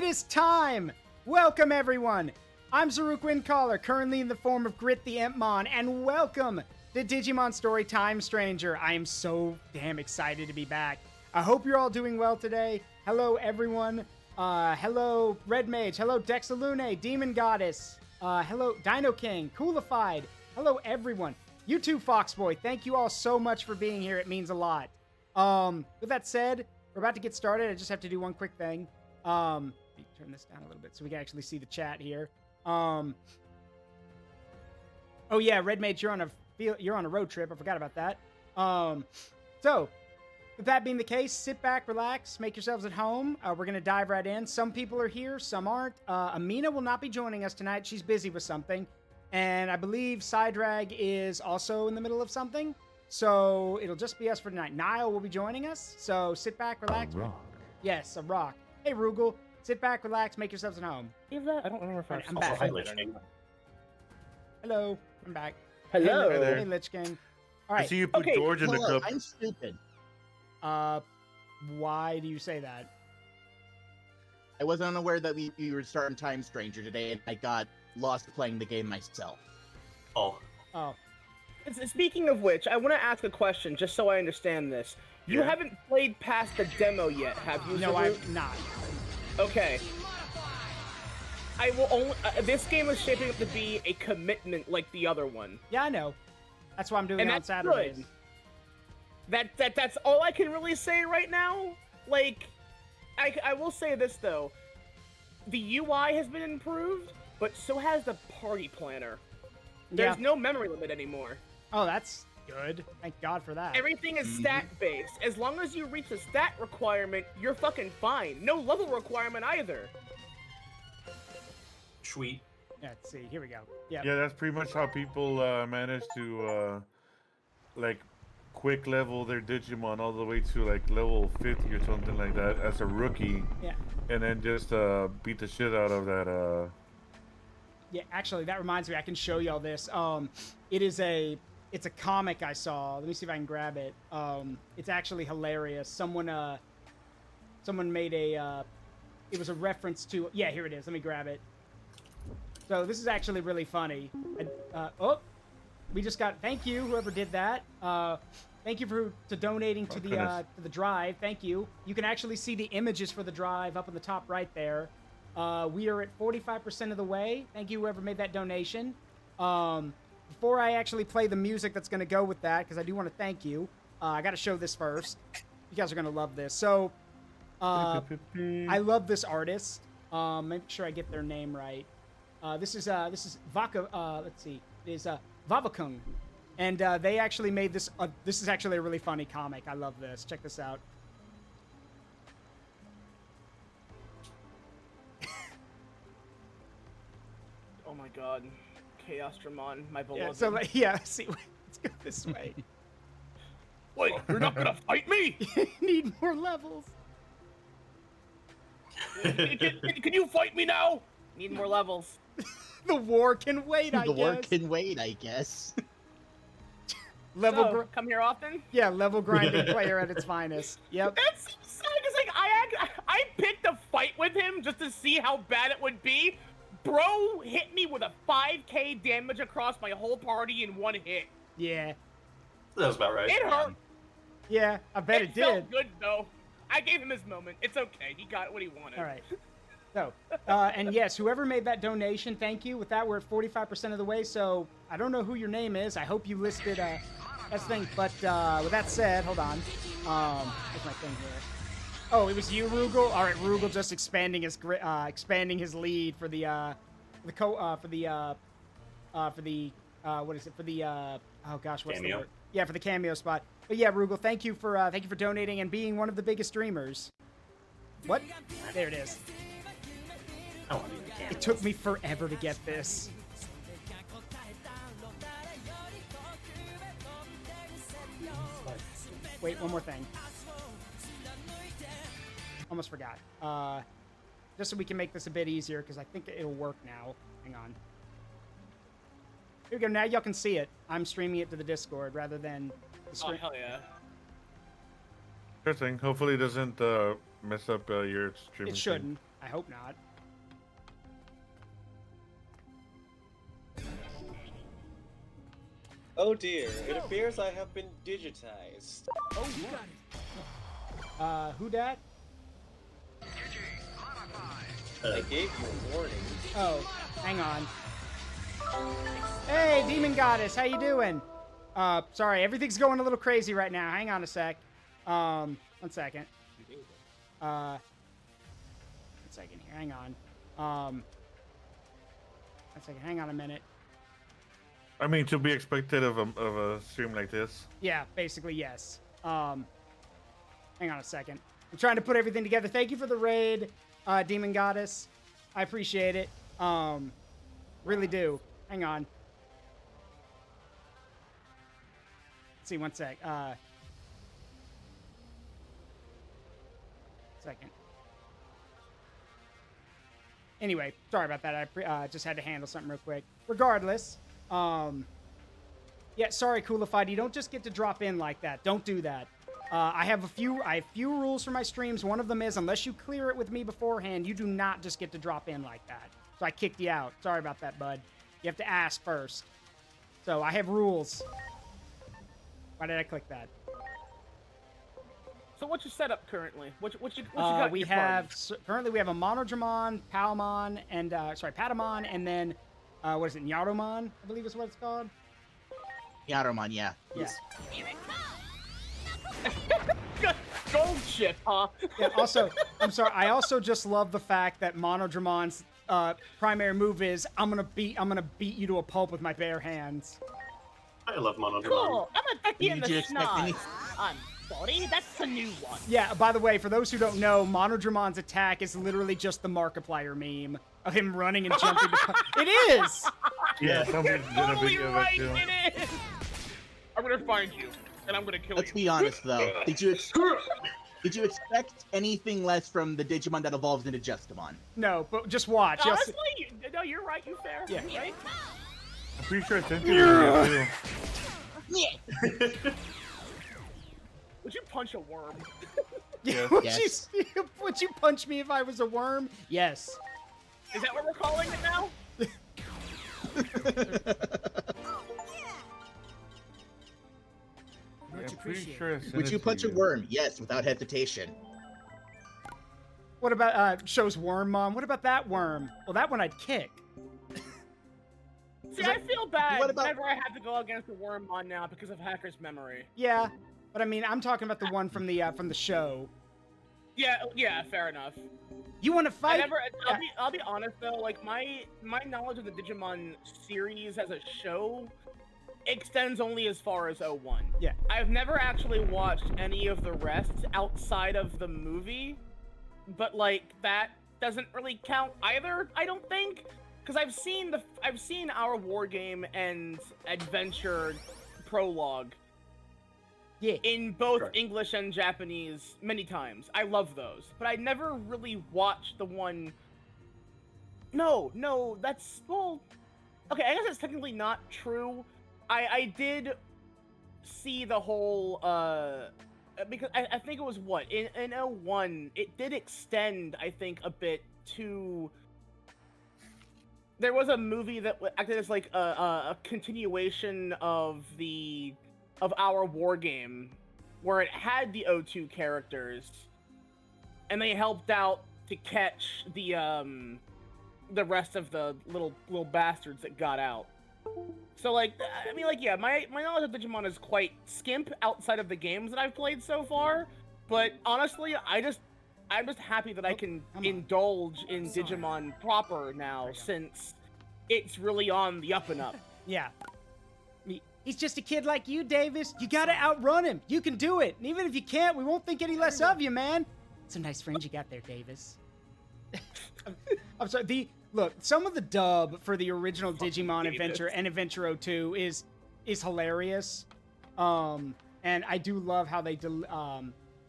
is time! Welcome, everyone! I'm Zaruk Windcaller, currently in the form of Grit the Impmon, and welcome to Digimon Story Time Stranger. I am so damn excited to be back. I hope you're all doing well today. Hello, everyone. Hello, Red Mage. Hello, Dexalune, Demon Goddess. Hello, Dino King, Coolified. Hello, everyone. You too, Foxboy. Thank you all so much for being here. It means a lot. With that said, we're about to get started. I just have to do one quick thing. Let me turn this down a little bit so we can actually see the chat here. Oh yeah, Red Mage, you're on a road trip. I forgot about that. So with that being the case, sit back, relax, make yourselves at home. We're gonna dive right in. Some people are here, some aren't. Amina will not be joining us tonight. She's busy with something, and I believe PsyDrag is also in the middle of something. So it'll just be us for tonight. Nile will be joining us. So sit back, relax. A rock. Yes, a rock. Hey, Rugal. Sit back, relax, make yourselves at home. I don't remember if I'm also back. hi, LichKing. Hello, I'm back. Hello. Hey, there. hey LichKing. All I right. see you put Okay, George in the Hold on, cup. I'm stupid. Why do you say that? I wasn't unaware that we were starting Time Stranger today, and I got lost playing the game myself. Oh. Oh, Speaking of which, I want to ask a question just so I understand this. You Yeah. haven't played past the demo yet, have you? no, Zaru? I'm not. Okay. I will only. This game is shaping up to be a commitment like the other one, Yeah, I know. That's why I'm doing and it on that's Saturdays. good. That's all I can really say right now. Like, I will say this though, the UI has been improved, but so has the party planner. There's Yeah. no memory limit anymore. Oh, that's good. Thank God for that. Everything is stat-based. As long as you reach the stat requirement, you're fucking fine. No level requirement either. Sweet. Yeah, let's see. Here we go. Yeah. Yeah, that's pretty much how people manage to like quick level their Digimon all the way to like level 50 or something like that as a rookie, Yeah. and then just beat the shit out of that. Yeah, actually, that reminds me. I can show y'all this. It's a comic I saw. Let me see if I can grab it. It's actually hilarious. Someone made a. It was a reference to. Yeah, here it is. Let me grab it. So this is actually really funny. We just got. Thank you, whoever did that. Thank you to donating to the drive. Thank you. You can actually see the images for the drive up in the top right there. We are at 45% of the way. Thank you, whoever made that donation. Before I actually play the music that's going to go with that, because I do want to thank you, I got to show this first. You guys are going to love this. So, I love this artist. Make sure I get their name right. This is Vaka. Let's see. It is Vavakung, and they actually made this. This is actually a really funny comic. I love this. Check this out. Oh my god. Chaosdramon, my beloved. Yeah. So yeah. See, let's go this way. Wait, you're not gonna fight me? Need more levels. Can you fight me now? Need more levels. The war can wait. I The guess. war can wait, I guess. Level. So, come here often? Yeah, level grinding player at its finest. Yep. That's so sad, because like I picked a fight with him just to see how bad it would be. Bro hit me with a 5k damage across my whole party in one hit. Yeah. That was about right. It hurt. Yeah, I bet it did. Felt good though. I gave him his moment. It's okay. He got what he wanted. All right. So, and yes, whoever made that donation, thank you. With that, we're at 45% of the way. So I don't know who your name is. I hope you listed that's the thing. But with that said, hold on. What's my thing here? Oh, it was you, Rugal. All right, Rugal just expanding his lead for the what is it for the oh gosh, what's Cameo? the word? Yeah, for the cameo spot. But yeah, Rugal, thank you for donating and being one of the biggest streamers. What? There it is. I want to be the It took me forever to get this. Wait, one more thing. Almost forgot. Just so we can make this a bit easier, because I think it'll work now. Hang on. Here we go. Now y'all can see it. I'm streaming it to the Discord rather than the Oh stream. hell yeah. Sure thing. Hopefully, it doesn't mess up your streaming. It shouldn't. I hope not. Oh dear, it appears I have been digitized. Oh, you got it. Who dat? I gave you a warning. Oh, hang on. Hey, Demon Goddess, how you doing? Sorry, everything's going a little crazy right now. Hang on a sec. 1 second. 1 second here. Hang on. 1 second. Hang on a minute. I mean, to be expected of a stream like this. Yeah, basically, yes. Hang on a second. I'm trying to put everything together. Thank you for the raid, Demon Goddess. I appreciate it. Really do. Hang on. Let's see, 1 sec. Second. Anyway, sorry about that. I just had to handle something real quick. Regardless, yeah, sorry, Coolified. You don't just get to drop in like that. Don't do that. I have a few rules for my streams. One of them is, unless you clear it with me beforehand, you do not just get to drop in like that. So I kicked you out. Sorry about that, bud. You have to ask first. So I have rules. Why did I click that? So what's your setup currently? What you got? We in your have party? currently we have a Monodramon, Palmon, and Patamon, and then what is it, Nyaromon? I believe is what it's called. Yaromon, yeah. Yeah. Gold ship, huh? Yeah. Also, I'm sorry. I also just love the fact that Monodramon's primary move is I'm gonna beat you to a pulp with my bare hands. I love MamaNileVT. Cool. I'm gonna tuck you in Did you the expect snot. any- I'm sorry, that's a new one. Yeah. By the way, for those who don't know, Monodramon's attack is literally just the Markiplier meme of him running and jumping. It is. Yeah, somebody's gonna Totally be right, too. it is. I'm gonna find you, and I'm gonna kill Let's you. be honest, though. Did you expect anything less from the Digimon that evolves into Justimon? No, but just watch. You'll see- Honestly, no, you're right. You fair. Yeah. You're right. I'm pretty sure it's into Would you punch a worm? Yeah, Yes. would you punch me if I was a worm? Yes. Is that what we're calling it now? I'm pretty sure it's Would you punch a worm? Yes, without hesitation. What about shows worm mom? What about that worm? Well, that one I'd kick. See, I feel bad What about- whenever I have to go against a Wormmon now because of Hacker's memory. Yeah, but I mean, I'm talking about the one from the show. Yeah, fair enough. You want to fight? I'll be honest though, like my knowledge of the Digimon series as a show extends only as far as 01. Yeah. I've never actually watched any of the rest outside of the movie, but like that doesn't really count either, I don't think, because I've seen our war game and adventure prologue. Yeah. In both Sure. English and Japanese many times. I love those. But I never really watched the one... No, that's... Well... Okay, I guess that's technically not true. I did see the whole, because I think it was what? In 01, it did extend, I think, a bit to... There was a movie that acted as like a continuation of our war game, where it had the O2 characters, and they helped out to catch the rest of the little bastards that got out. So like, I mean, like, yeah, my knowledge of Digimon is quite skimp outside of the games that I've played so far. But honestly, I'm just happy that I can indulge in Digimon proper now, since it's really on the up and up. Yeah. He's just a kid like you, Davis. You gotta outrun him. You can do it. And even if you can't, we won't think any less of you, man. Some nice friends you got there, Davis. I'm sorry. Look, some of the dub for the original Digimon Adventure and Adventure 02 is hilarious. And I do love how they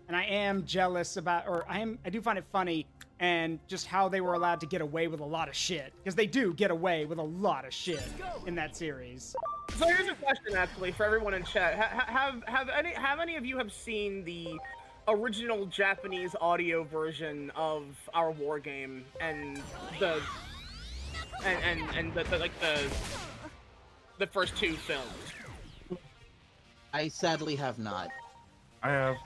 and I am jealous about, I do find it funny, and just how they were allowed to get away with a lot of shit, because they do get away with a lot of shit in that series. So here's a question, actually, for everyone in chat. Have any of you have seen the original Japanese audio version of our war game and the first two films. I sadly have not. I have.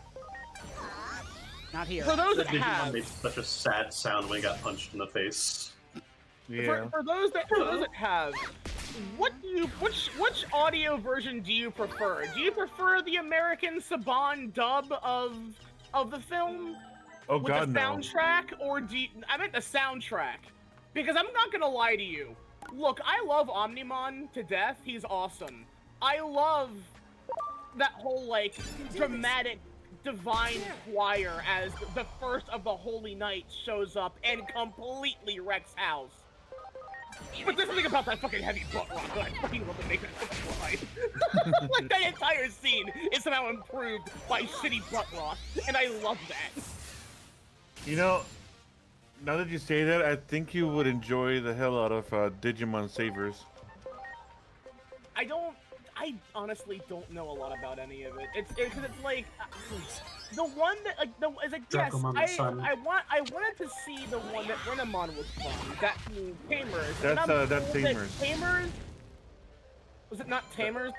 Not here. For those The that Digimon have, made such a sad sound when he got punched in the face. Yeah. for those that have, which audio version do you prefer? Do you prefer the American Saban dub of the film Oh with God, the no. soundtrack, or I meant the soundtrack? Because I'm not gonna lie to you. Look, I love Omnimon to death. He's awesome. I love that whole like dramatic divine choir as the first of the Holy Knights shows up and completely wrecks house. But there's something about that fucking heavy butt rock that I fucking love to make that fucking line. Like, that entire scene is somehow improved by shitty butt rock, and I love that. You know, now that you say that, I think you would enjoy the hell out of Digimon Savers. I honestly don't know a lot about any of it. It's like the one that is like yes, I wanted to see the one that Renamon was from. That Tamers. That's Tamers. Tamers. Was it not Tamers?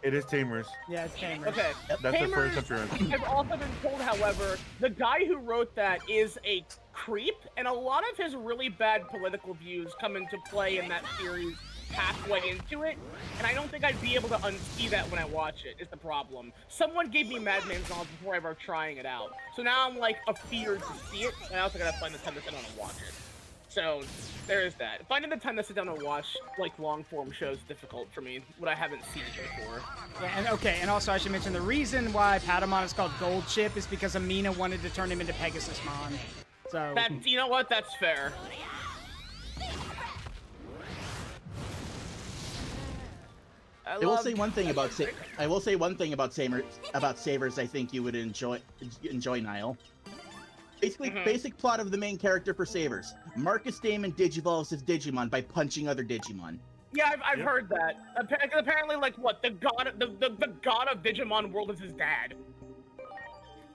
It is Tamers. Yeah, it's Tamers. Okay. That's the Tamers, first appearance. I've also been told, however, the guy who wrote that is a creep, and a lot of his really bad political views come into play in that series halfway into it, and I don't think I'd be able to unsee that when I watch it, is the problem. Someone gave me Mad Men's knowledge before I ever trying it out, so now I'm like afeared to see it, and I also gotta find the time to sit down and watch it. So, there is that. Finding the time to sit down and watch, like, long-form shows is difficult for me, what I haven't seen before. Yeah, and also I should mention the reason why Patamon is called Gold Chip is because Amina wanted to turn him into Pegasusmon. So You know what? That's fair. I will say one thing about Savers. I think you would enjoy, Nile. Basically, basic plot of the main character for Savers: Marcus Damon digivolves his Digimon by punching other Digimon. Yeah, I've heard that. Apparently, like, what, the god of Digimon world is his dad.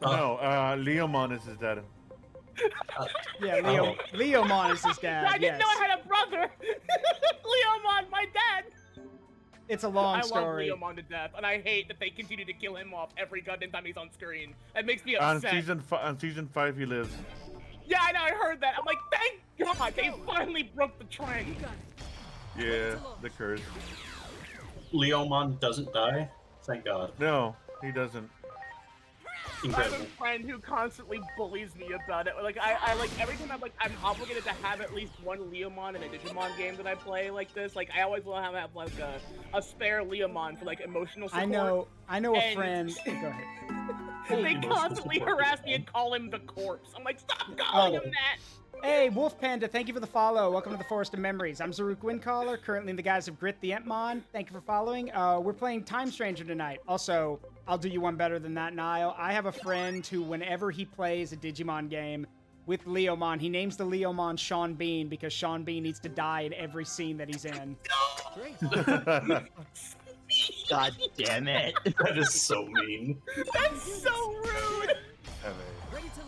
No, Leomon is his dad. yeah, Leomon is his dad. I didn't know I had a brother. Leomon, my dad. It's a long story. I love Leomon to death, and I hate that they continue to kill him off every goddamn time he's on screen. That makes me upset. On season 5, he lives. Yeah, I know, I heard that. I'm like, thank God, they finally broke the trend. Yeah, the curse. Leomon doesn't die? Thank God. No, he doesn't. I have Incredible. a friend who constantly bullies me about it. Like, I like, every time I'm obligated to have at least one Leomon in a Digimon game that I play like this. Like, I always want to have like a spare Leomon for like emotional support. I know a friend. Go ahead. They constantly harass me and call him the corpse. I'm like, stop calling him that. Hey, Wolf Panda, thank you for the follow. Welcome to the Forest of Memories. I'm Zaruk Windcaller, currently in the guise of Grit the Entmon. Thank you for following. We're playing Time Stranger tonight. Also, I'll do you one better than that, Nile. I have a friend who, whenever he plays a Digimon game with Leomon, he names the Leomon Sean Bean because Sean Bean needs to die in every scene that he's in. God damn it! That is so mean. That's so rude. Ready to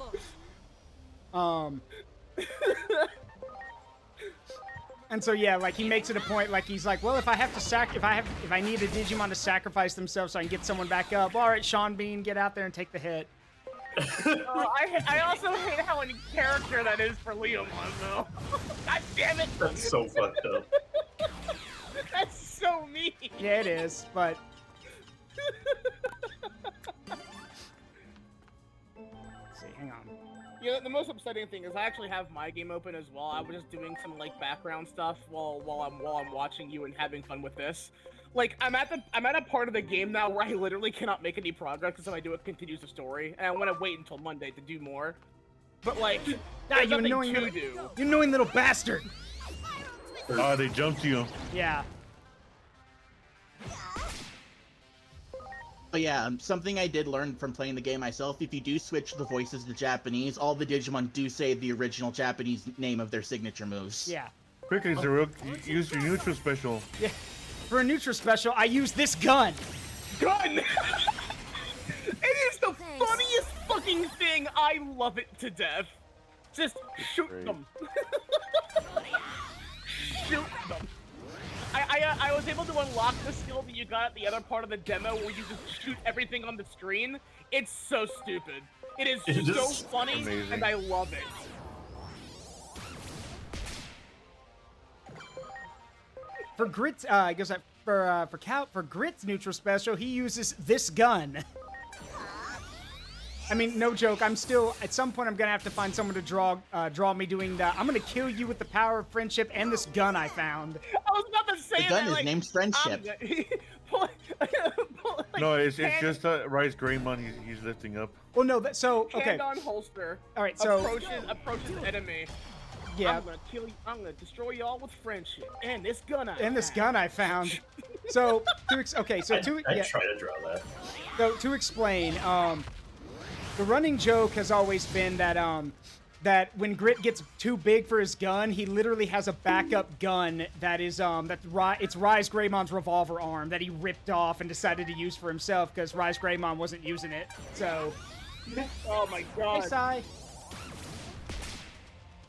launch. And so yeah, like he makes it a point, like he's like, well, if I need a Digimon to sacrifice themselves so I can get someone back up, all right, Sean Bean, get out there and take the hit. I also hate how in character that is for Leomon, though. God damn it! That's so fucked up. That's so mean. Yeah, it is, but. Let's see, hang on. You know, the most upsetting thing is I actually have my game open as well. I was just doing some like background stuff while I'm watching you and having fun with this. Like I'm at a part of the game now where I literally cannot make any progress because if I do it continues the story, and I want to wait until Monday to do more. But like, you there's nothing annoying to little, do. you annoying little bastard. Oh, they jumped you. Yeah. But yeah, something I did learn from playing the game myself, if you do switch the voices to Japanese, all the Digimon do say the original Japanese name of their signature moves. Yeah. Quickly, Zaruk, use your neutral special. Yeah. For a neutral special, I use this gun. Gun! It is the funniest fucking fucking thing, I love it to death. Just shoot great. them. Shoot them. I was able to unlock the skill that you got at the other part of the demo where you just shoot everything on the screen. It's so stupid. It is so funny, amazing. and I love it. For Grit's, I guess for Grit's neutral special, he uses this gun. I mean, no joke. I'm still at some point I'm gonna have to find someone to draw me doing that. I'm gonna kill you with the power of friendship and this gun I found. I was about to say The gun that, is like, named Friendship. like, No, it's just Rise Greymon he's lifting up. Well, no, okay. Hand on holster. All right, so approaches enemy. yeah, I'm gonna kill you. I'm gonna destroy y'all with friendship and this gun I found. So I I try to draw that. So to explain, the running joke has always been that that when Grit gets too big for his gun, he literally has a backup gun that is it's Rise Greymon's revolver arm that he ripped off and decided to use for himself because Rise Greymon wasn't using it. So, Oh my god. hey, Sai.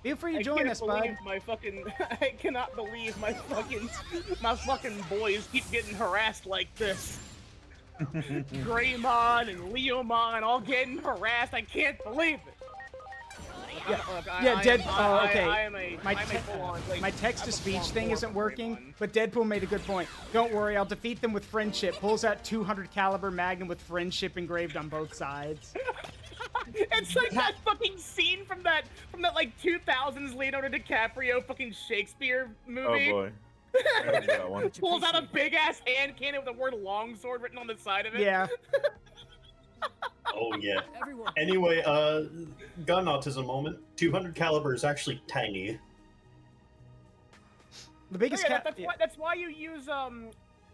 Feel free to join us, bud. I cannot believe my fucking boys keep getting harassed like this. Greymon and Leomon all getting harassed. I can't believe it. My text-to-speech thing isn't working, but Deadpool made a good point. Don't worry, I'll defeat them with friendship. Pulls out 200 caliber Magnum with friendship engraved on both sides. It's like that fucking scene from that like 2000s Leonardo DiCaprio fucking Shakespeare movie. Oh boy. I remember that one. Pulls out a big ass hand cannon with the word longsword written on the side of it. Yeah. Oh yeah. Everyone. Anyway, gun autism moment. 200 caliber is actually tiny. The biggest that's why you use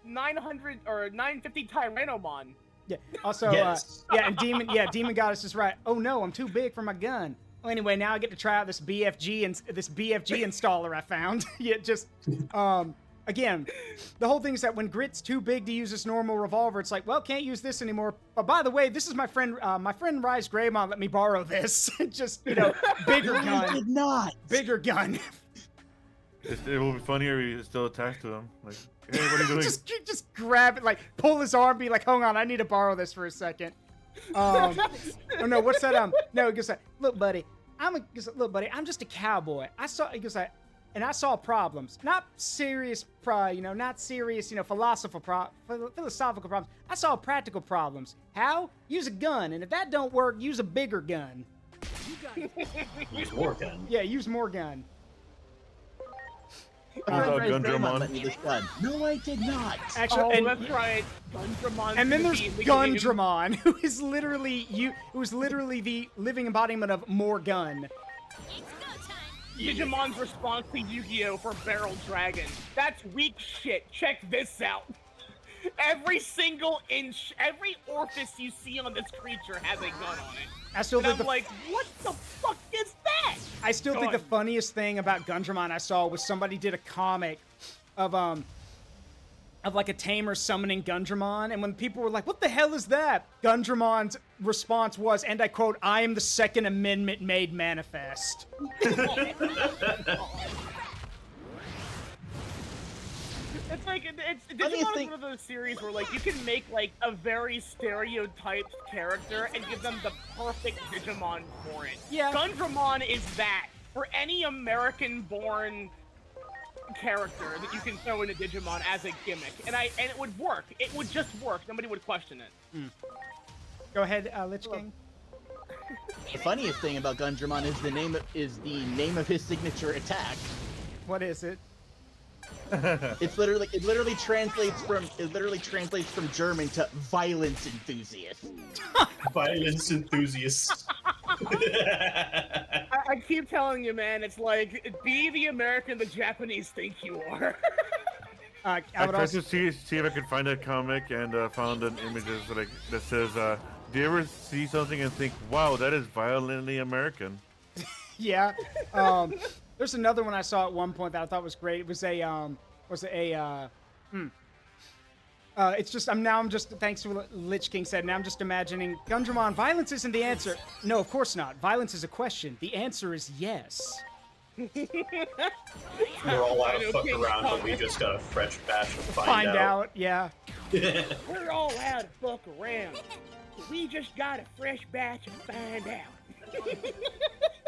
900 or 950 Tyrannomon. Yeah. Also, Yes. and Demon Goddess is right. Oh no, I'm too big for my gun. Well, anyway, now I get to try out this BFG installer I found. Yeah, just again, the whole thing is that when Grit's too big to use this normal revolver, it's like, well, can't use this anymore. But by the way, this is my friend Rise Greymon. Let me borrow this. Just bigger gun. I did not. Bigger gun. It will be funnier if he's still attached to him. Like, hey, what are you doing? just grab it, like pull his arm, be like, hold on, I need to borrow this for a second. Oh no, what's that? No, he goes like, look, buddy, I'm just a cowboy. I saw problems, not serious, not serious, philosophical problems. I saw practical problems. How? Use a gun, and if that don't work, use a bigger gun. Use more gun. Yeah, use more gun. Gundramon. Let me this gun. No, I did not. Actually, That's right. Gundramon. And then there's Gundramon, who is literally the living embodiment of more gun. Digimon's response to Yu-Gi-Oh! For Barrel Dragon. That's weak shit. Check this out. Every single inch, every orifice you see on this creature has a gun on it. I still think I'm like, what the fuck is that? I still think the funniest thing about Gundramon I saw was somebody did a comic of like a tamer summoning Gundramon, and when people were like, what the hell is that? Gundramon's response was, and I quote, I am the Second Amendment made manifest. It's like, Digimon is one of those series where, like, you can make, like, a very stereotyped character and give them the perfect Digimon for it. Yeah. Gundramon is that. For any American-born character that you can throw into Digimon as a gimmick. And it would work. It would just work. Nobody would question it. Go ahead, LichKing. The funniest thing about Gundramon is the name of his signature attack. What is it? It literally translates from German to violence enthusiast. Violence enthusiast. I keep telling you, man, it's like, be the American the Japanese think you are. I tried to see if I could find a comic and found an image that says, do you ever see something and think, wow, that is violently American? Yeah. There's another one I saw at one point that I thought was great. It was It's just I'm just thanks to what LichKing said. Now I'm just imagining Gundramon. Violence isn't the answer. No, of course not. Violence is a question. The answer is yes. We're all out of fuck around, but we just got a fresh batch of find out. Yeah. We're all out of fuck around. We just got a fresh batch of find out.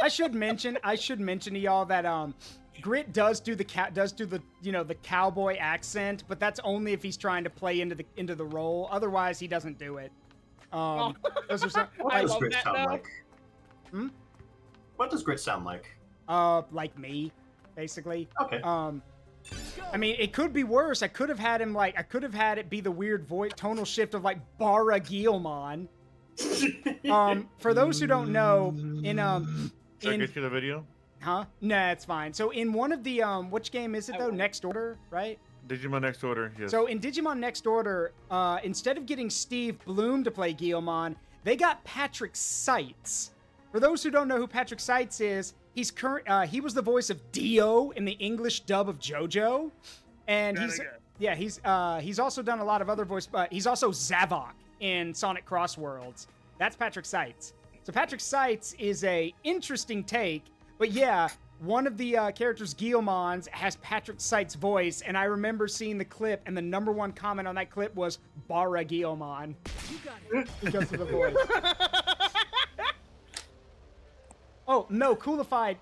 I should mention to y'all that Grit does do the the cowboy accent, but that's only if he's trying to play into the role. Otherwise, he doesn't do it. Those are some, What does Grit sound like? What does Grit sound like? Like me, basically. Okay. I mean, it could be worse. I could have had it be the weird voice tonal shift of like Guilmon. For those who don't know, Should I get you the video? Huh? Nah, it's fine. So in one of the which game is it though? Next Order, right? Digimon Next Order, yes. So in Digimon Next Order, instead of getting Steve Bloom to play Guilmon, they got Patrick Seitz. For those who don't know who Patrick Seitz is, he was the voice of Dio in the English dub of JoJo, and he's also done a lot of other voice. But he's also Zavok in Sonic Cross Worlds. That's Patrick Seitz. So Patrick Seitz is a interesting take, but yeah, one of the characters, Guilmons, has Patrick Seitz' voice, and I remember seeing the clip, and the #1 comment on that clip was "Bara Guilmon," because of the voice. Oh, no, Coolified,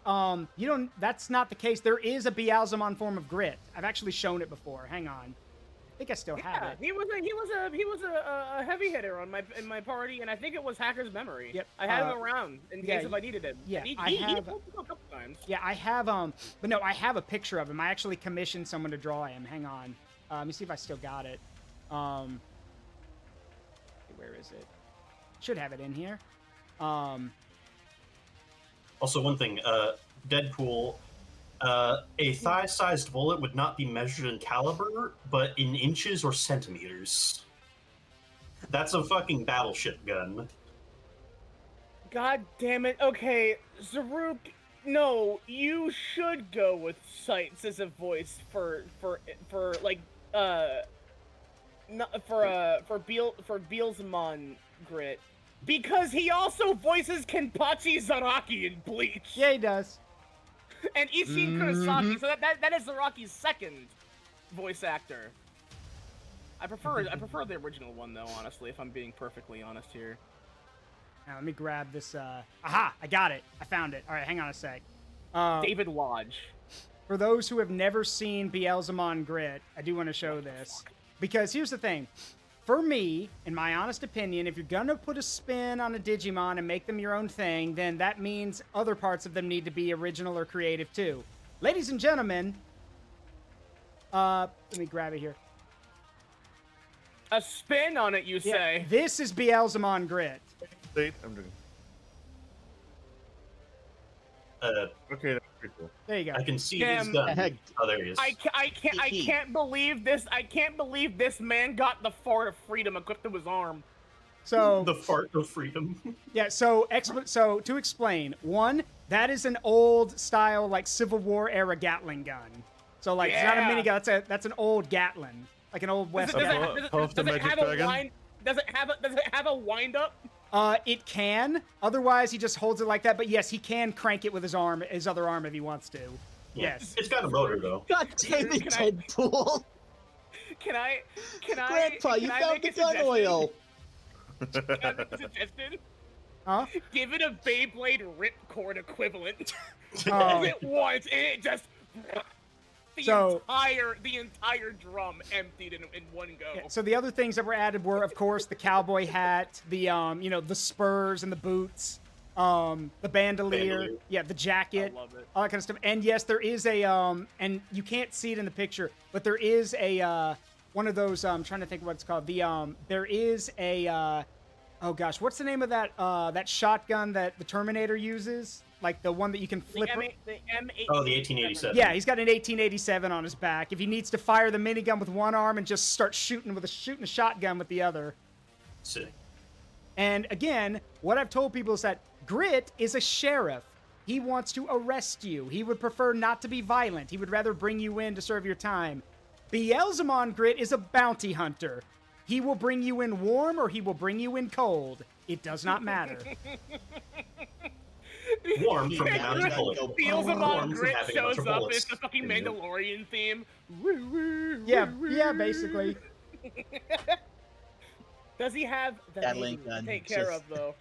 that's not the case. There is a Beelzemon form of Grit. I've actually shown it before. Hang on. I think I still have it. He was a heavy hitter in my party, and I think it was Hacker's Memory. Yep. I had him around in case if I needed him. Yeah, He have pulled a couple times. Yeah, I have but no, I have a picture of him. I actually commissioned someone to draw him. Hang on. Let me see if I still got it. Where is it? Should have it in here. Also, one thing, Deadpool, a thigh-sized bullet would not be measured in caliber, but in inches or centimeters. That's a fucking battleship gun. God damn it. Okay, Zaruk, no, you should go with Seitz as a voice for Beelzemon Grit. Because he also voices Kenpachi Zaraki in Bleach. Yeah, he does. And Isshin Kurosaki, so that is Zaraki's second voice actor. I prefer the original one though, honestly, if I'm being perfectly honest here. Now let me grab this. Aha! I got it. I found it. All right, hang on a sec. David Lodge. For those who have never seen Beelzemon Grit, I do want to show this because here's the thing. For me, in my honest opinion, if you're gonna put a spin on a Digimon and make them your own thing, then that means other parts of them need to be original or creative too. Ladies and gentlemen, let me grab it here. A spin on it, you say? This is Beelzemon Grit. Wait, I'm doing. Okay, that's pretty cool. There you go. I can see his gun. Oh, there he is. I can't believe this. I can't believe this man got the fart of freedom equipped to his arm. So the fart of freedom. Yeah. So to explain, one, that is an old style like Civil War era Gatling gun. So like it's not a minigun. That's an old Gatling, like an old West. Does it have a wind up? It can. Otherwise, he just holds it like that. But yes, he can crank it with his other arm if he wants to. Yeah. Yes. It's got a motor though. God damn it, Deadpool! Can I? Grandpa, you found the gun oil. Can I make a suggestion? Huh? Give it a Beyblade Ripcord equivalent. Oh. It once, it just the entire drum emptied in one go. Yeah, so the other things that were added were, of course, the cowboy hat, the the spurs and the boots, the bandolier, yeah, the jacket, I love it. all that kind of stuff. And yes, there is a and you can't see it in the picture, but there is a one of those. I'm trying to think what it's called. There is a oh gosh, what's the name of that shotgun that the Terminator uses? Like the one that you can flip. The M18. Oh, the 1887. Yeah, he's got an 1887 on his back. If he needs to fire the minigun with one arm and just start shooting a shotgun with the other. Sick. And again, what I've told people is that Grit is a sheriff. He wants to arrest you. He would prefer not to be violent. He would rather bring you in to serve your time. Beelzemon Grit is a bounty hunter. He will bring you in warm or he will bring you in cold. It does not matter. Warm from the mountain cold. Beelzemon Grit shows up, and it's the fucking Mandalorian theme. Yeah, basically. Does he have the baby to take care of, though?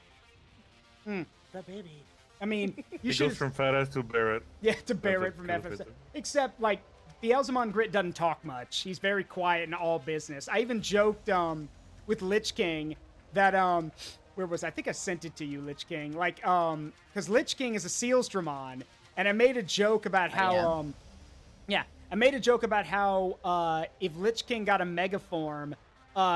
The baby. I mean, you It should. goes from fat ass to Barrett. Yeah, to Barrett That's from a cool FF7. picture. Except, like, Beelzemon Grit doesn't talk much. He's very quiet in all business. I even joked with LichKing that, where was I? think I sent it to you, LichKing. Like, because LichKing is a Sealsdramon, and I made a joke about how, I made a joke about how if LichKing got a Mega Form,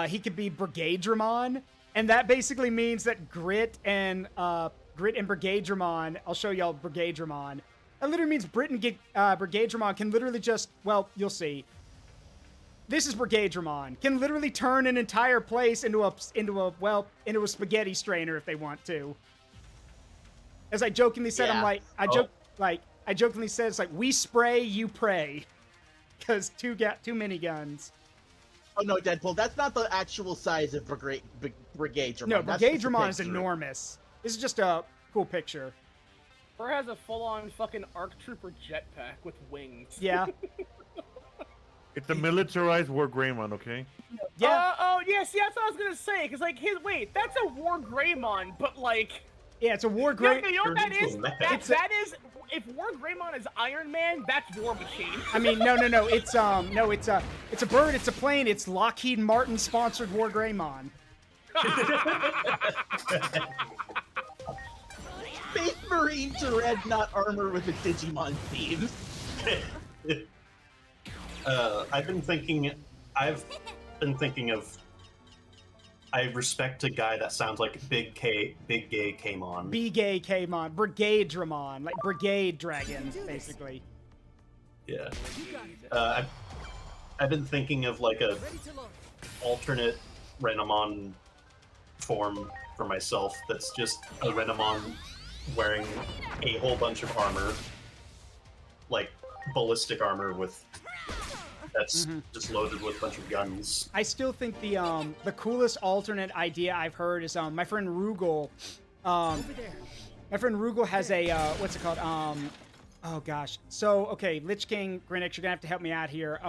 he could be Brigadramon, and that basically means that Grit and Brigadramon, I'll show y'all Brigadramon. That literally means Brigadramon can literally just, well, you'll see. This is Brigadramon. Can literally turn an entire place into a spaghetti strainer if they want to. As I jokingly said, Yeah. I jokingly said, it's like, we spray, you pray. Because too many guns. Oh no, Deadpool, that's not the actual size of Brigadramon. No, That's just a Brigadramon is picture. enormous. This is just a cool picture. Or has a full-on fucking ARC Trooper jetpack with wings. Yeah. It's a militarized War Greymon, okay? Yeah. Yes, that's what I was gonna say. Cause like, wait, that's a War Greymon, but like, Yeah, it's a War Great. you know what that Turned is? into a mecha. That is, if War Greymon is Iron Man, that's War Machine. I mean, no. It's it's a bird. It's a plane. It's Lockheed Martin sponsored War Greymon. Space Marine Dreadnought armor with a Digimon theme. I've been thinking of. I respect a guy that sounds like Big Gay Kmon. B-Gay Kmon. Brigadramon. Like Brigade Dragons, basically. Yeah. I've been thinking of like a alternate Renamon form for myself that's just a Renamon wearing a whole bunch of armor, like ballistic armor that's just loaded with a bunch of guns. I still think the coolest alternate idea I've heard is my friend Rugal. My friend Rugal has a what's it called? Oh gosh. So okay, LichKing, GrineX, you're gonna have to help me out here.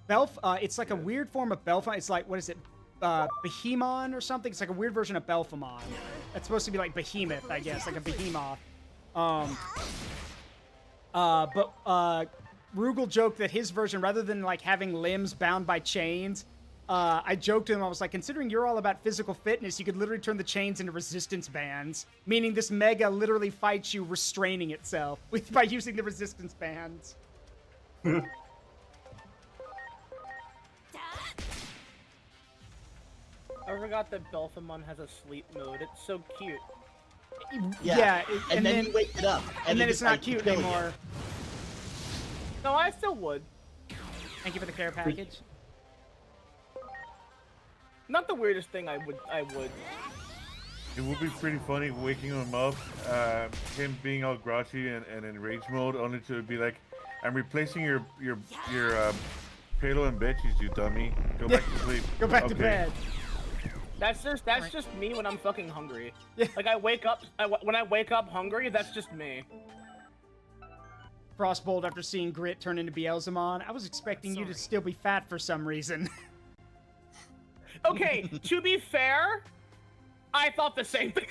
It's like a weird form of Belphemon. It's like, what is it? Behemon or something. It's like a weird version of Belphemon. That's supposed to be like Behemoth, I guess, like a behemoth. But Rugal joked that his version, rather than like having limbs bound by chains, I joked to him, I was like, considering you're all about physical fitness, you could literally turn the chains into resistance bands, meaning this Mega literally fights you restraining itself by using the resistance bands. I forgot that Belphemon has a sleep mode. It's so cute. Yeah, and then you wake it up. And then it it's not decides to cute kill you. anymore. No, I still would. Thank you for the care package. Not the weirdest thing I would. It would be pretty funny waking him up, him being all grouchy and in rage mode, only to be like, "I'm replacing your payload and bitches, you dummy. Go back to sleep. Go back to Okay." bed. That's just me when I'm fucking hungry. Yeah. Like I wake up when I wake up hungry. That's just me. Frostbolt, after seeing Grit turn into Beelzemon, I was expecting you to still be fat for some reason. Okay, to be fair, I thought the same thing.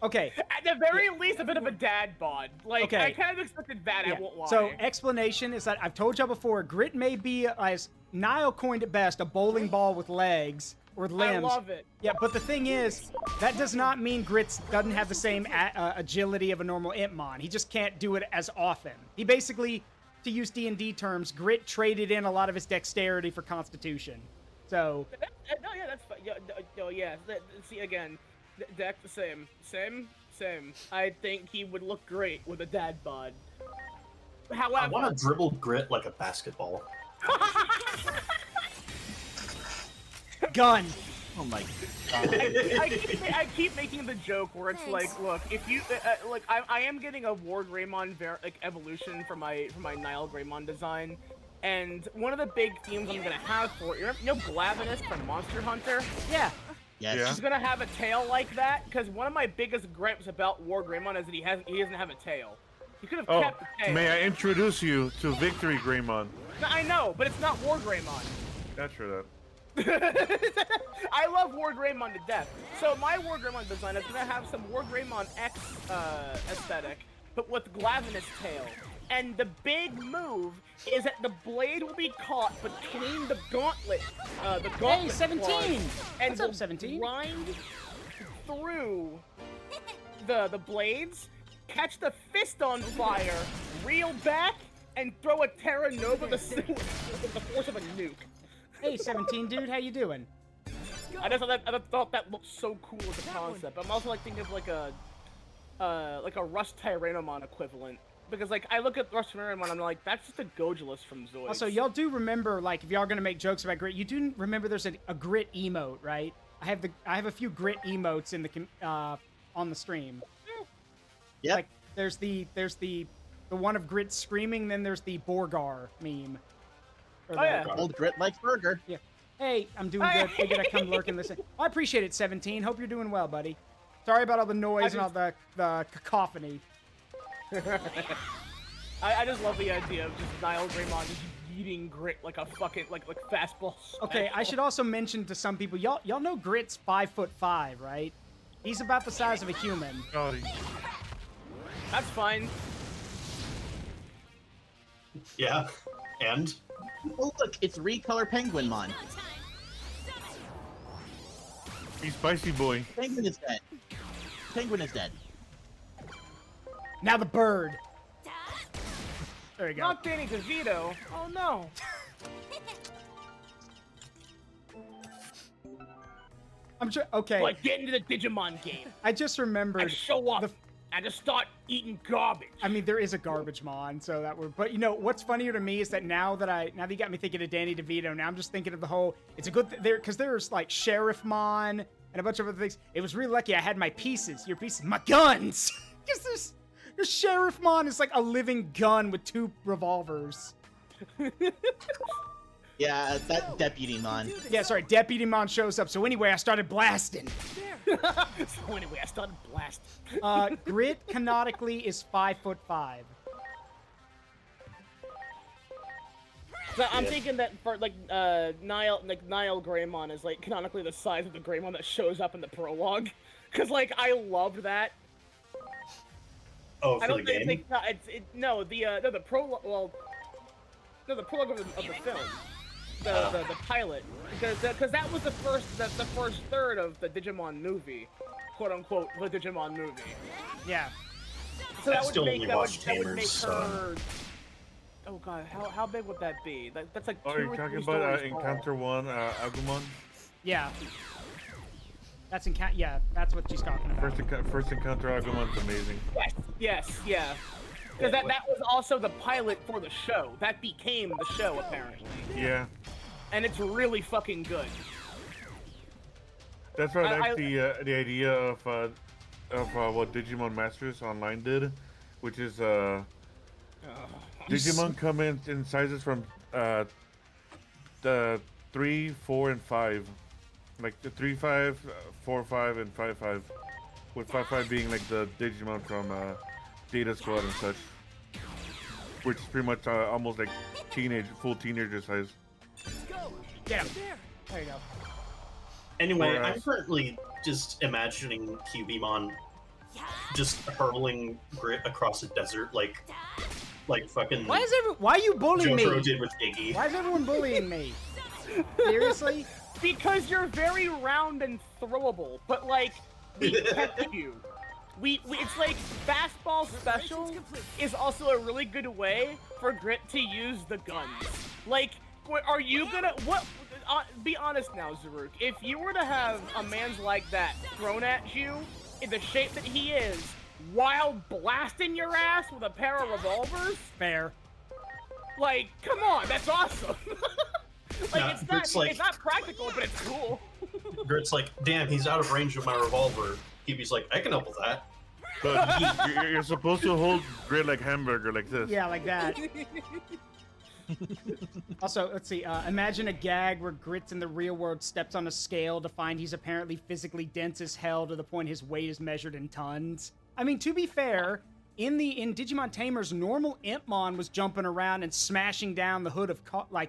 Okay. At the very least, a bit of a dad bod. Like, Okay. I kind of expected that, I won't lie. So, explanation is that I've told y'all before, Grit may be, as Nile coined it best, a bowling ball with legs, or limbs. I love it. Yeah, but the thing is, that does not mean Grit doesn't have the same agility of a normal Impmon. He just can't do it as often. He basically, to use D&D terms, Grit traded in a lot of his dexterity for Constitution. So... No, yeah, that's fine. Yeah. See, again, Deck, same. I think he would look great with a dad bod. However... I want to dribble Grit like a basketball. Gun! Oh my I god. I keep making the joke where it's like, look, if you like, I am getting a War Greymon evolution for my Nile Greymon design, And one of the big themes I'm gonna have for it, you know Glavenus from Monster Hunter? Yeah. Yes. Yeah. She's gonna have a tail like that, because one of my biggest gripes about War Greymon is that he doesn't have a tail. He could have Oh, kept the tail. may I introduce you to Victory Greymon? No, I know, but it's not War Greymon. That's true. I love War Greymon to death. So my War Greymon design is gonna have some War Greymon X aesthetic, but with Glavenus tail. And the big move is that the blade will be caught between the gauntlet, Hey, 17! claws, and What's up, will 17? grind through the blades, catch the fist on fire, reel back, and throw a Terra Nova with the force of a nuke. Hey, 17 dude, how you doing? I just thought that looked so cool as a concept. I'm also like thinking of like a Rust Tyrannomon equivalent. Because like I look at Rust Tyrannomon and I'm like, that's just a Gojulus from Zoids. Also, y'all do remember, like, if y'all are gonna make jokes about grit, you do remember there's a grit emote, right? I have a few grit emotes in the on the stream. Yep. Like there's the one of Grit screaming, then there's the Borgar meme. Or Oh, yeah. Old Grit likes burger. Yeah. Hey, I'm doing good. Figured I'd come lurk and listen. I appreciate it, 17. Hope you're doing well, buddy. Sorry about all the noise and all the cacophony. I just love the idea of just Nile Greymon just eating Grit like a fucking like fastball. Okay, I should also mention to some people, y'all know Grit's 5'5", right? He's about the size of a human. Oh, That's fine. Yeah, and Oh look, it's Recolor Penguinmon. he's spicy boy. Penguin is dead. Penguin is dead. Now the bird. There you go. Not Danny DeVito. Oh no. I'm sure. Okay. Like get into the Digimon game. I just remembered. I show up the- and just start eating garbage. I mean, there is a garbage mon, so that would. But you know, what's funnier to me is that now that you got me thinking of Danny DeVito, now I'm just thinking of the whole. It's a good there because there's like Sheriff Mon and a bunch of other things. It was really lucky I had my pieces. Your pieces, my guns. Because the Sheriff Mon is like a living gun with 2 revolvers. Yeah, that Deputy Mon. Yeah, sorry, Deputy Mon shows up. So anyway, I started blasting. So anyway, I started blasting. Grit canonically is 5'5". So I'm thinking that for like Nile Greymon is like canonically the size of the Greymon that shows up in the prologue, because like I loved that. oh, I for don't the game. think the prologue. Well, no, the prologue of the film, the pilot, because that was the first third of the Digimon movie, quote unquote, the Digimon movie. Yeah. So I that would still make only that would, watched that would make Tamers, her. Oh god, how big would that be? That's like 2 Oh, or you're 3 talking stories about tall. Encounter 1, Agumon? Yeah. That's yeah, that's what she's talking about. First Encounter Agumon's amazing. Yes, yeah. Because that was also the pilot for the show. That became the show, apparently. Yeah. And it's really fucking good. That's why I like the idea of what Digimon Masters Online did, which is Digimon come in sizes from the 3, 4, and 5, like the 3, 5, 4, 5, and 5, 5, with 5, 5 being like the Digimon from Data Squad and such, which is pretty much almost like full teenager size. Get him. There you go. Anyway, Or, I'm currently just imagining Cubimon just hurling Grit across a desert like fucking Why are you bullying Jotaro me? did with Iggy. Why is everyone bullying me? Seriously? Because you're very round and throwable, but like we kept you. It's like fastball special is also a really good way for Grit to use the guns. Like, are you gonna be honest now, Zaruk. If you were to have a man's like that thrown at you in the shape that he is, while blasting your ass with a pair of revolvers, Fair. like, come on, that's awesome. Like, Nah, it's not practical, but it's cool. Grit's like, damn, he's out of range of my revolver. Kibi's like, I can help with that. But you're supposed to hold Grit like hamburger, like this. Yeah, like that. Also, let's see. Imagine a gag where Grits in the real world steps on a scale to find he's apparently physically dense as hell to the point his weight is measured in tons. I mean, to be fair, in Digimon Tamers, normal Impmon was jumping around and smashing down the hood of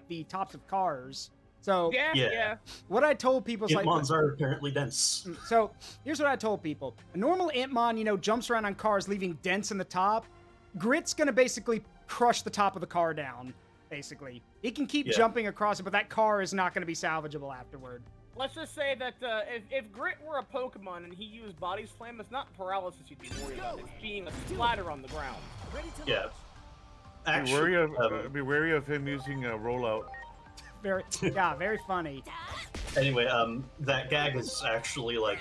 the tops of cars. So yeah. what I told people is Impmons are apparently dense. So here's what I told people: a normal Impmon, jumps around on cars, leaving dents in the top. Grit's gonna basically crush the top of the car down. Basically, he can keep jumping across it, but that car is not going to be salvageable afterward. Let's just say that if Grit were a Pokemon and he used Body Slam, it's not paralysis you'd be worried about. It's being a splatter on the ground. Yeah. Actually, be wary of him using a rollout. Very funny. Anyway, that gag is actually like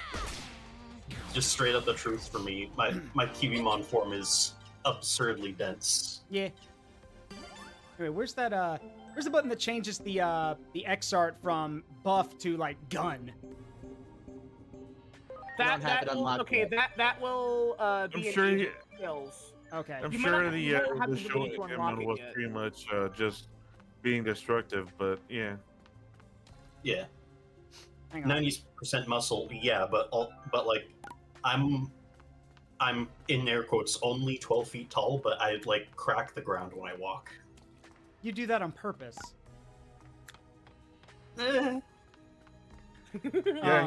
just straight up the truth for me. My Kiwimon form is absurdly dense. Yeah. Anyway, where's the button that changes the X art from buff to like gun? That will be in skills. Okay. I'm sure the show Digimon was pretty much just being destructive, but yeah. Yeah. Hang on. 90% muscle, yeah, but like I'm in air quotes only 12 feet tall, but I like crack the ground when I walk. You do that on purpose. Yeah,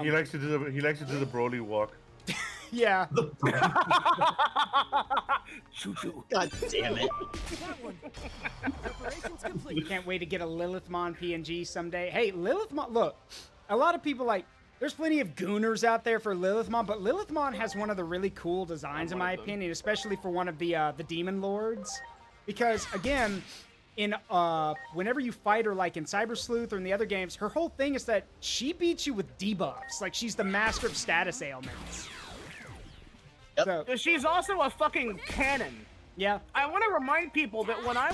he likes to do the Broly walk. Yeah. Choo-choo. God damn it. Can't wait to get a Lilithmon PNG someday. Hey, Lilithmon, look, a lot of people there's plenty of gooners out there for Lilithmon, but Lilithmon has one of the really cool designs, in my opinion, especially for one of the Demon Lords. Because, again, whenever you fight her, like in Cyber Sleuth or in the other games, her whole thing is that she beats you with debuffs. Like, she's the master of status ailments. Yep. So, she's also a fucking cannon. Yeah. I want to remind people that when I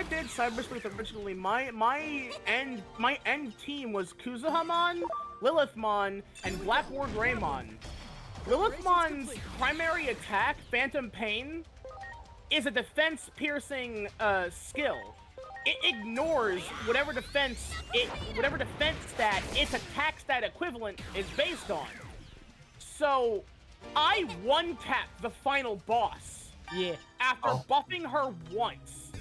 did Cyber Sleuth originally, my end team was Kuzuhamon, Lilithmon, and Black Ward Greymon. Lilithmon's primary attack, Phantom Pain, is a defense-piercing skill. It ignores whatever defense stat its attack stat equivalent is based on. So, I one-tapped the final boss. Yeah. After buffing her once.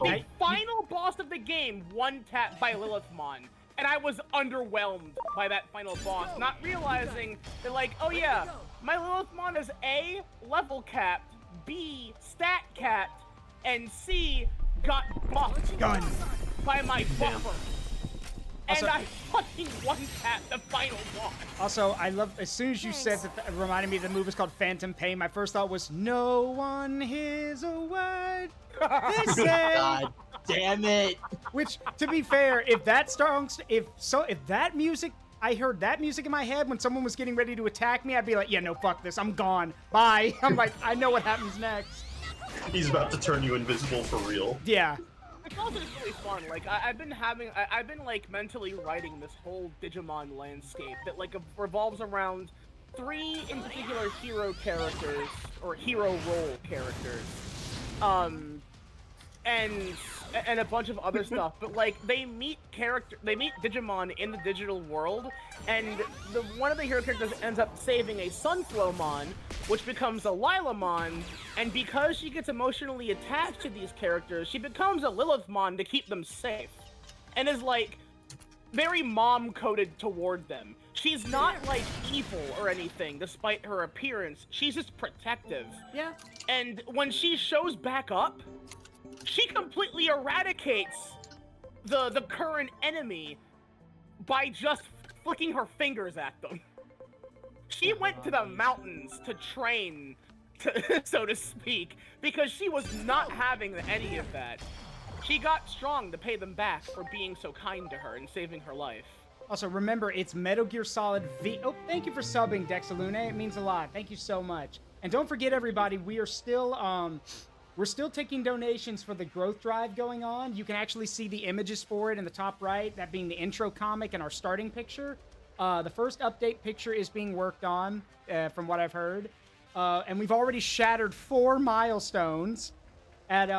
The final boss of the game, one-tapped by Lilithmon. And I was underwhelmed by that final boss, not realizing that, like, oh yeah, my Lilithmon is A, level capped, B, stat capped, and C, got buffed by my buffer. And I fucking one-tapped the final boss. Also, I love, as soon as you said that, it reminded me the move is called Phantom Pain, my first thought was, no one hears a word they say. God damn it. Which, to be fair, if that music, I heard that music in my head when someone was getting ready to attack me, I'd be like, yeah, no, fuck this, I'm gone. Bye. I'm like, I know what happens next. He's about to turn you invisible for real. Yeah. It's also just really fun. Like I've been like mentally writing this whole Digimon landscape that like revolves around 3 in particular hero characters or hero role characters, and a bunch of other stuff. But like they meet Digimon in the digital world, and one of the hero characters ends up saving a Sunflowmon, which becomes a Lilamon, and because she gets emotionally attached to these characters, she becomes a Lilithmon to keep them safe, and is like very mom-coded toward them. She's not like evil or anything, despite her appearance. She's just protective. Yeah. And when she shows back up, she completely eradicates the current enemy by just flicking her fingers at them. She went to the mountains to train, so to speak, because she was not having any of that. She got strong to pay them back for being so kind to her and saving her life. Also, remember, it's Metal Gear Solid V. Oh, thank you for subbing, Dexalune. It means a lot. Thank you so much. And don't forget, everybody, we are still, we're still taking donations for the growth drive going on. You can actually see the images for it in the top right, that being the intro comic and our starting picture. The first update picture is being worked on, from what I've heard. And we've already shattered 4 milestones at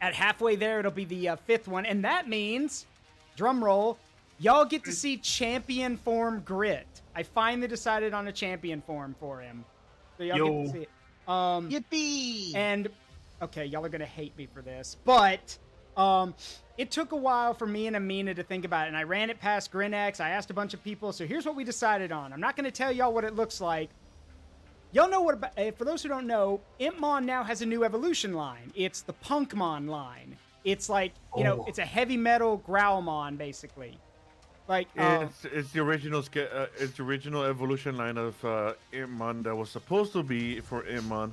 At halfway there, it'll be the 5th one, and that means, drum roll, y'all get to see champion form Grit. I finally decided on a champion form for him, so y'all get to see it. Yippee! And okay, y'all are gonna hate me for this, but it took a while for me and Amina to think about it, and I ran it past GrineX. I asked a bunch of people, so here's what we decided on. I'm not gonna tell y'all what it looks like. Y'all know what about, for those who don't know, Impmon now has a new evolution line. It's the Punkmon line. It's like, you know, it's a heavy metal Growlmon, basically. Like, it's the original evolution line of Impmon that was supposed to be for Impmon,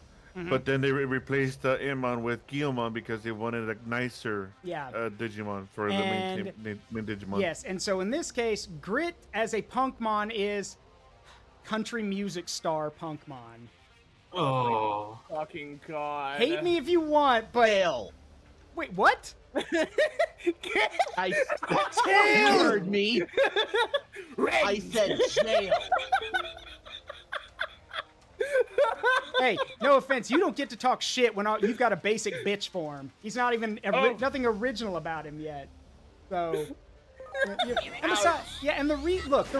but then they replaced Impmon with Guilmon because they wanted a nicer Digimon for the main Digimon. Yes, and so in this case, Grit as a Punkmon is country music star Punkmon. Oh. Fucking God. Hate me if you want, but... Fail. Wait, what? I you heard me. I said jail. Hey, no offense, you don't get to talk shit when you've got a basic bitch form. He's not even nothing original about him yet. So, and besides, and the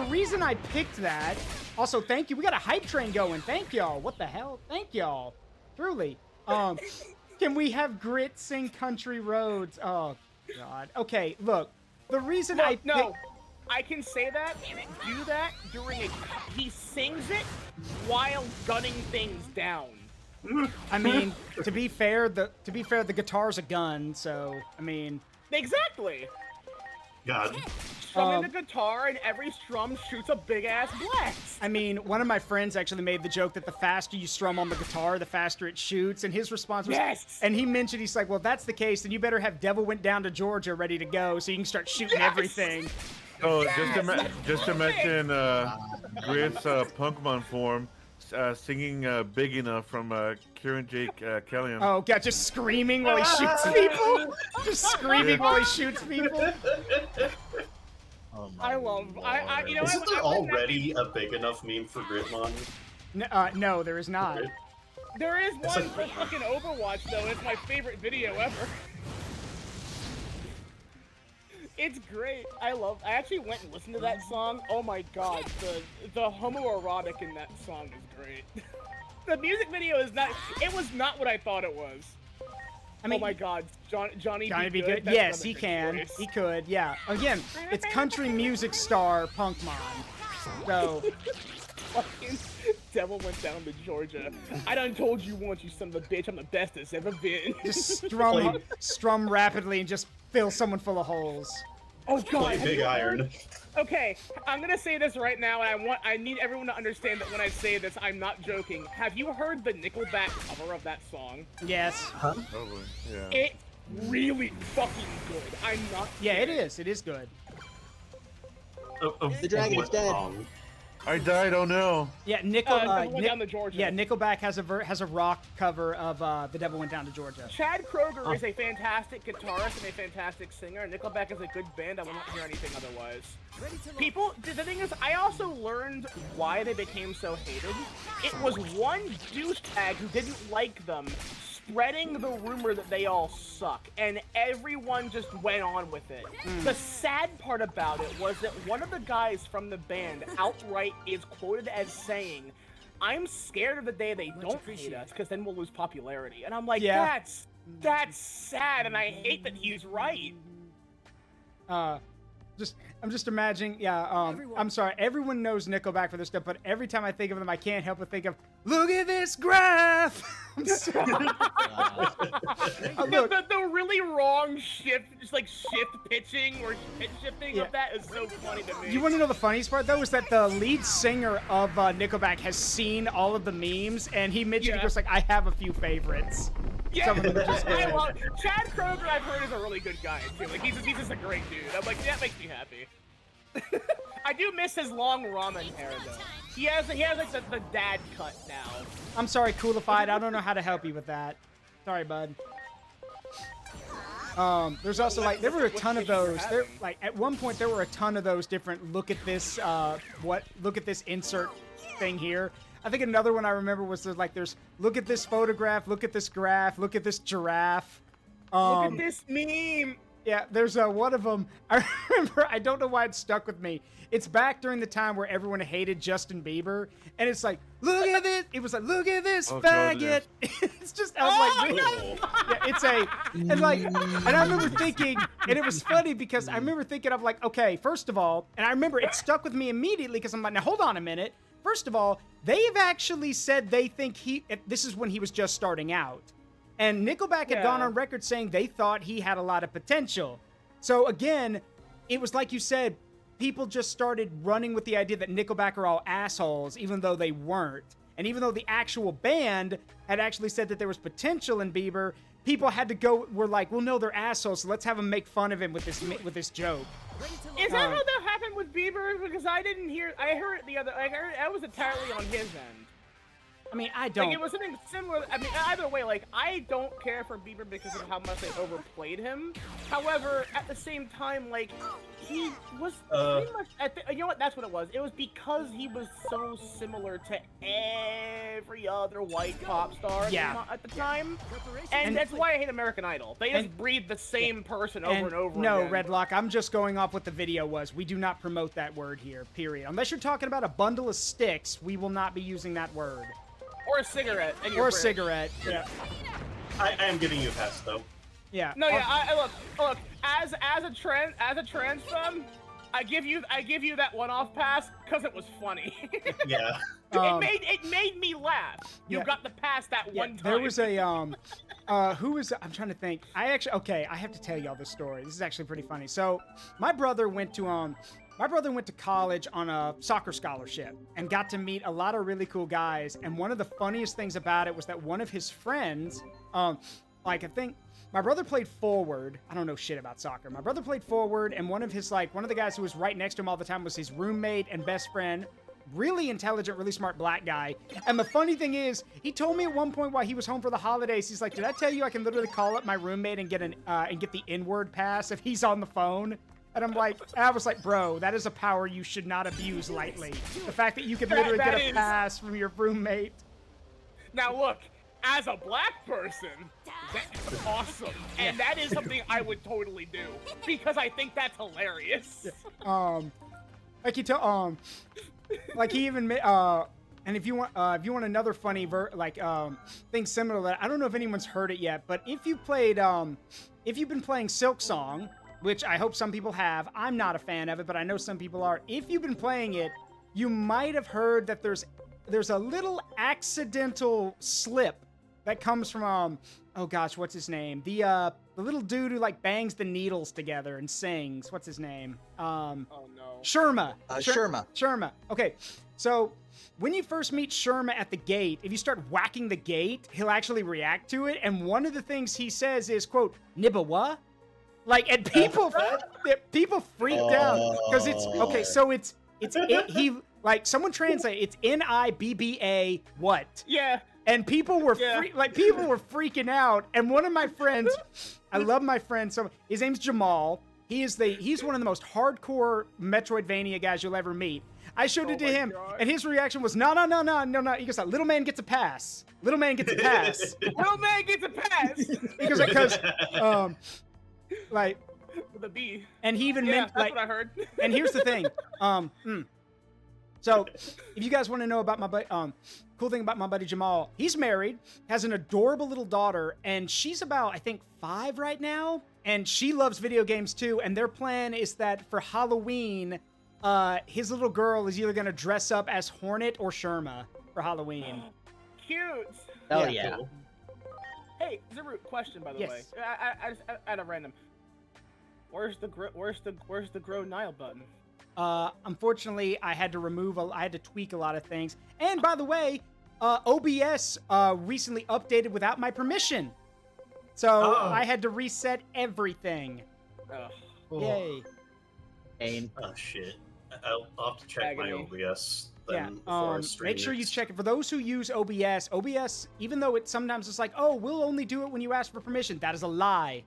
reason I picked that. Also, thank you. We got a hype train going. Thank y'all. What the hell? Thank y'all. Truly. Can we have Grit sing Country Roads? Oh God. Okay, look. The reason I can say that, do that during he sings it while gunning things down. I mean, to be fair, the guitar's a gun, so I mean. Exactly. God. Strumming the guitar, and every strum shoots a big ass blast. I mean, one of my friends actually made the joke that the faster you strum on the guitar, the faster it shoots, and his response was, yes! And he mentioned, he's like, well, if that's the case, then you better have Devil Went Down to Georgia ready to go so you can start shooting everything. Oh, just imagine Grit's Punkmon form singing Big Enough from Kieran Jake Kellyan. Oh, God, just screaming while he shoots people? Just screaming while he shoots people? Oh I love. You know, isn't there already a big enough meme for Gritmon? No, there is not. There is one for fucking Overwatch though. It's my favorite video ever. It's great. I actually went and listened to that song. Oh my God, the homoerotic in that song is great. The music video is not. It was not what I thought it was. I mean, oh my God, Johnny be good. Yes, he can. He could. Yeah. Again, it's country music star Punkmon. So. Fucking Devil Went Down to Georgia. I done told you once, you son of a bitch. I'm the best that's ever been. Just strum rapidly and just fill someone full of holes. Oh God. Big iron. Okay, I'm gonna say this right now, and I need everyone to understand that when I say this, I'm not joking. Have you heard the Nickelback cover of that song? Yes. Huh? Probably, yeah. It's really fucking good. I'm not kidding. Yeah, it is. It is good. The dragon is dead. I died. Oh no. Yeah, Nickelback has a rock cover of The Devil Went Down to Georgia. Chad Kroeger is a fantastic guitarist and a fantastic singer. Nickelback is a good band. I will not hear anything otherwise. The thing is, I also learned why they became so hated. It was one douchebag who didn't like them spreading the rumor that they all suck, and everyone just went on with it. The sad part about it was that one of the guys from the band outright is quoted as saying, "I'm scared of the day they don't hate us, because then we'll lose popularity." And I'm like, that's sad, and I hate that he's right. I'm just imagining, I'm sorry, everyone knows Nickelback for this stuff, but every time I think of them, I can't help but think of, look at this graph! I'm sorry. The really wrong shift pitching or pitch shifting of that is so funny to me. You want to know the funniest part, though, is that the lead singer of Nickelback has seen all of the memes, and he mentioned, he goes like, I have a few favorites. Yeah, Some of them are just good. I love Chad Kroeger. I've heard is a really good guy too. Like he's just a great dude. I'm like, that makes me happy. I do miss his long ramen hair though. He has like the dad cut now. I'm sorry, Coolified. I don't know how to help you with that. Sorry, bud. There's also like there were a ton of those. There like at one point there were a ton of those different look at this insert thing here. I think another one I remember was there's look at this photograph, look at this graph, look at this giraffe. Look at this meme. Yeah, there's one of them. I remember, I don't know why it stuck with me. It's back during the time where everyone hated Justin Bieber, and it's like, look at this. It was like, look at this faggot. It's just, I was like, yeah, it's and I remember thinking, and it was funny because I remember thinking, I'm like, okay, first of all, and I remember it stuck with me immediately because I'm like, now hold on a minute. First of all, they've actually said they think this is when he was just starting out. And Nickelback had gone on record saying they thought he had a lot of potential. So again, it was like you said, people just started running with the idea that Nickelback are all assholes, even though they weren't. And even though the actual band had actually said that there was potential in Bieber, people had to were like, well, no, they're assholes, so let's have them make fun of him with this joke. Is that how that happened with Bieber? Because I didn't hear. I heard it the other. I heard that was entirely on his end. I mean, I don't. Like, it was something similar. I mean, either way, like, I don't care for Bieber because of how much they overplayed him. However, at the same time, like, he was pretty much. You know what? That's what it was. It was because he was so similar to every other white pop star at the time. And that's why I hate American Idol. They just breed the same person over and over no, again. Redlock, I'm just going off what the video was. We do not promote that word here, period. Unless you're talking about a bundle of sticks, we will not be using that word. Or a cigarette. Or a cigarette. Yeah. I am giving you a pass though. Yeah. No, yeah. I look. As a trans femme, I give you that one-off pass because it was funny. Yeah. It made me laugh. You got the pass that one time. There was a who was I'm trying to think. I have to tell y'all this story. This is actually pretty funny. So my brother went to college on a soccer scholarship and got to meet a lot of really cool guys. And one of the funniest things about it was that one of his friends, I think my brother played forward. I don't know shit about soccer. My brother played forward, and one of the guys who was right next to him all the time was his roommate and best friend. Really intelligent, really smart black guy. And the funny thing is, he told me at one point while he was home for the holidays, he's like, did I tell you I can literally call up my roommate and get the N-word pass if he's on the phone? And I was like, bro, that is a power you should not abuse lightly. The fact that you could literally get a pass from your roommate. Now look, as a black person, that's awesome. And that is something I would totally do. Because I think that's hilarious. Like he told, like he even made, and if you want another funny thing similar to that, I don't know if anyone's heard it yet, but if you've been playing Silk Song, which I hope some people have. I'm not a fan of it, but I know some people are. If you've been playing it, you might have heard that there's a little accidental slip that comes from oh gosh, what's his name? The little dude who like bangs the needles together and sings. What's his name? Oh no. Sherma. Sherma. Okay, so when you first meet Sherma at the gate, if you start whacking the gate, he'll actually react to it. And one of the things he says is, quote, "Nibba what?" Like, and people freaked out because it's okay. So someone translate it's Nibba what? Yeah. And people were freaking out. And one of my friends, I love my friend. So his name's Jamal. He's one of the most hardcore Metroidvania guys you'll ever meet. I showed it to him, and his reaction was, no. He goes, little man gets a pass. Little man gets a pass. Little man gets a pass. because with a B. And he even meant that's what I heard. And here's the thing. So if you guys want to know about my cool thing about my buddy Jamal, he's married, has an adorable little daughter, and she's about, I think, 5 right now. And she loves video games too. And their plan is that for Halloween, his little girl is either going to dress up as Hornet or Sherma for Halloween. Cute. Oh yeah. Cool. Hey, Zarut, question by the way. I just at a random. Where's the grow Nile button? Unfortunately, I had to tweak a lot of things. And by the way, OBS recently updated without my permission. So I had to reset everything. Yay. Pain. Oh shit. I'll have to check my OBS. Yeah, make sure you check it. For those who use OBS, even though sometimes it's like, oh, we'll only do it when you ask for permission. That is a lie.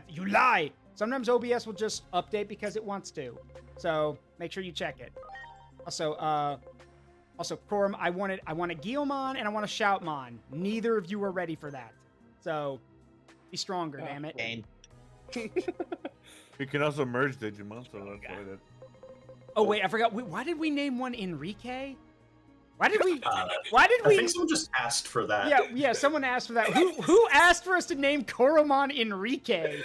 You lie. Sometimes OBS will just update because it wants to. So make sure you check it. Also, Corum, I want a Guilmon and I want a Shoutmon. Neither of you are ready for that. So Be stronger, damn it. Pain. You can also merge Digimon, so that's why that. Oh wait, I forgot. Why did we name one Enrique? Why did we? I think someone just asked for that. Yeah. Someone asked for that. Who asked for us to name Koromon Enrique?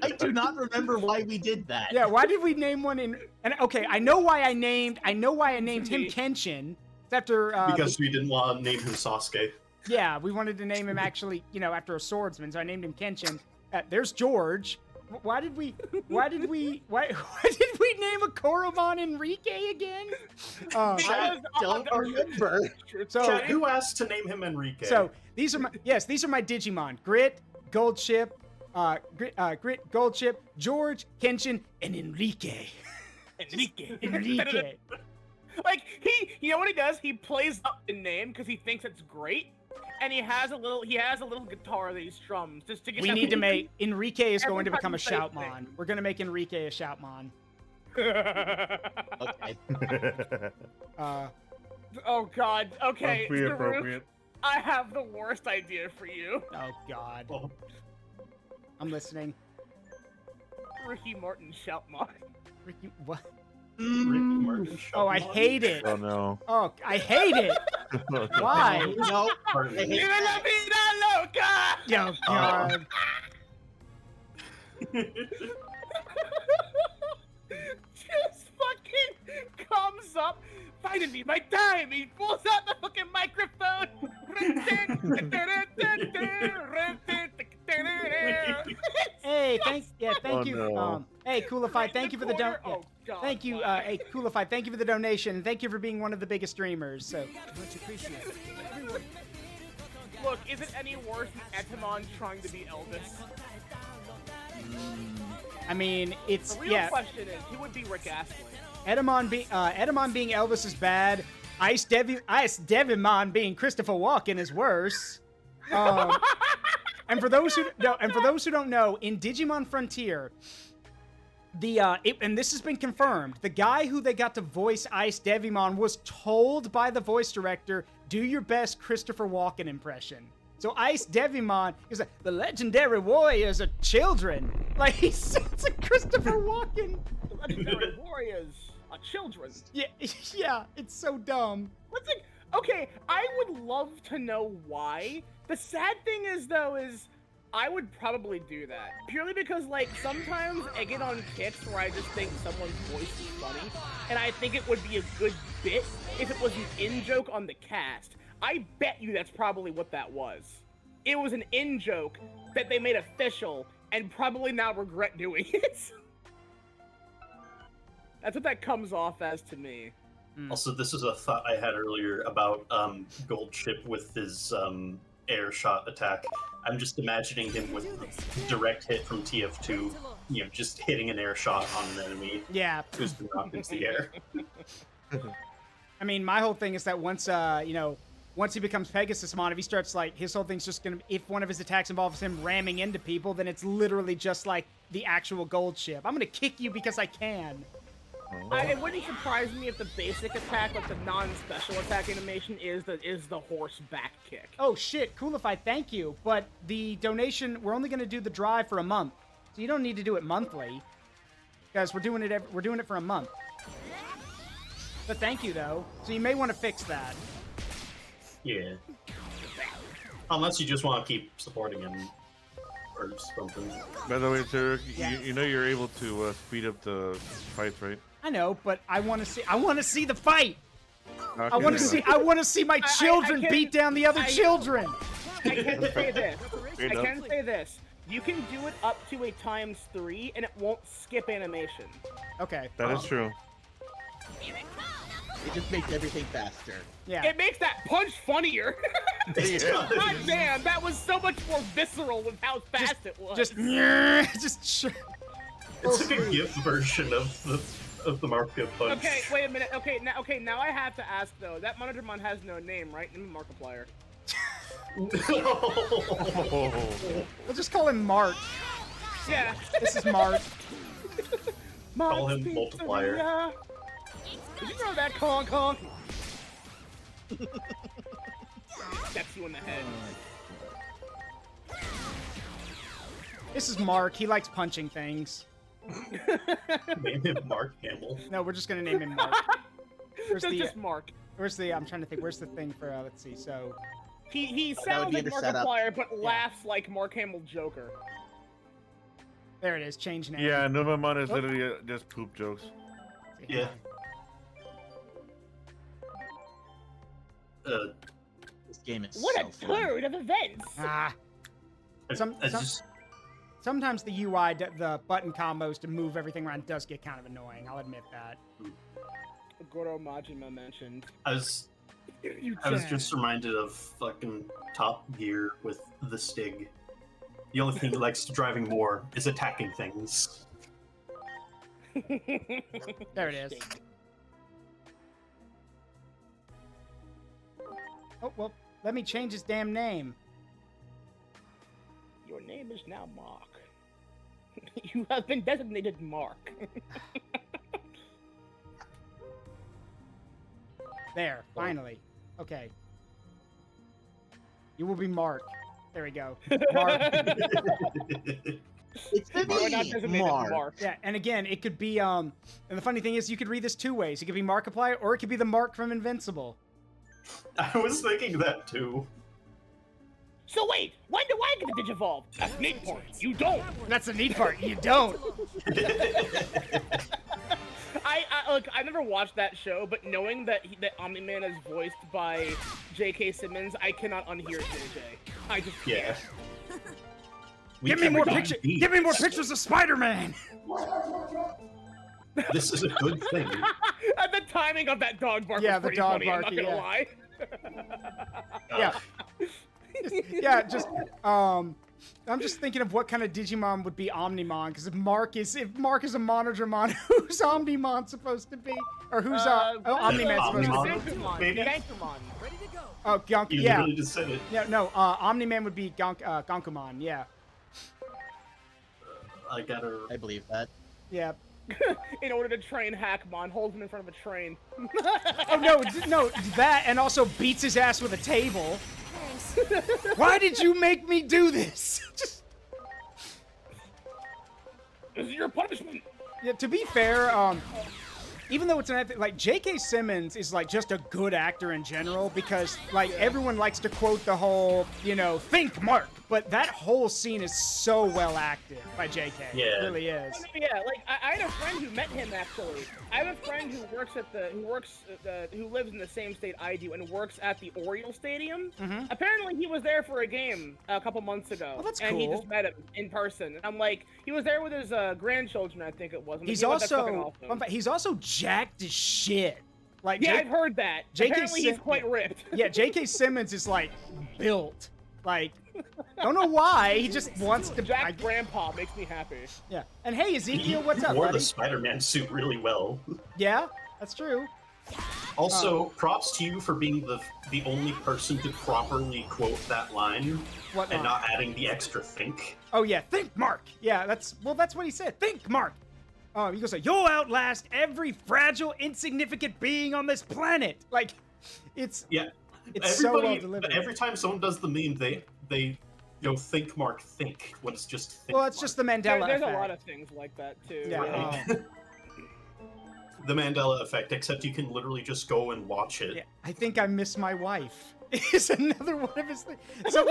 I do not remember why we did that. Yeah, why did we name one in? And okay, I know why I named him Kenshin. It's after Because we didn't want to name him Sasuke. Yeah, we wanted to name him actually, after a swordsman, so I named him Kenshin. There's George. Why did we name a Koromon Enrique again? I don't remember. So who asked to name him Enrique? So these are my Digimon: Grit, Gold Chip, Grit, Gold Chip, George, Kenshin, and Enrique. Enrique. Like you know what he does? He plays up the name because he thinks it's great, and he has a little guitar that he strums just to get. We need to make Enrique is going to Every become a time you say Shoutmon. We're gonna make Enrique a Shoutmon. Okay. Oh God. Okay. Must be Saruk, appropriate. I have the worst idea for you. Oh God. Oh. I'm listening. Ricky Martin Shoutmon. Ricky, what? Ricky Martin Oh, I Shoutmon? hate it. Oh no. Oh, I hate it. Why? No. Pardon me. Viva la vida loca! Oh God. Just fucking comes up. Finally, my time. He pulls out the fucking microphone. Hey, thank Oh, you. no. Hey, Coolify, thank you for the corner. don. Oh, God, Thank you, why? hey, Coolify, thank you for the donation, and thank you for being one of the biggest streamers. So, Much appreciated. Look, is it any worse than Etamon trying to be Elvis? I mean, it's The real question is, who would be Rick Astley? Edamon being Elvis is bad. Ice Devimon being Christopher Walken is worse. And for those who don't know, in Digimon Frontier, and this has been confirmed, the guy who they got to voice Ice Devimon was told by the voice director, "Do your best Christopher Walken impression." So Ice Devimon is like, "The legendary warriors are children." Like he sounds like Christopher Walken. The legendary warriors are children. Yeah, it's so dumb. What's it? Okay, I would love to know why. The sad thing is, though, I would probably do that. Purely because, like, sometimes I get on kicks where I just think someone's voice is funny, and I think it would be a good bit if it was an in-joke on the cast. I bet you that's probably what that was. It was an in-joke that they made official, and probably now regret doing it. That's what that comes off as to me. Also, this is a thought I had earlier about Gold Chip with his air shot attack. I'm just imagining him with direct hit from TF2, just hitting an air shot on an enemy Yeah. who's been knocked into the air. I mean, my whole thing is that once he becomes Pegasusmon, if he starts his whole thing's just gonna, if one of his attacks involves him ramming into people, then it's literally just like the actual Gold Chip. I'm gonna kick you because I can. It wouldn't surprise me if the basic attack, like the non-special attack animation, is the horse back kick. Oh shit, Coolify, thank you. But the donation, we're only gonna do the drive for a month, so you don't need to do it monthly, guys. We're doing it for a month. But thank you though. So you may want to fix that. Yeah. Unless you just want to keep supporting him or something. By the way, sir, Yeah. you know you're able to speed up the fights, right? I know, but I want to see the fight. Okay. I want to see my children can- beat down the other children. I can say this. Straight I up. can say this. You can do it up to a ×3, and it won't skip animation. Okay. That is true. It just makes everything faster. Yeah. It makes that punch funnier. Yeah. God damn, that was so much more visceral with how fast it was. Just. It's like a GIF version of the Mario punch. Okay, wait a minute. Okay, now I have to ask though. That Monitormon has no name, right? Name him Markiplier. We'll just call him Mart. Yeah. This is Mart. Call him Multiplier. Did you know that, Kong? Steps you in the head. This is Mark. He likes punching things. Name him Mark Hamill. No, we're just gonna name him Mark. Where's Just Mark. Where's the? I'm trying to think. Where's the thing for? Let's see. So He would sounds be like under setup. Markiplier, but laughs like Mark Hamill Joker. there it is. Change name. Yeah, Numamon is literally just poop jokes. Yeah. This game is What so a fun. turd of events! Ah. I just Sometimes the UI, the button combos to move everything around does get kind of annoying. I'll admit that. Goro Majima mentioned. I was just reminded of fucking Top Gear with the Stig. The only thing he likes driving more is attacking things. There it is. Oh, well, let me change his damn name. Your name is now Mark. You have been designated Mark. There, finally. Okay. You will be Mark. There we go. Mark. It's the You're not designated Mark. Yeah, and again, it could be, and the funny thing is, you could read this two ways. It could be Markiplier, or it could be the Mark from Invincible. I was thinking that too. So wait, when do I get the Digivolve? That's the neat part. You don't. That's the neat part. You don't. Look, I never watched that show, but knowing that Omni-Man is voiced by J.K. Simmons, I cannot unhear JJ. I just Yeah. Give me more pictures. Give me more pictures of Spider-Man. This is a good thing. The timing of that dog bark Yeah, was the pretty dog funny, I'm not barking, gonna yeah. lie. Yeah. Yeah, just I'm just thinking of what kind of Digimon would be Omnimon, because if Mark is a Monodramon, who's Omnimon supposed to be? Or who's Omniman supposed to be? Omnimon, maybe? Gankumon. Ready to go. Oh, Gonk, You yeah. literally just said it. Yeah, no, Omniman would be Gonkumon, yeah. I gotta. I believe that. Yeah. In order to train Hackmon, holds him in front of a train. Oh, no, that, and also beats his ass with a table. Thanks. Why did you make me do this? Just, This is your punishment. yeah, to be fair, even though it's an like J.K. Simmons is like just a good actor in general, because like everyone likes to quote the whole, think Mark, but that whole scene is so well acted by J.K. Yeah. It really is. Yeah, like I had a friend who met him actually. I have a friend who who lives in the same state I do and works at the Oriole Stadium. Mhm. Apparently, he was there for a game a couple months ago. Oh, that's and he cool. just met him in person. And I'm like, he was there with his grandchildren, I think it was. I'm like, He's you know what, that's fucking also awesome. he's also jacked as shit. Like Yeah, J- I've heard that. J.K. Apparently, he's quite ripped. yeah, J.K. Simmons is like built. Like, don't know why. He just wants to. Jack Grandpa makes me happy. Yeah. And hey, Iyzeekiil, what's up, wore buddy? the Spider-Man suit really well. Yeah, that's true. Also, props to you for being the only person to properly quote that line What and line? not adding the extra think. Oh yeah, think Mark. Yeah, that's what he said. Think Mark. He goes like, "You'll outlast every fragile, insignificant being on this planet." Like, it's Yeah. It's so well delivered. Every time someone does the meme, they think Mark think when it's just think. well, it's just the Mandela There's effect. a lot of things like that too. Yeah. Right. The Mandela effect, except you can literally just go and watch it. Yeah, I think I miss my wife. Is another one of his things. So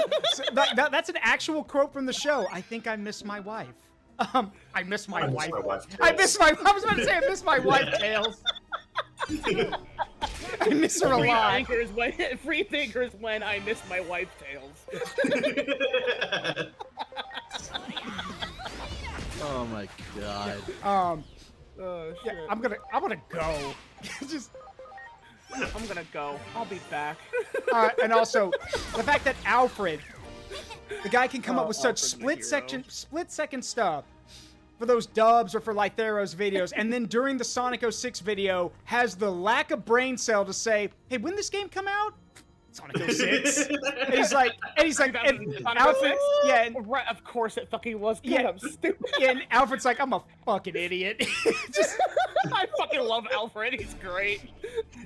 that's an actual quote from the show. I think I miss my wife. I miss my wife. I miss my. I was about to say I miss my wife. Tails. I miss her a lot. Free thinkers when I miss my wife. Tails. Oh my god. Oh shit. Yeah, I'm gonna go. Just. I'm gonna go. I'll be back. And also, the fact that Alfred, the guy can come up with such Alfred's my hero. split second stuff for those dubs or for Lythero's videos, and then during the Sonic 06 video has the lack of brain cell to say, "Hey, when this game come out?" Sonic 06. and he's like, and Alfred, yeah, and, Right, of course it fucking was. God, Yeah. I'm stupid. and Alfred's like, "I'm a fucking idiot." Just, I fucking love Alfred. He's great.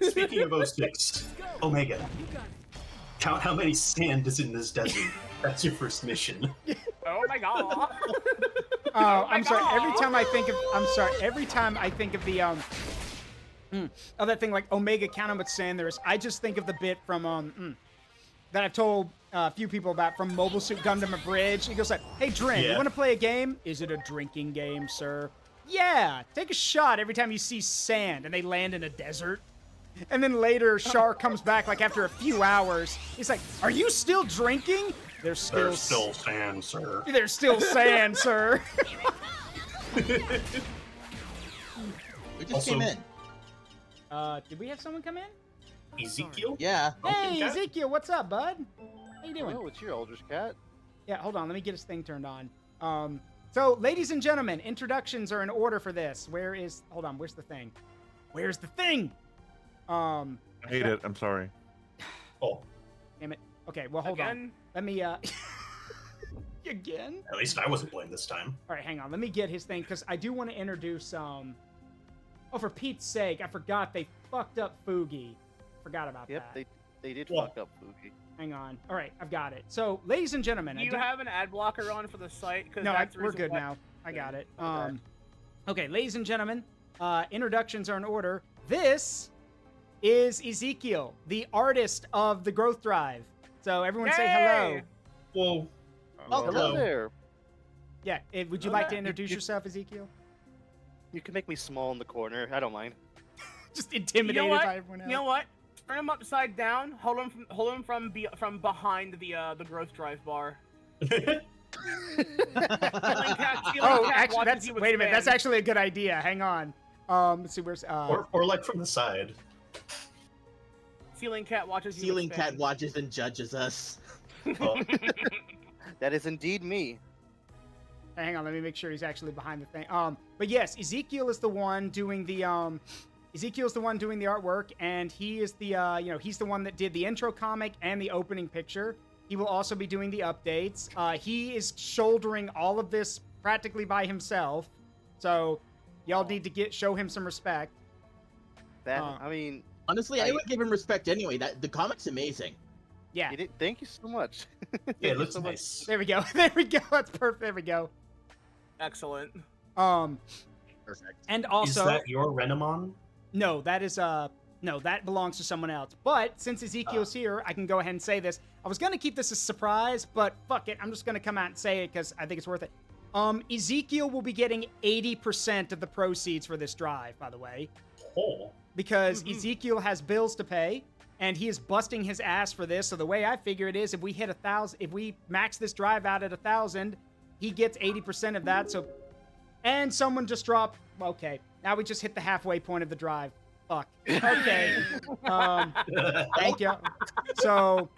Speaking of 06, Omega, count how many sand is in this desert. That's your first mission. Oh my god. Oh, my I'm sorry. Every God. time I think of, I'm sorry. Every time I think of the of that thing like Omega Count 'em with Sanders, I just think of the bit from that I've told a few people about from Mobile Suit Gundam Abridged. He goes like, "Hey, Drin, you Yeah. want to play a game? Is it a drinking game, sir? Yeah. Take a shot every time you see sand and they land in a desert." And then later, Char comes back like after a few hours. He's like, "Are you still drinking?" There's still sand, sir. There's still sand, sir. We just Also- came in. Did we have someone come in? Iyzeekiil? Yeah. Hey, Cat? Iyzeekiil, what's up, bud? How you doing? Oh, it's your Eldritch Cat. Yeah, hold on. Let me get his thing turned on. So, ladies and gentlemen, introductions are in order for this. Hold on, where's the thing? Where's the thing? I hate it. I'm sorry. Oh, Damn it. Okay, well, hold on. Again? Let me, Again? at least I wasn't playing this time. All right, hang on. Let me get his thing, because I do want to introduce, oh, for Pete's sake, I forgot they fucked up Fugi. Forgot about Yep, that. they did Well- fuck up Fuki. Hang on. All right, I've got it. So, ladies and gentlemen, Do you have an ad blocker on for the site? No, we're good now. I got it. Okay, ladies and gentlemen, introductions are in order. This is Iyzeekiil, the artist of the Growth Drive. So everyone say hello. Whoa. Oh, Hello there. Yeah, would you like to introduce yourself, Iyzeekiil? You can make me small in the corner. I don't mind. Just intimidated what? by everyone else. You know what? Turn him upside down. Hold him from behind the growth drive bar. Oh, actually, that's wait a minute. That's actually a good idea. Hang on. Let's see where's or like from the side. Ceiling Cat watches you. Ceiling Cat expand. watches and judges us. Oh, That is indeed me. hang on, let me make sure he's actually behind the thing. But yes, Iyzeekiil is the one doing the Iyzeekiil's the one doing the artwork, and he is the he's the one that did the intro comic and the opening picture. He will also be doing the updates. He is shouldering all of this practically by himself. So y'all need to show him some respect. That I mean, Honestly, I would give him respect anyway. That the comic's amazing. Yeah. thank you so much. yeah, Thank it you looks so much. nice. There we go. There we go. That's perfect. There we go. Excellent. Perfect. And also Is that your Renamon? no, that is no, that belongs to someone else. But since Iyzeekiil's here, I can go ahead and say this. I was gonna keep this a surprise, but fuck it, I'm just gonna come out and say it because I think it's worth it. Iyzeekiil will be getting 80% of the proceeds for this drive, by the way, Oh. because Iyzeekiil has bills to pay, and he is busting his ass for this. So the way I figure it is, if we hit 1,000, if we max this drive out at 1,000, he gets 80% of that. So, and someone just dropped. Okay, now we just hit the halfway point of the drive. Fuck. Okay. Thank you. So,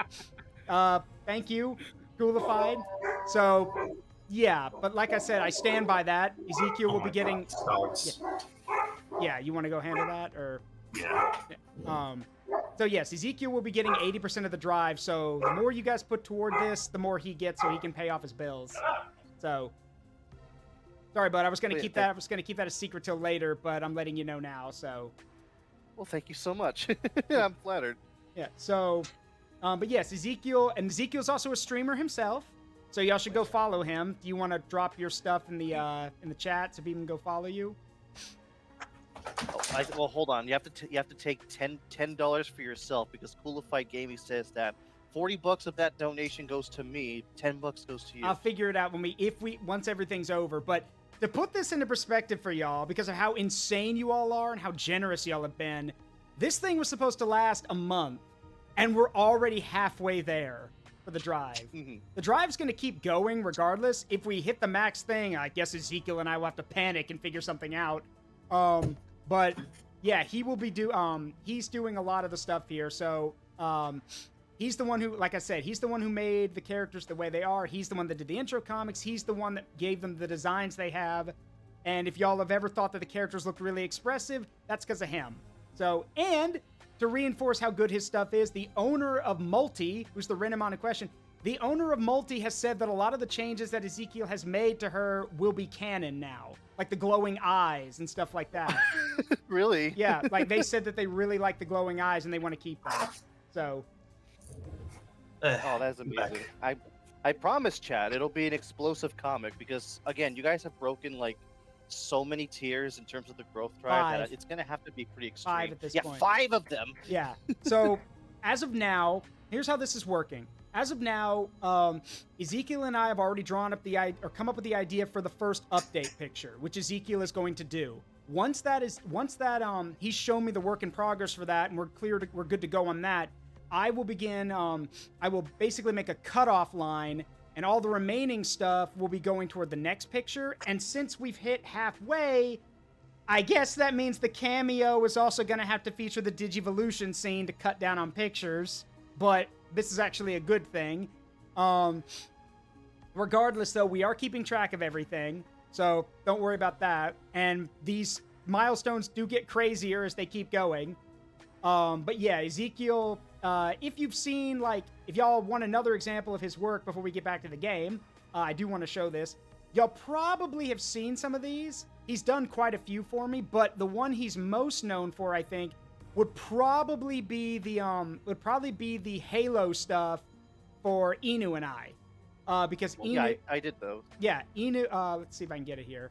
thank you, Coolified. So, yeah, but like I said, I stand by that. Iyzeekiil Oh will my be getting. God, stars. Yeah, you want to go handle that, or? Yeah. So yes, Iyzeekiil will be getting 80% of the drive. So the more you guys put toward this, the more he gets, so he can pay off his bills. So, sorry, bud. I was gonna Wait, keep that. I was gonna keep that a secret till later, but I'm letting you know now. So. Well, thank you so much. I'm flattered. Yeah, so, but yes, Iyzeekiil, and Iyzeekiil's also a streamer himself, so y'all should go follow him. Do you want to drop your stuff in the chat so people can go follow you? Oh, well, hold on. You have to take $10 for yourself because Coolified Gaming says that $40 of that donation goes to me, $10 goes to you. I'll figure it out once everything's over. But to put this into perspective for y'all, because of how insane you all are and how generous y'all have been, this thing was supposed to last a month, and we're already halfway there for the drive. The drive's going to keep going regardless. If we hit the max thing, I guess Iyzeekiil and I will have to panic and figure something out. But yeah, he will be he's doing a lot of the stuff here. So, he's the one who, like I said, he's the one who made the characters the way they are. He's the one that did the intro comics. He's the one that gave them the designs they have. And if y'all have ever thought that the characters looked really expressive, that's because of him. So, and to reinforce how good his stuff is, the owner of Multi, who's the Renamon in question, the owner of Multi has said that a lot of the changes that Iyzeekiil has made to her will be canon now. Like the glowing eyes and stuff like that. Really? Yeah, like they said that they really like the glowing eyes and they want to keep them. So, Oh, that's amazing. I promise, Chad, it'll be an explosive comic because again, you guys have broken like so many tiers in terms of the growth drive that 5. it's gonna have to be pretty extreme. 5 at this yeah, point. 5 of them. Yeah. So as of now, here's how this is working. As of now, Iyzeekiil and I have already drawn up come up with the idea for the first update picture, which Iyzeekiil is going to do. Once that he's shown me the work in progress for that, and we're good to go on that, I will begin. I will basically make a cutoff line, and all the remaining stuff will be going toward the next picture. And since we've hit halfway, I guess that means the cameo is also going to have to feature the Digivolution scene to cut down on pictures. But this is actually a good thing. Regardless, though, we are keeping track of everything, so don't worry about that. And these milestones do get crazier as they keep going. But yeah, Iyzeekiil, if you've seen, like, if y'all want another example of his work before we get back to the game, I do want to show this. Y'all probably have seen some of these. He's done quite a few for me, but the one he's most known for, I think, would probably be the Halo stuff for Inu and I. Because Inu... Yeah, I did those. Yeah, Inu... let's see if I can get it here.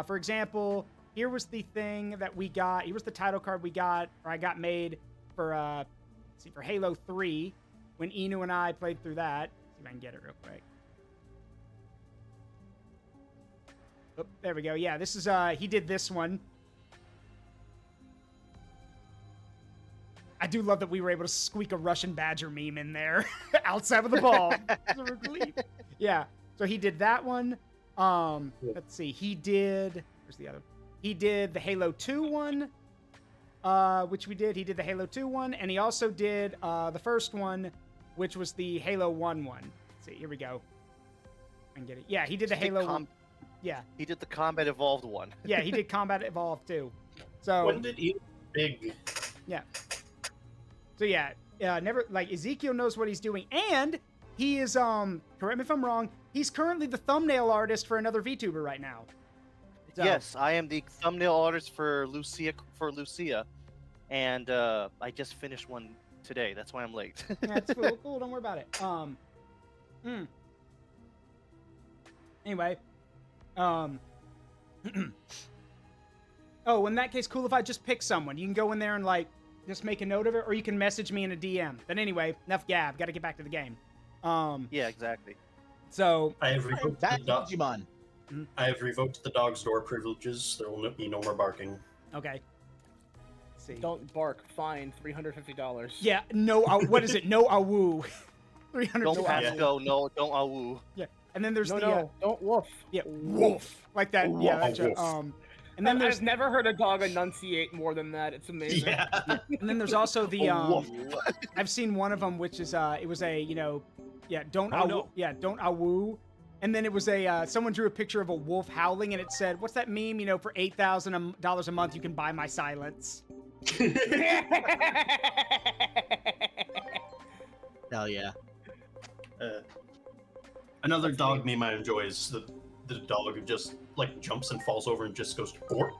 For example, here was the thing that we got. Here was the title card we got, or I got made for, let's see, for Halo 3, when Inu and I played through that. Let's see if I can get it real quick. Oh, there we go. Yeah, this is, he did this one. I do love that we were able to squeak a Russian Badger meme in there outside of the ball. It's a relief. Yeah, so he did that one. Let's see. He did... Where's the other? He did the Halo 2 one, which we did. He did the Halo 2 one, and he also did the first one, which was the Halo 1 one. Let's see, here we go. I can get it. Yeah, he did the Halo 1. Yeah. He did the Combat Evolved one. Yeah, he did Combat Evolved too. So... When did he... Big... Yeah. So yeah, never, like, Iyzeekiil knows what he's doing, and he is, correct me if I'm wrong, he's currently the thumbnail artist for another VTuber right now. So, Yes, I am the thumbnail artist for Lucia, and I just finished one today. That's why I'm late. yeah, it's cool. Don't worry about it. Anyway, oh, in that case, cool if I just pick someone. You can go in there and, like, just make a note of it, or you can message me in a DM. But anyway, enough gab. Got to get back to the game. Yeah, exactly. So I have revoked the Digimon. I have revoked the dog's door privileges. There will be no more barking. okay. Let's see. Don't bark. Fine. $350. Yeah. No. What is it? No awoo. 300. Don't no pass awoo. go. No, don't awoo. Yeah. And then there's No, the don't woof. yeah, woof, like that. Yeah. That's Woof. and then I've there's never heard a dog enunciate more than that. It's amazing. Yeah. and then there's also the Woof. I've seen one of them, which is it was a don't Oh, awoo, no. don't awoo, and then it was a someone drew a picture of a wolf howling, and it said, what's that meme? For $8,000 a month you can buy my silence. Hell yeah. Another dog meme I enjoy is the dog who just like jumps and falls over and just goes "Gorp,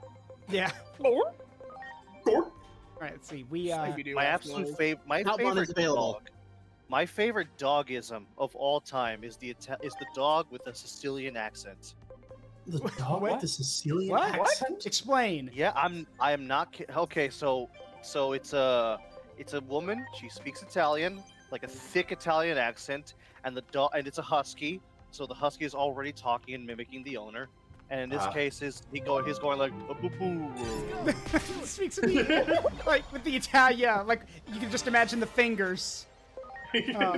Yeah. gorp, gorp." All right. Let's see. We My absolute favorite. My Top one is favorite available. dog. My favorite dogism of all time is the dog with a Sicilian accent. The dog What? with the Sicilian What? accent. explain. Yeah, I am not okay. So it's a woman. She speaks Italian, like a thick Italian accent, and the dog, and it's a husky. So the husky is already talking and mimicking the owner. And in this case, he's going like boo boo. Speaks of the, like with the Italian, like you can just imagine the fingers. No,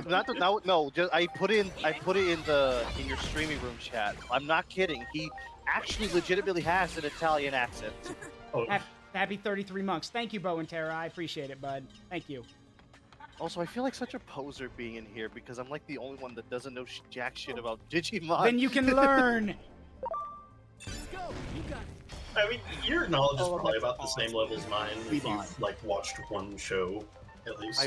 just I put it in your streaming room chat. I'm not kidding. He actually legitimately has an Italian accent. Oh, Happy 33 monks. Thank you, Bo and Tara. I appreciate it, bud. Thank you. Also, I feel like such a poser being in here because I'm like the only one that doesn't know jack shit about Digimon. Then you can learn. I mean, your knowledge is Oh, probably that's about the same level as mine. If Reebok. you've like watched one show, at least.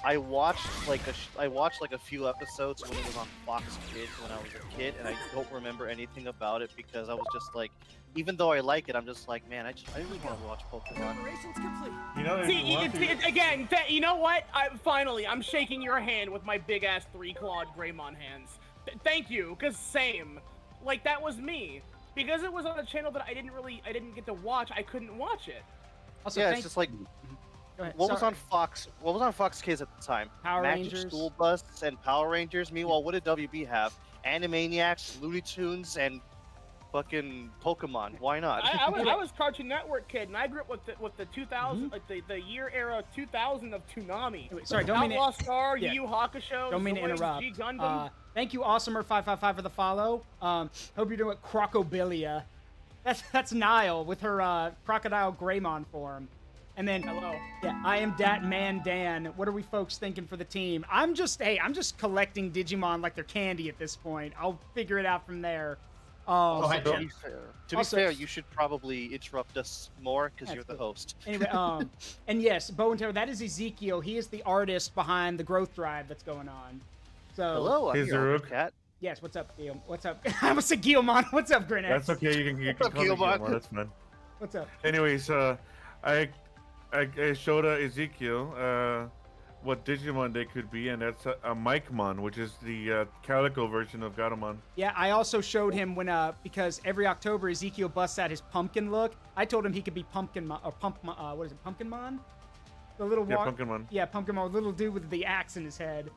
I watched like a few episodes when it was on Fox Kids when I was a kid, and I don't remember anything about it because I was just like, even though I like it, I'm just like, man, I really want to watch Pokemon. If See, you want to, you know what? Finally, I'm shaking your hand with my big ass 3-clawed Greymon hands. Thank you, because same. Like, that was me. Because it was on a channel that I didn't get to watch, I couldn't watch it. Also, Yeah, it's just like Go ahead. what was Sorry. on Fox? What was on Fox Kids at the time? Power Magic Rangers. School Bus and Power Rangers. Meanwhile, what did WB have? Animaniacs, Looney Tunes, and fucking Pokemon. Why not? I was Cartoon Network kid, and I grew up with the 2000, like the year era 2000 of Toonami. Wait, sorry, don't mean Outlaw to. Star, yeah. Yu Yu Hakusho, Don't mean to Zoids, interrupt. G Gundam. Thank you, Awesomer555 for the follow. Hope you're doing Crocobilia. That's Nile with her crocodile Greymon form. And then, Hello. yeah, I am Dat Man Dan. What are we folks thinking for the team? I'm just collecting Digimon like they're candy at this point. I'll figure it out from there. hi, to Jen. be fair, Also- you should probably interrupt us more because you're the host. Anyway, and yes, Bo and Taylor, that is Iyzeekiil. He is the artist behind the growth drive that's going on. So, Hello, I'm Hey, your Zaruk. cat. yes, what's up, Guillaume? What's up? I almost said Guillemon. What's up, GrineX? That's okay. You can up, call me Gilmon? Gilmon, that's fine. What's up? Anyways, I showed Iyzeekiil what Digimon they could be, and that's a Micmon, which is the Calico version of Gatomon. Yeah, I also showed him when because every October Iyzeekiil busts out his pumpkin look. I told him he could be Pumpkinmon or what is it, Pumpkinmon? The little Yeah, Pumpkinmon. Yeah, Pumpkinmon, little dude with the axe in his head.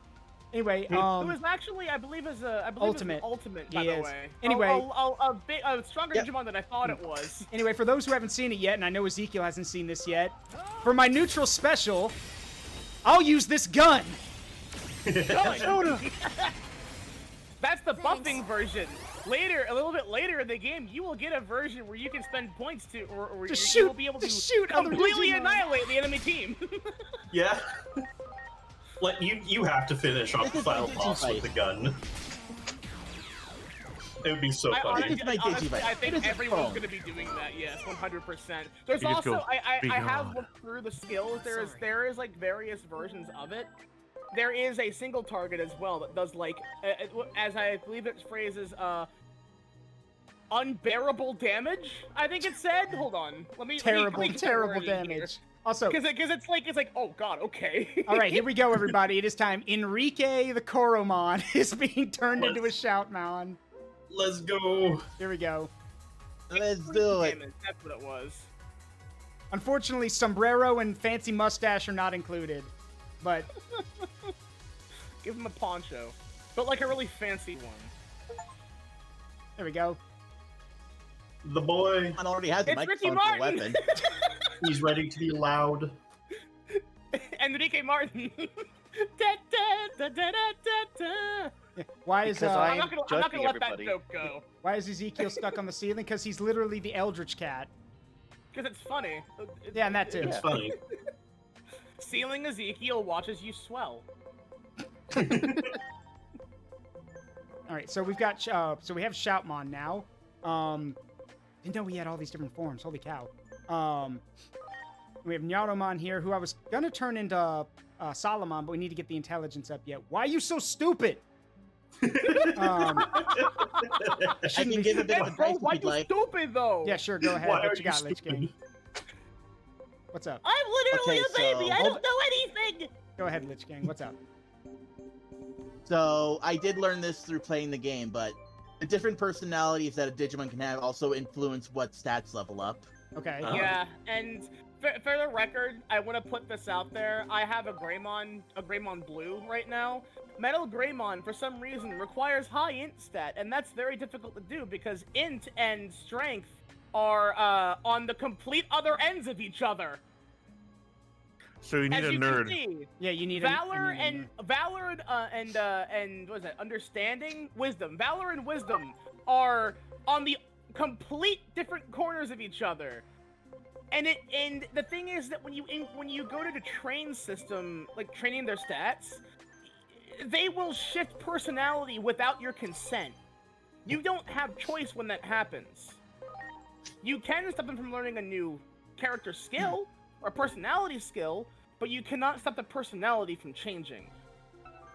Anyway, It was actually, I believe, Ultimate. Ultimate, by He the is. way. Anyway. A stronger Yep. Digimon than I thought it was. Anyway, for those who haven't seen it yet, and I know Iyzeekiil hasn't seen this yet, for my neutral special, I'll use this gun. That's the buffing version. Later, a little bit later in the game, you will get a version where you can spend points to, or you will be able to shoot other completely Digimon. annihilate the enemy team. Yeah. Like you have to finish off the This is final my boss with Digifight. the gun. It would be so I funny. This is my honestly, Digivice. I It think is a everyone's phone. going to be doing that. Yes, 100%. There's You just also go, "Be I have gone." looked through the skills. There is like various versions of it. There is a single target as well that does like as I believe its phrase is unbearable damage. I think it said. Hold on, let me Terrible, get the terrible wording here. damage. Also, Because it's like oh god, okay. all right, here we go, everybody. It is time. Enrique the Koromon is being turned into a Shoutmon. Let's go. Here we go. Let's do it. Damage, that's what it was. Unfortunately, sombrero and fancy mustache are not included, but Give him a poncho, but like a really fancy one. there we go. The boy, One already has a It's Ricky microphone for a Martin. weapon. he's ready to be loud. Enrique Martin. Da, da, da, da, da, da. Yeah. Why is Because I I'm am not gonna judging let everybody. that joke go why is Iyzeekiil stuck on the ceiling? Because he's literally the Eldritch Cat. because it's funny. Yeah, and that too. It's funny. Ceiling Iyzeekiil watches you swell. All right, so we've got so we have Shoutmon now. Didn't know we had all these different forms. Holy cow. We have Nyatomon here, who I was gonna turn into Solomon, but we need to get the intelligence up yet. Why are you so stupid? I I shouldn't can be- give a bit of Hey, bro, advice why if you'd you like. stupid though? Yeah, sure. Go ahead. Why What are you you got, stupid? LichKing? What's up? I'm literally Okay, a baby. so- I don't know anything. Go ahead, LichKing. What's up? So I did learn this through playing the game, but the different personalities that a Digimon can have also influence what stats level up. Okay. Oh. Yeah, and for the record, I want to put this out there. I have a Greymon Blue right now. Metal Greymon, for some reason, requires high int stat, and that's very difficult to do because int and strength are on the complete other ends of each other. So you need As a you nerd. can see, Yeah, you need Valor a and what is that? Understanding, wisdom. Valor and wisdom are on the complete different corners of each other. And the thing is that when you go to the train system, like training their stats, they will shift personality without your consent. You don't have choice when that happens. You can stop them from learning a new character skill or personality skill, but you cannot stop the personality from changing.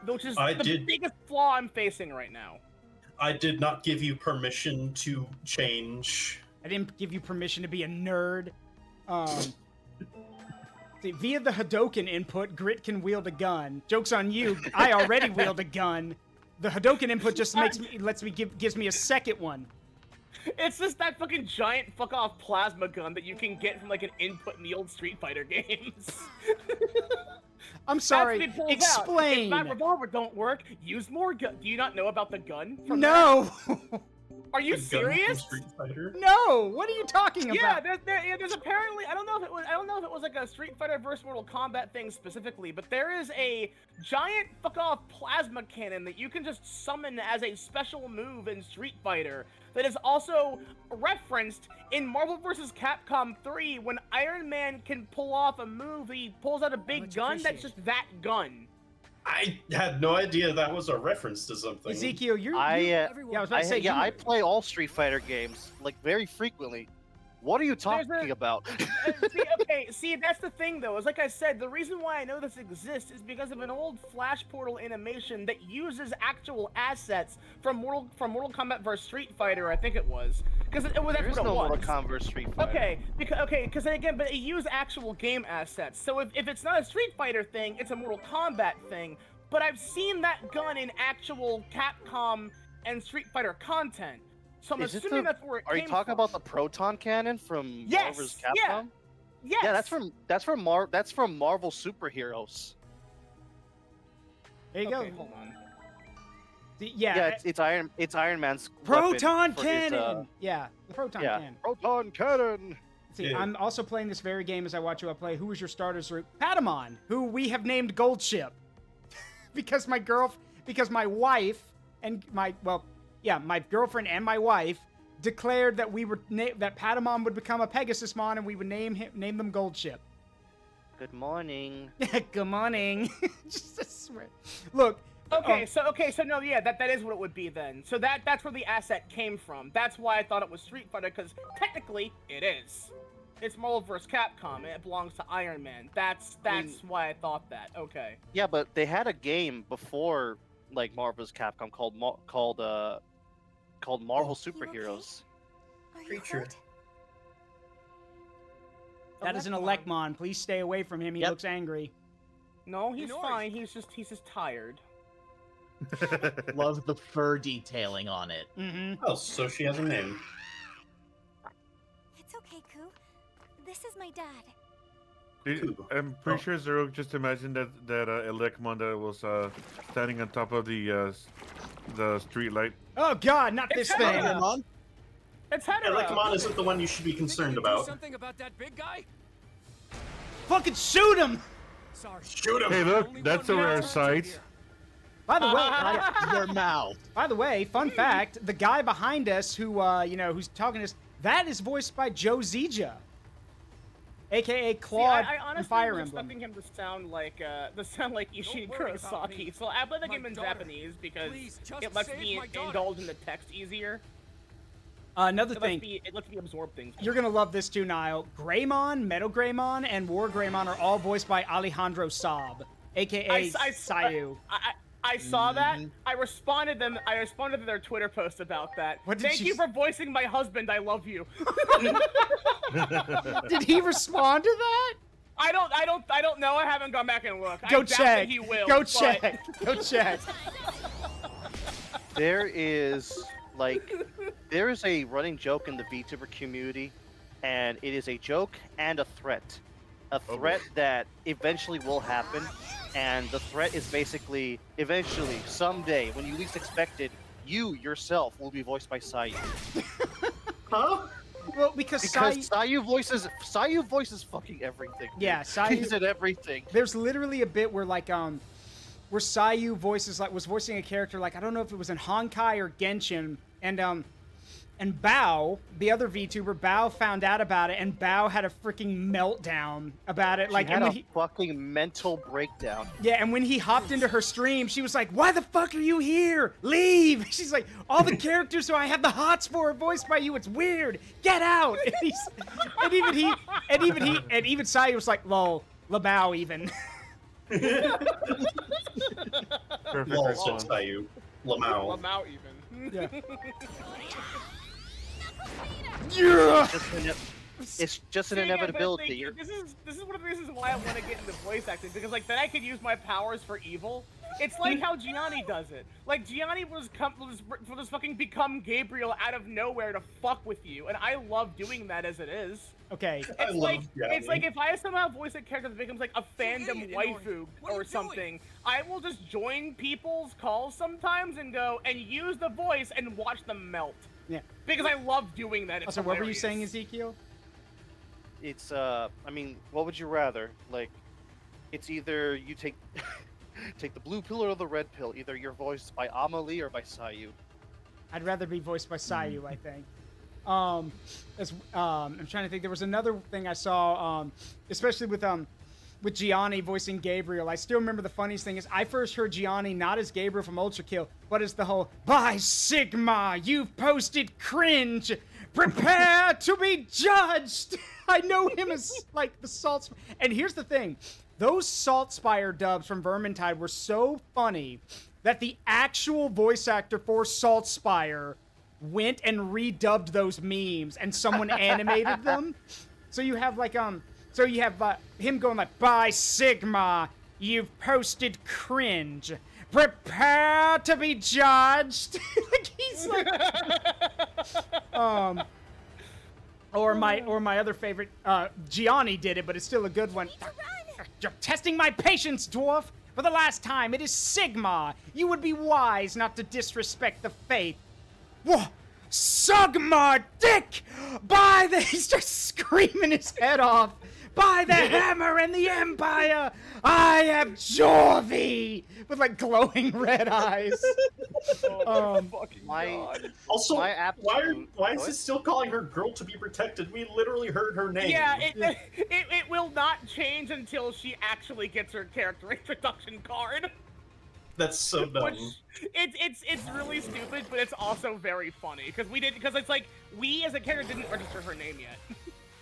Which is the biggest flaw I'm facing right now. I did not give you permission to change. I didn't give you permission to be a nerd. See, via the Hadoken input, Grit can wield a gun. Joke's on you. I already wield a gun. The Hadoken input just gives me a second one. It's just that fucking giant fuck off plasma gun that you can get from like an input in the old Street Fighter games. I'm sorry. That's what it pulls out. Explain. If my revolver don't work, use more gun. Do you not know about the gun? From No. Are you The gun from serious? Street Fighter? No. What are you talking Yeah, about? there's apparently I don't know if it was like a Street Fighter versus Mortal Kombat thing specifically, but there is a giant fuck off plasma cannon that you can just summon as a special move in Street Fighter that is also referenced in Marvel vs. Capcom 3 when Iron Man can pull off a move. He pulls out a big gun that's just that gun. I had no idea that was a reference to something. Iyzeekiil, you're. I was about to say. yeah, I play all Street Fighter games like very frequently. What are you talking about? See, that's the thing though. Is like I said, the reason why I know this exists is because of an old Flash Portal animation that uses actual assets from Mortal Kombat vs Street Fighter. I think it was because that's what it was. Mortal Kombat vs Street Fighter. Because again, but it used actual game assets. So if it's not a Street Fighter thing, it's a Mortal Kombat thing. But I've seen that gun in actual Capcom and Street Fighter content. So I'm assuming that's where it came from. Are you talking about the proton cannon from Marvel vs. Capcom? Yeah. Yes. Yeah, that's from Marvel superheroes. There you Okay, go. hold on. Yeah. It's Iron Man's Proton weapon for cannon. The proton cannon. Proton cannon. See, I'm also playing this very game as I watch you all play. Who was your starters route? Patamon, who we have named Gold Ship, because my wife and my girlfriend and my wife declared that that Patamon would become a Pegasusmon and we would name them Gold Ship. Good morning. Good morning. Just I swear. Look. So no, yeah, that is what it would be then. So that's where the asset came from. That's why I thought it was Street Fighter, because technically it is. It's Marvel vs. Capcom, and it belongs to Iron Man. That's why I thought that. Okay. Yeah, but they had a game before, like Marvel vs. Capcom called Marvel Superheroes. Creature. That is an Elecmon. Please stay away from him. He looks angry. No, he's fine. He's just tired. Love the fur detailing on it. Mm-hmm. Oh, so she has a name. It's okay, Coop. This is my dad. I'm pretty sure Zero just imagined that Elecmon that was standing on top of the street light. Oh God, not this thing! It's Hedera. Elecmon isn't the one you should be concerned about. Something about that big guy? Fucking shoot him! Sorry. Shoot him! Hey, look, that's a rare sight. By the way, Your mouth. By the way, fun fact: the guy behind us, who's talking to us, that is voiced by Joe Zija, aka Claude I from honestly Fire was Emblem. expecting him to sound like Ishii Kurosaki. So I play the game in Japanese because it lets me indulge in the text easier. Another thing, it lets me absorb things. you're gonna love this too, Niall. Greymon, Metal Greymon, and War Greymon are all voiced by Alejandro Saab, aka Sayu. I saw that. I responded to their Twitter post about that. Thank you for voicing my husband. I love you. Did he respond to that? I don't know. I haven't gone back and looked. Go I doubt check. that he will. Go check. Go check. There is a running joke in the VTuber community, and it is a joke and a threat. A threat that eventually will happen, and the threat is basically, eventually, someday, when you least expect it, you yourself will be voiced by Sayu. Huh? Well, because Sayu voices fucking everything. Dude. Yeah, Sayu. He's in everything. There's literally a bit where where Sayu was voicing a character I don't know if it was in Honkai or Genshin, and Bao, the other VTuber, Bao found out about it, and Bao had a freaking meltdown about it. Fucking mental breakdown. Yeah, and when he hopped into her stream, she was like, "Why the fuck are you here? Leave!" She's like, "All the characters who I have the hots for are voiced by you. It's weird. Get out!" And even Sayu was like, "Lol, LaBao even." Perfect Lol, response. said Sayu. Lamau. Lamau even. Yeah. It's just an See, yeah, but, inevitability. like, You're- this is one of the reasons why I want to get into voice acting, because like then I could use my powers for evil. It's like how Gianni does it. Like Gianni was fucking become Gabriel out of nowhere to fuck with you, and I love doing that as it is. Okay. It's like if I somehow voice a character that becomes like a fandom waifu or something, I will just join people's calls sometimes and go and use the voice and watch them melt. Yeah. Because I love doing that. It's Also, what were you hilarious. saying, Iyzeekiil? It's I mean, what would you rather? Like, it's either you take take the blue pill or the red pill. Either you're voiced by Amelie or by Sayu. I'd rather be voiced by Sayu, I think. I'm trying to think. There was another thing I saw, especially with Gianni voicing Gabriel. I still remember the funniest thing is I first heard Gianni not as Gabriel from Ultra Kill, but as the whole "By Sigma, you've posted cringe. Prepare to be judged." I know him as like the Salt. And here's the thing: those Salt Spire dubs from Vermintide were so funny that the actual voice actor for Salt Spire went and redubbed those memes, and someone animated them. So you have like him going like, "By Sigma, you've posted cringe. Prepare to be judged." Like he's like, or my other favorite, Gianni did it, but it's still a good one. "You're testing my patience, dwarf. For the last time, it is Sigma. You would be wise not to disrespect the faith. Whoa! Sugma dick! By the..." He's just screaming his head off. "By the hammer and the empire, I abjure!" With like glowing red eyes. Also, my absolute- why is it still calling her girl to be protected? We literally heard her name. Yeah, it will not change until she actually gets her character introduction card. That's so dumb. Which, it's really stupid, but it's also very funny because it's like we as a character didn't register her name yet.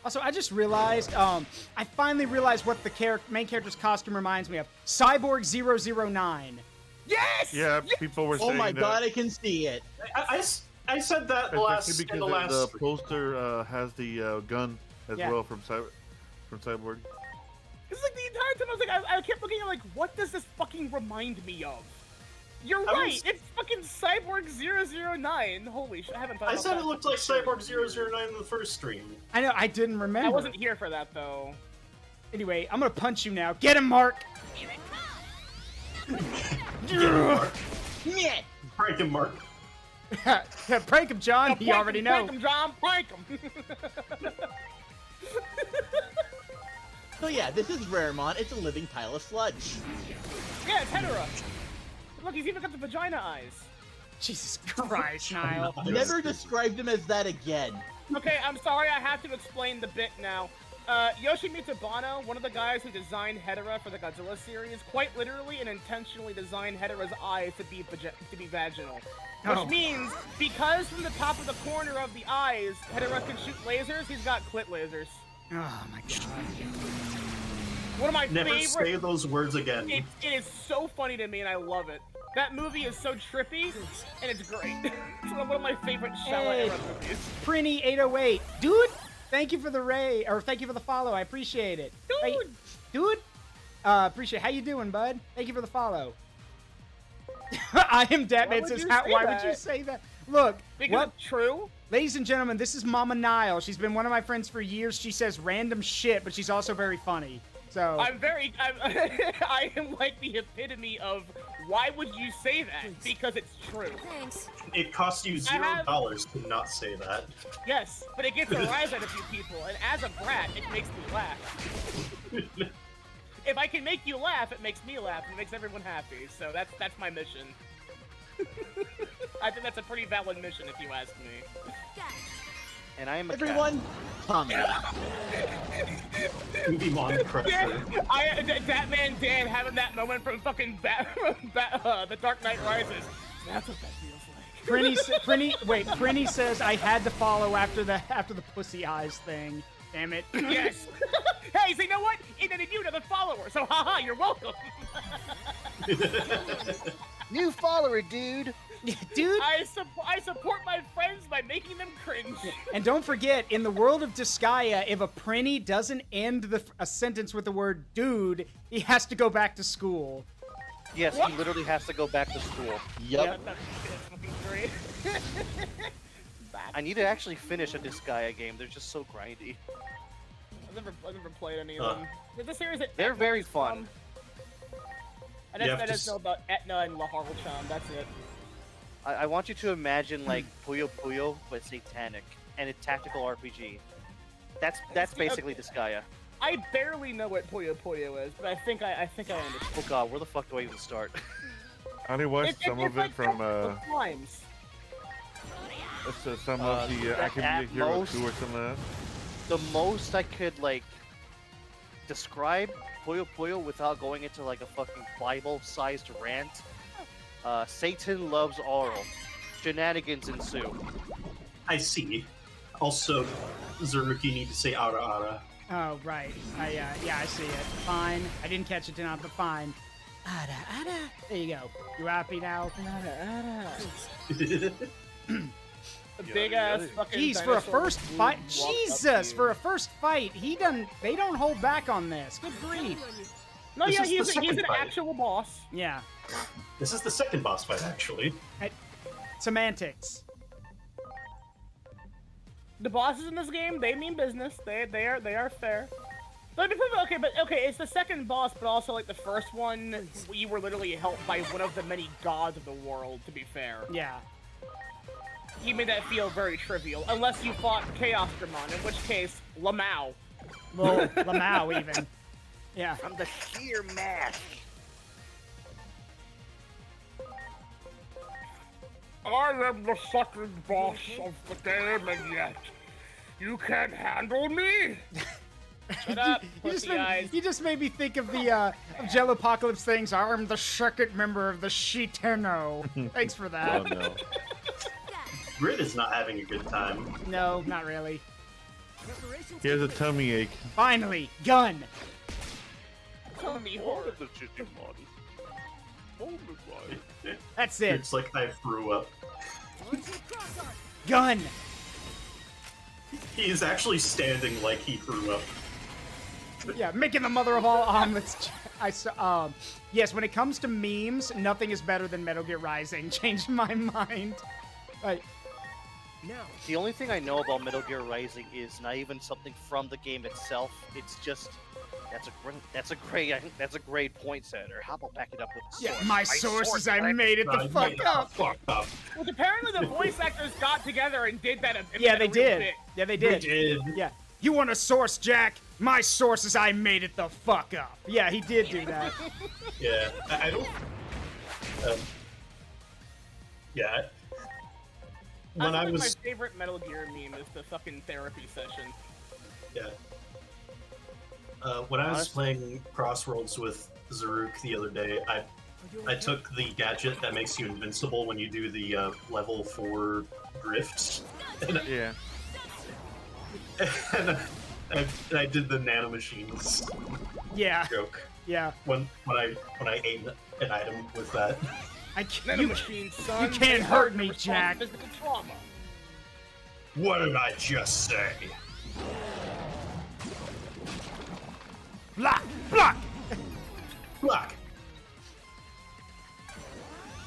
Also, I just realized, I finally realized what the main character's costume reminds me of. Cyborg 009. Yes! Yeah, people were saying Oh my that. god, I can see it. I said that Especially in the because last. the poster has the gun as Yeah. well from Cyborg. It's like the entire time I was like, I kept looking at like, what does this fucking remind me of? You're I right, was- it's fucking Cyborg 009. Holy shit, I haven't thought I about said that. it looked like Cyborg 009 in the first stream. I know, I didn't remember. I wasn't here for that though. Anyway, I'm gonna punch you now. Get him, Mark! Yeah. Prank him, Mark. Prank him, John. You already know. Prank him, John. Prank him. So yeah, this is Raremont. It's a living pile of sludge. Yeah, it's Hetera. Look, he's even got the vagina eyes. Jesus Christ, Niall. Never described him as that again. Okay, I'm sorry, I have to explain the bit now. Yoshimitsu Bano, one of the guys who designed Hetera for the Godzilla series, quite literally and intentionally designed Hetera's eyes to be vaginal. Which means, because from the top of the corner of the eyes, Hetera can shoot lasers, he's got clit lasers. Oh my god. One of my Never favorite... say those words again. It is so funny to me and I love it. That movie is so trippy, and it's great. It's one of my favorite Shala era movies. Prinny 808. Dude, thank you for the thank you for the follow. I appreciate it. Dude. Appreciate it. How you doing, bud? Thank you for the follow. I am Datman says, why would you say that? Look, because it's true. Ladies and gentlemen, this is Mama Nile. She's been one of my friends for years. She says random shit, but she's also very funny. So I am like the epitome of why would you say that? Because it's true. Thanks. It costs you $0 to not say that. Yes, but it gets a rise out of few people, and as a brat, it makes me laugh. If I can make you laugh, it makes me laugh, and it makes everyone happy. So that's my mission. I think that's a pretty valid mission, if you ask me. And I am a Everyone, Tommy. Digimon crusher. That man Dan having that moment from fucking The Dark Knight Rises. That's what that feels like. Prinny says I had to follow after the pussy eyes thing. Damn it. Yes. Hey, so you know what? It added you another follower, so haha, you're welcome. New follower, dude. Dude. I support my friends by making them cringe. And don't forget, in the world of Disgaea, if a Prinny doesn't end a sentence with the word dude, he has to go back to school. Yes, he literally has to go back to school. Yep. That's fucking great. I need to actually finish a Disgaea game. They're just so grindy. I've never played any of them. The series that They're Etna's very fun. from. I just know about Etna and La Harville-chan, that's it. I want you to imagine like Puyo Puyo, but satanic, and a tactical RPG. That's basically Disgaea. I barely know what Puyo Puyo is, but I think I understand. Oh god, where the fuck do I even start? I only watched some of it from Slimes. some of the Academia Hero 2 or something like that. The most I could like describe Puyo Puyo without going into like a fucking Bible-sized rant. Satan loves oral. Shenanigans ensue. I see. Also, Zaruki need to say ara ara. Oh, right. Yeah, I see it. Fine. I didn't catch it tonight, but fine. Ada, ada. There you go. You happy now? Ada, ada. Big ass fucking. Jeez, for a first fight, Jesus, for a first fight, they don't hold back on this. Good grief. No, This yeah, is the he's second an fight. actual boss. Yeah. This is the second boss fight, actually. Semantics. The bosses in this game, they mean business. They are fair. But it's the second boss, but also like the first one, we were literally helped by one of the many gods of the world. To be fair. Yeah. He made that feel very trivial, unless you fought Chaos Dramon, in which case, Lamau. Well, Lamau even. Yeah. From the sheer mask. I am the second boss of the game, and yet you can't handle me. Shut up, pussy eyes. You just made me think of the of Jellopocalypse things. I'm the second member of the Shiteno. Thanks for that. Oh no. Grid is not having a good time. No, not really. He has a tummy ache. Finally, gun. Tell me hard. That's it. It's like I threw up. Gun. He is actually standing like he threw up. Yeah, making the mother of all omelets. Yes, when it comes to memes, nothing is better than Metal Gear Rising. Changed my mind. Right. The only thing I know about Metal Gear Rising is not even something from the game itself. It's just that's a great point setter. How about back it up with a source? Yeah, my sources, I made it the fuck up. Fuck up. Well, apparently the voice actors got together and did that. Yeah, they did. Bit. Yeah, they did. They did. Yeah. You want a source, Jack? My sources, I made it the fuck up. Yeah, he did do that. Yeah, I don't. Yeah. When I was. My favorite Metal Gear meme is the fucking therapy session. Yeah. When I was playing Crossworlds with Zaruk the other day, I took the gadget that makes you invincible when you do the level 4 drifts. And, Yeah. and I did the nanomachines Yeah. joke Yeah. when I aim an item with that. Nanomachine, son. You can't hurt me, Jack. Physical trauma. What did I just say? Block! Block! Block.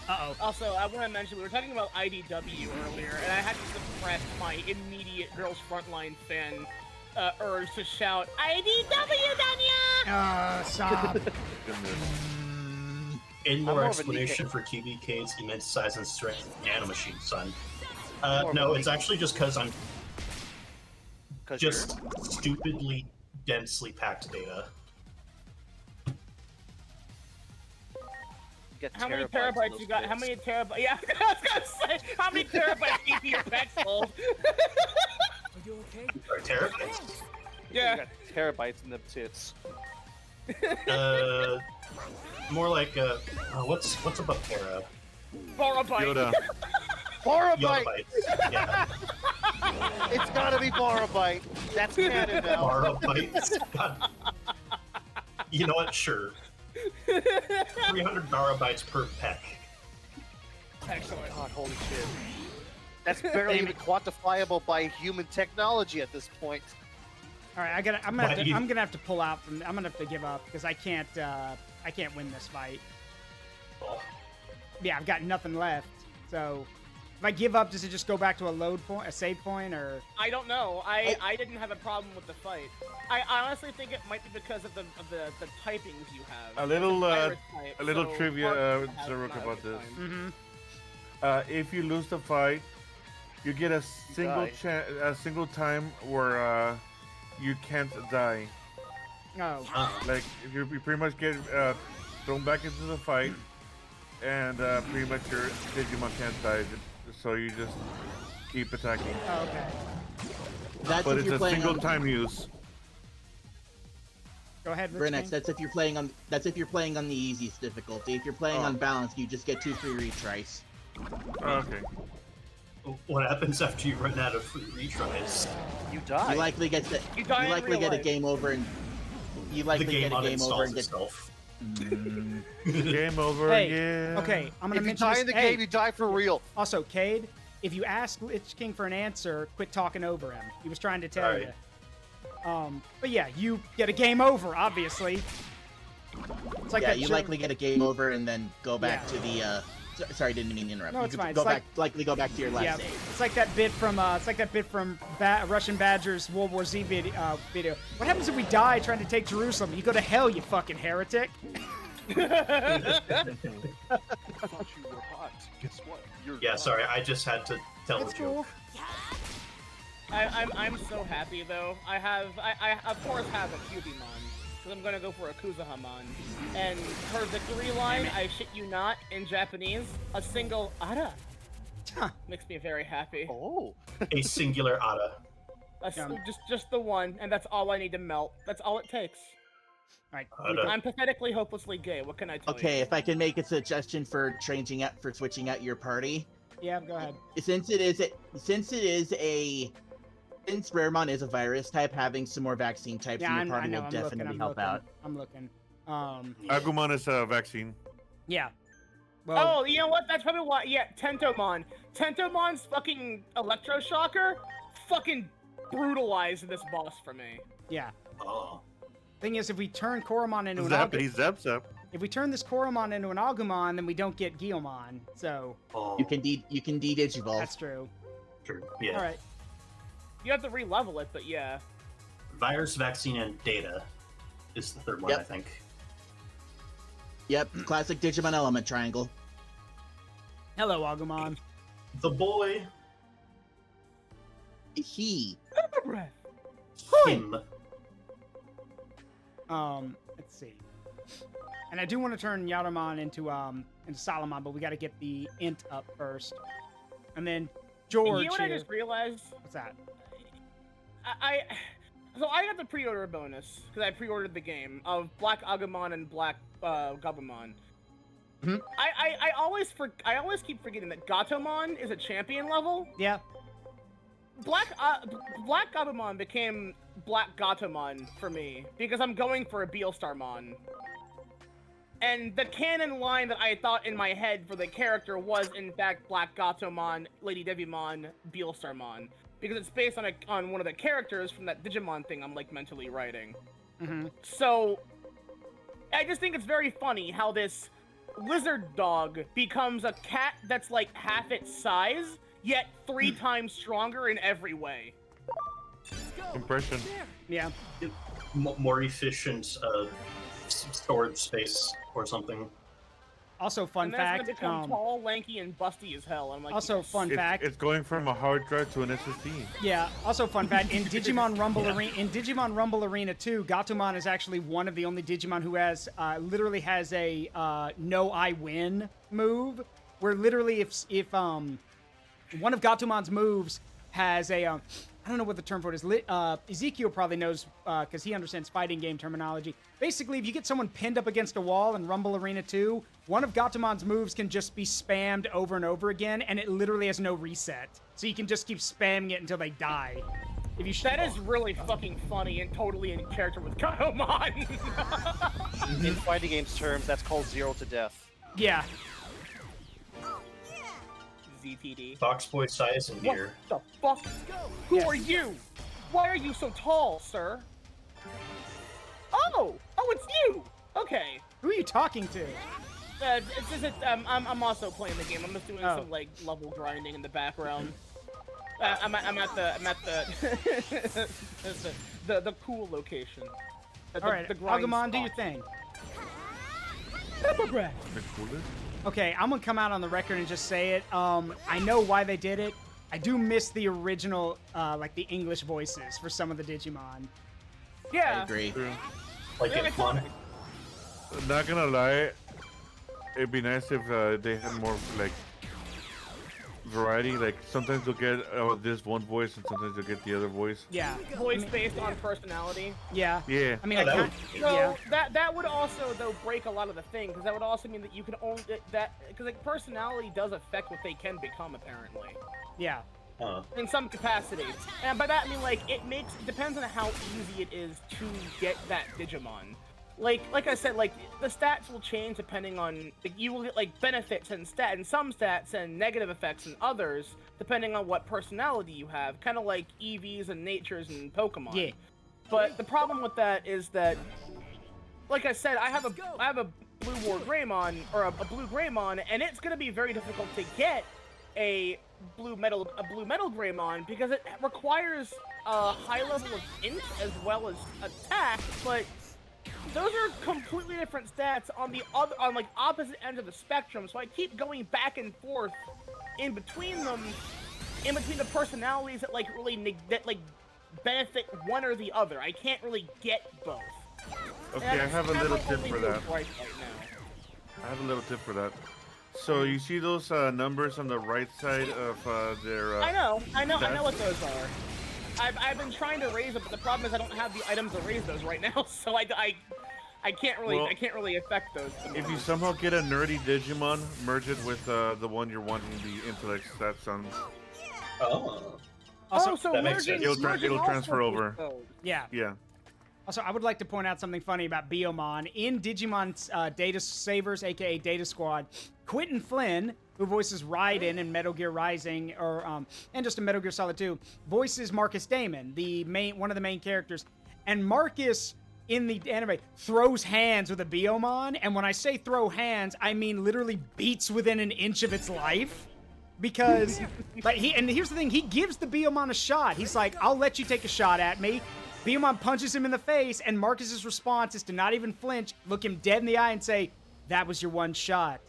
Uh-oh. Also, I want to mention, we were talking about IDW earlier, and I had to suppress my immediate Girls Frontline fan urge to shout, IDW, Danya! Stop. In more more of a explanation for TBK's immense size and strength, nanomachine, son. More No, of a it's actually just because I'm 'Cause just stupidly densely packed data. Get How many in terabytes those you got? How bits. many terabytes? Yeah, I was gonna say, how many terabytes do your pets hold? Are you okay? Or terabytes. Yeah. You got terabytes in the tits. More like what's above tera? Barabyte. Yoda. Barabyte! Yottabytes. Yeah. It's gotta be Barabyte. That's canon now. Barabytes. God. You know what? Sure. 300 barabytes per peck. Excellent. God, holy shit. That's barely even quantifiable by human technology at this point. All right, I'm gonna have to pull out from. I'm gonna have to give up because I can't win this fight. Oh. Yeah, I've got nothing left. So if I give up, does it just go back to a save point, or? I don't know. I didn't have a problem with the fight. I honestly think it might be because of the typings you have. A little trivia, Zaruk, about this. If you lose the fight, you get a single time where you can't die. Oh. Like you pretty much get thrown back into the fight, and pretty much your Digimon can't die, so you just keep attacking. Oh, okay. But it's a single time use. Go ahead, GrineX. That's if you're playing on the easiest difficulty. If you're playing on balance, you just get 2 free retries. Okay. What happens after you run out of free retries? You die. You likely get a game over and itself. Game over. Hey, yeah. okay, I'm gonna If you mention die this. in the Hey, game, you die for real. also, Kade, if you ask LichKing for an answer, quit talking over him. He was trying to tell you. But yeah, you get a game over, obviously. It's like you likely get a game over and then go back to the. Sorry, didn't mean to interrupt. No, it's fine. Likely go back to your last save. It's like that bit from Russian Badger's World War Z video. What happens if we die trying to take Jerusalem? You go to hell, you fucking heretic. I thought you were hot. Guess what? Yeah, sorry, I just had to tell That's a joke. cool. I'm so happy though. I of course have a Cubimon. Because I'm gonna go for a Kuzahamon. And her victory line, I shit you not, in Japanese, a single ara. Makes me very happy. Oh. A singular Ada. Just the one, and that's all I need to melt. That's all it takes. Alright. I'm pathetically, hopelessly gay. What can I tell you? Okay, if I can make a suggestion for switching out your party. Yeah, go ahead. Since Raremon is a virus type, having some more vaccine types in your party will definitely help out. I'm looking. Agumon is a vaccine. Yeah. Well, oh, you know what? That's probably why. Yeah, Tentomon. Tentomon's fucking electroshocker fucking brutalized this boss for me. Yeah. Oh. Thing is, if we turn Koromon into an Zap. if we turn this Koromon into an Agumon, then we don't get Guilmon. So you can de-digivolve. That's true. True. Yeah. All right. You have to re-level it, but yeah. Virus, vaccine, and data is the third one, I think. Yep, classic Digimon element triangle. Hello, Agumon. The boy. He. Him. Let's see. And I do want to turn Yadomon into Solomon, but we got to get the int up first. And then George. You know what I just realized? What's that? So I got the pre-order bonus because I pre-ordered the game of Black Agumon and Black Gabumon. Mm-hmm. I always keep forgetting that Gatomon is a champion level. Yeah. Black Gabumon became Black Gatomon for me because I'm going for a Beelstarmon. And the canon line that I thought in my head for the character was in fact Black Gatomon, Lady Devimon, Beelstarmon. Because it's based on one of the characters from that Digimon thing I'm like mentally writing. Mm-hmm. So I just think it's very funny how this lizard dog becomes a cat that's like half its size, yet 3 times stronger in every way. Impression. Yeah. More efficient storage space or something. Also, fun and fact. That's gonna become tall, lanky, and busty as hell. I'm like, also, yes. fun fact. It's going from a hard drive to an SSD. Yeah. Also, fun fact. In Digimon Rumble Arena, in Digimon Rumble Arena 2, Gatomon is actually one of the only Digimon who has literally has a "No, I win" move, where literally if one of Gatomon's moves has a I don't know what the term for it is. Iyzeekiil probably knows because he understands fighting game terminology. Basically, if you get someone pinned up against a wall in Rumble Arena 2, one of Gatomon's moves can just be spammed over and over again, and it literally has no reset. So you can just keep spamming it until they die. If you That is really fucking funny and totally in character with Gatomon. In fighting games terms, that's called 0 to death. Yeah. ZTD. Foxboy size and What deer. the fuck? Who are you? Why are you so tall, sir? Oh, it's you. Okay. Who are you talking to? I'm also playing the game. I'm just doing some like level grinding in the background. I'm at the cool location. All right, Agumon, do your thing. Okay, I'm gonna come out on the record and just say it. I know why they did it. I do miss the original, like the English voices for some of the Digimon. Yeah. I agree. Like in fun. Not gonna lie, it'd be nice if they had more like variety. Like sometimes you'll get this one voice, and sometimes you'll get the other voice. Yeah. Voice based on personality. Yeah. Yeah. I mean, So that would also though break a lot of the thing, because that would also mean that you can only because like personality does affect what they can become apparently. Yeah. In some capacity, and by that I mean like it depends on how easy it is to get that Digimon. Like I said, like the stats will change depending on you will get like benefits and some stats and negative effects in others depending on what personality you have, kind of like EVs and natures and Pokemon. Yeah. But the problem with that is that, like I said, I have a Blue War Greymon or a Blue Greymon, and it's gonna be very difficult to get a Blue Metal Greymon because it requires a high level of int as well as attack, but those are completely different stats on like opposite ends of the spectrum. So I keep going back and forth in between them, in between the personalities that like really benefit one or the other. I can't really get both. Okay, I have a little tip for that. Right I have a little tip for that. So you see those numbers on the right side of their. I know what those are. I've been trying to raise it, but the problem is I don't have the items to raise those right now, so I can't really affect those. If you somehow get a nerdy Digimon, merge it with the one you're wanting the intellect stats on. Oh. Also, so that makes sense. It'll transfer over. Yeah. Yeah. Also, I would like to point out something funny about Biyomon. In Digimon's Data Savers, aka Data Squad, Quentin Flynn, who voices Raiden in Metal Gear Rising, and just in Metal Gear Solid 2, voices Marcus Damon, one of the main characters. And Marcus, in the anime, throws hands with a Biyomon, and when I say throw hands, I mean literally beats within an inch of its life. Because, and here's the thing, he gives the Biyomon a shot. He's like, I'll let you take a shot at me. Biyomon punches him in the face, and Marcus's response is to not even flinch, look him dead in the eye, and say, "That was your one shot,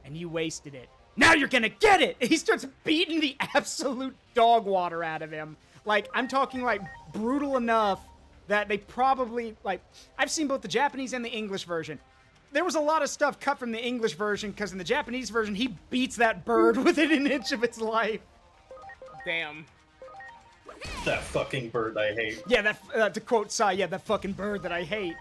and you wasted it. Now you're gonna get it!" And he starts beating the absolute dog water out of him. Like, I'm talking, like, brutal enough that they probably, like, I've seen both the Japanese and the English version. There was a lot of stuff cut from the English version, because in the Japanese version, he beats that bird within an inch of its life. Damn. That fucking bird I hate. Yeah, to quote Sai, yeah, that fucking bird that I hate.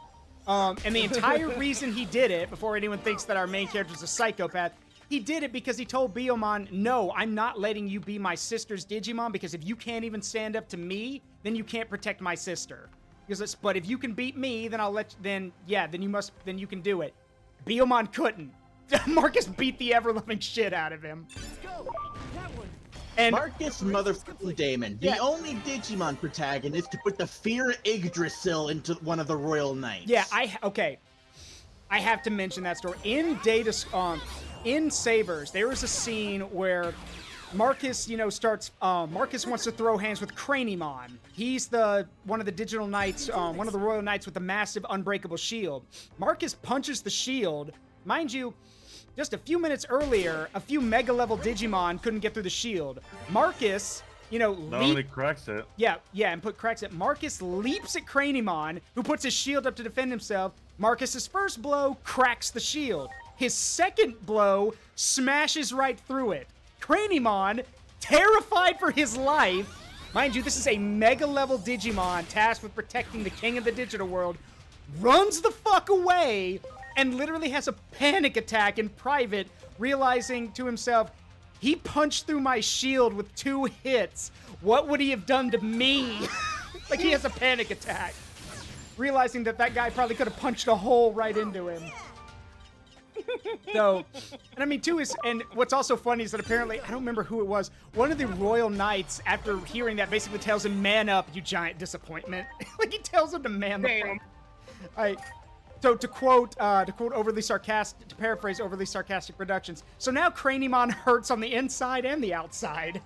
And the entire reason he did it, before anyone thinks that our main character is a psychopath, he did it because he told Biyomon, "No, I'm not letting you be my sister's Digimon, because if you can't even stand up to me, then you can't protect my sister. But if you can beat me, then then you can do it." Biyomon couldn't. Marcus beat the ever-loving shit out of him. Let's go. That one. And Marcus motherfucking Damon, the only Digimon protagonist to put the fear Yggdrasil into one of the Royal Knights. Yeah, I have to mention that story. In Sabers, there is a scene where Marcus, Marcus wants to throw hands with Cranimon. He's one of the digital knights, one of the royal knights with the massive unbreakable shield. Marcus punches the shield. Mind you, just a few minutes earlier, a few mega-level Digimon couldn't get through the shield. Marcus, Not only cracks it. cracks it. Marcus leaps at Cranimon, who puts his shield up to defend himself. Marcus's first blow cracks the shield. His second blow smashes right through it. Cranimon, terrified for his life, mind you, this is a mega-level Digimon tasked with protecting the king of the digital world, runs the fuck away and literally has a panic attack in private, realizing to himself, he punched through my shield with 2 hits. What would he have done to me? Like, he has a panic attack, realizing that guy probably could have punched a hole right into him. So, and I mean, too, and what's also funny is that apparently, I don't remember who it was, one of the royal knights, after hearing that, basically tells him, man up, you giant disappointment. Like, he tells him to man the fuck. Right. So to paraphrase overly sarcastic productions, so now Craniemon hurts on the inside and the outside.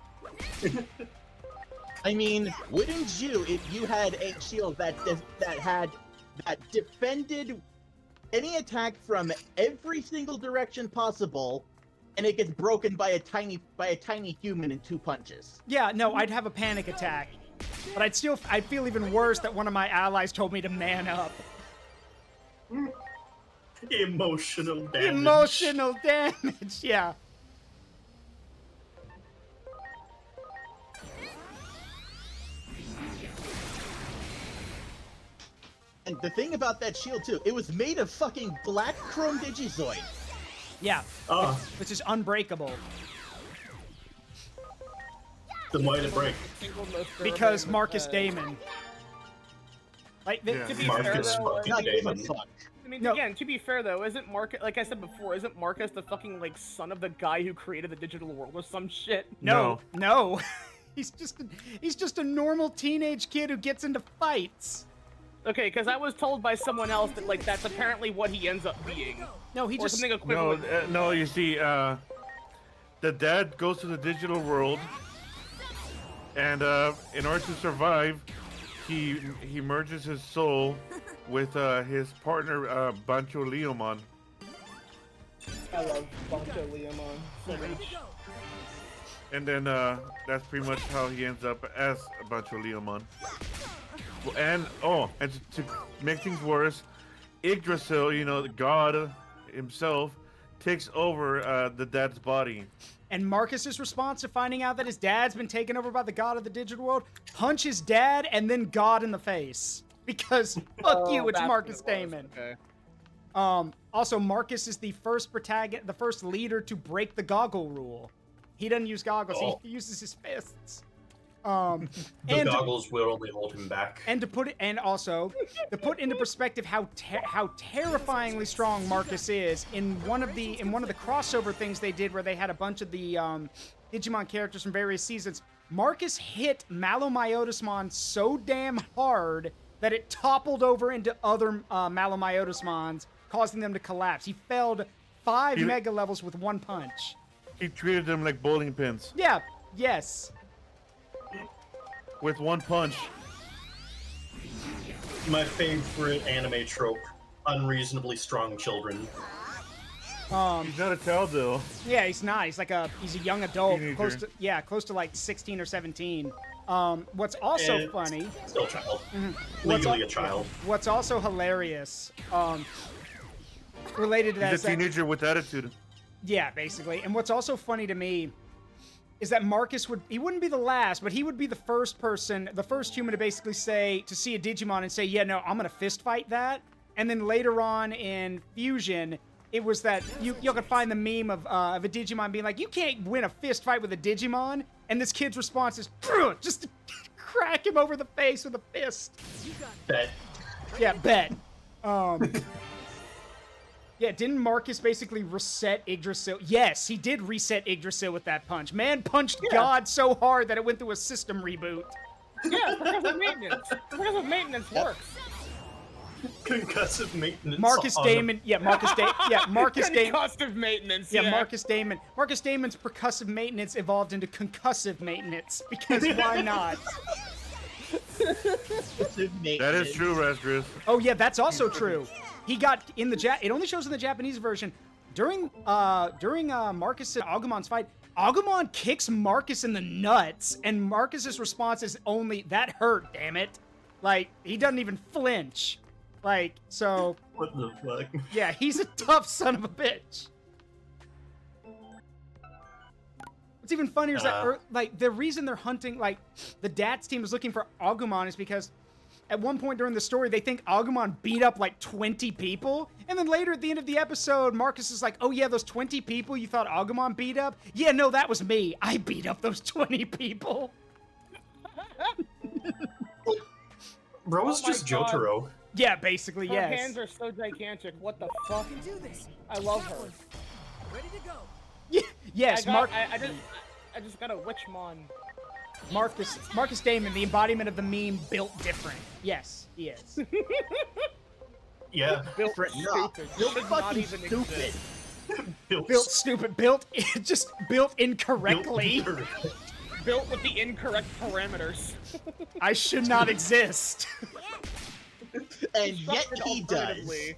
I mean, wouldn't you if you had a shield that defended any attack from every single direction possible, and it gets broken by a tiny human in 2 punches? Yeah, no, I'd have a panic attack, but I'd feel even worse that one of my allies told me to man up. Emotional damage. Emotional damage, yeah. And the thing about that shield too, it was made of fucking black chrome Digizoid. Yeah, which is unbreakable. Then why did it break? Because Marcus Damon. Like, To be Marcus fair, though, fucking like, Damon. I mean, No. again, to be fair though, isn't Marcus, like I said before, isn't Marcus the fucking like son of the guy who created the digital world or some shit? No. He's just a normal teenage kid who gets into fights. Okay, because I was told by someone else that like that's apparently what he ends up being. No, he Or just something equivalent. No, you see, the dad goes to the digital world, and in order to survive, he merges his soul with his partner Bancho Leomon. I love Bancho Leomon so much. And then that's pretty much how he ends up as Bancho Leomon. And to make things worse, Yggdrasil, the god himself, takes over the dad's body. And Marcus's response to finding out that his dad's been taken over by the god of the digital world, punch his dad and then God in the face. Because fuck you, it's Marcus Damon. Okay. Also, Marcus is the first leader to break the goggle rule. He doesn't use goggles, he uses his fists. The goggles will only hold him back. And to put into perspective how terrifyingly strong Marcus is, in one of the crossover things they did where they had a bunch of the Digimon characters from various seasons, Marcus hit Malomyotismon so damn hard that it toppled over into other Malomyotismons, causing them to collapse. He felled 5 mega levels with 1 punch. He treated them like bowling pins. Yeah, yes. With 1 punch. My favorite anime trope: unreasonably strong children. He's not a child though. Yeah, he's not. He's a young adult, Teenager. close to like 16 or 17. What's also funny? Still a child. Legally a child. What's also hilarious, related to that, He's a teenager with attitude. Yeah, basically. And what's also funny to me is that Marcus wouldn't be the last, but he would be the first human to basically see a Digimon and say, yeah, no, I'm gonna fist fight that. And then later on in Fusion, it was that you could find the meme of a Digimon being like, you can't win a fist fight with a Digimon. And this kid's response is, just to crack him over the face with a fist. Bet. Yeah, bet. Yeah, didn't Marcus basically reset Yggdrasil? Yes, he did reset Yggdrasil with that punch. Man punched God so hard that it went through a system reboot. Yeah, progressive maintenance. Progressive maintenance works. Concussive maintenance. Marcus Damon. Yeah, Marcus Damon. Yeah, Marcus Damon. Concussive maintenance. Yeah, Marcus Damon. Marcus Damon's percussive maintenance evolved into concussive maintenance because why not? That is true, Rasgris. Oh yeah, that's also true. He got in the it only shows in the Japanese version. During Marcus and Agumon's fight, Agumon kicks Marcus in the nuts, and Marcus's response is only, that hurt, damn it. Like, he doesn't even flinch. Like, so... What the fuck? Yeah, he's a tough son of a bitch. What's even funnier is that, like, the reason they're hunting, like, the DATS team is looking for Agumon is because at one point during the story, they think Agumon beat up, like, 20 people. And then later at the end of the episode, Marcus is like, oh, yeah, those 20 people you thought Agumon beat up? Yeah, no, that was me. I beat up those 20 people. Bro was just God. Jotaro. Yeah, basically, Her yes. hands are so gigantic. What the fuck? You can do this. I love That her. one. Ready to go. Yes, I just got a Witchmon. Marcus Damon, the embodiment of the meme, built different. Yes, he is. Yeah. Different, no. Stupid. Built Should not fucking even stupid. exist. Built stupid. Built just built incorrectly. Built with the incorrect parameters. I should not exist. And yet Constructed he does. alternatively.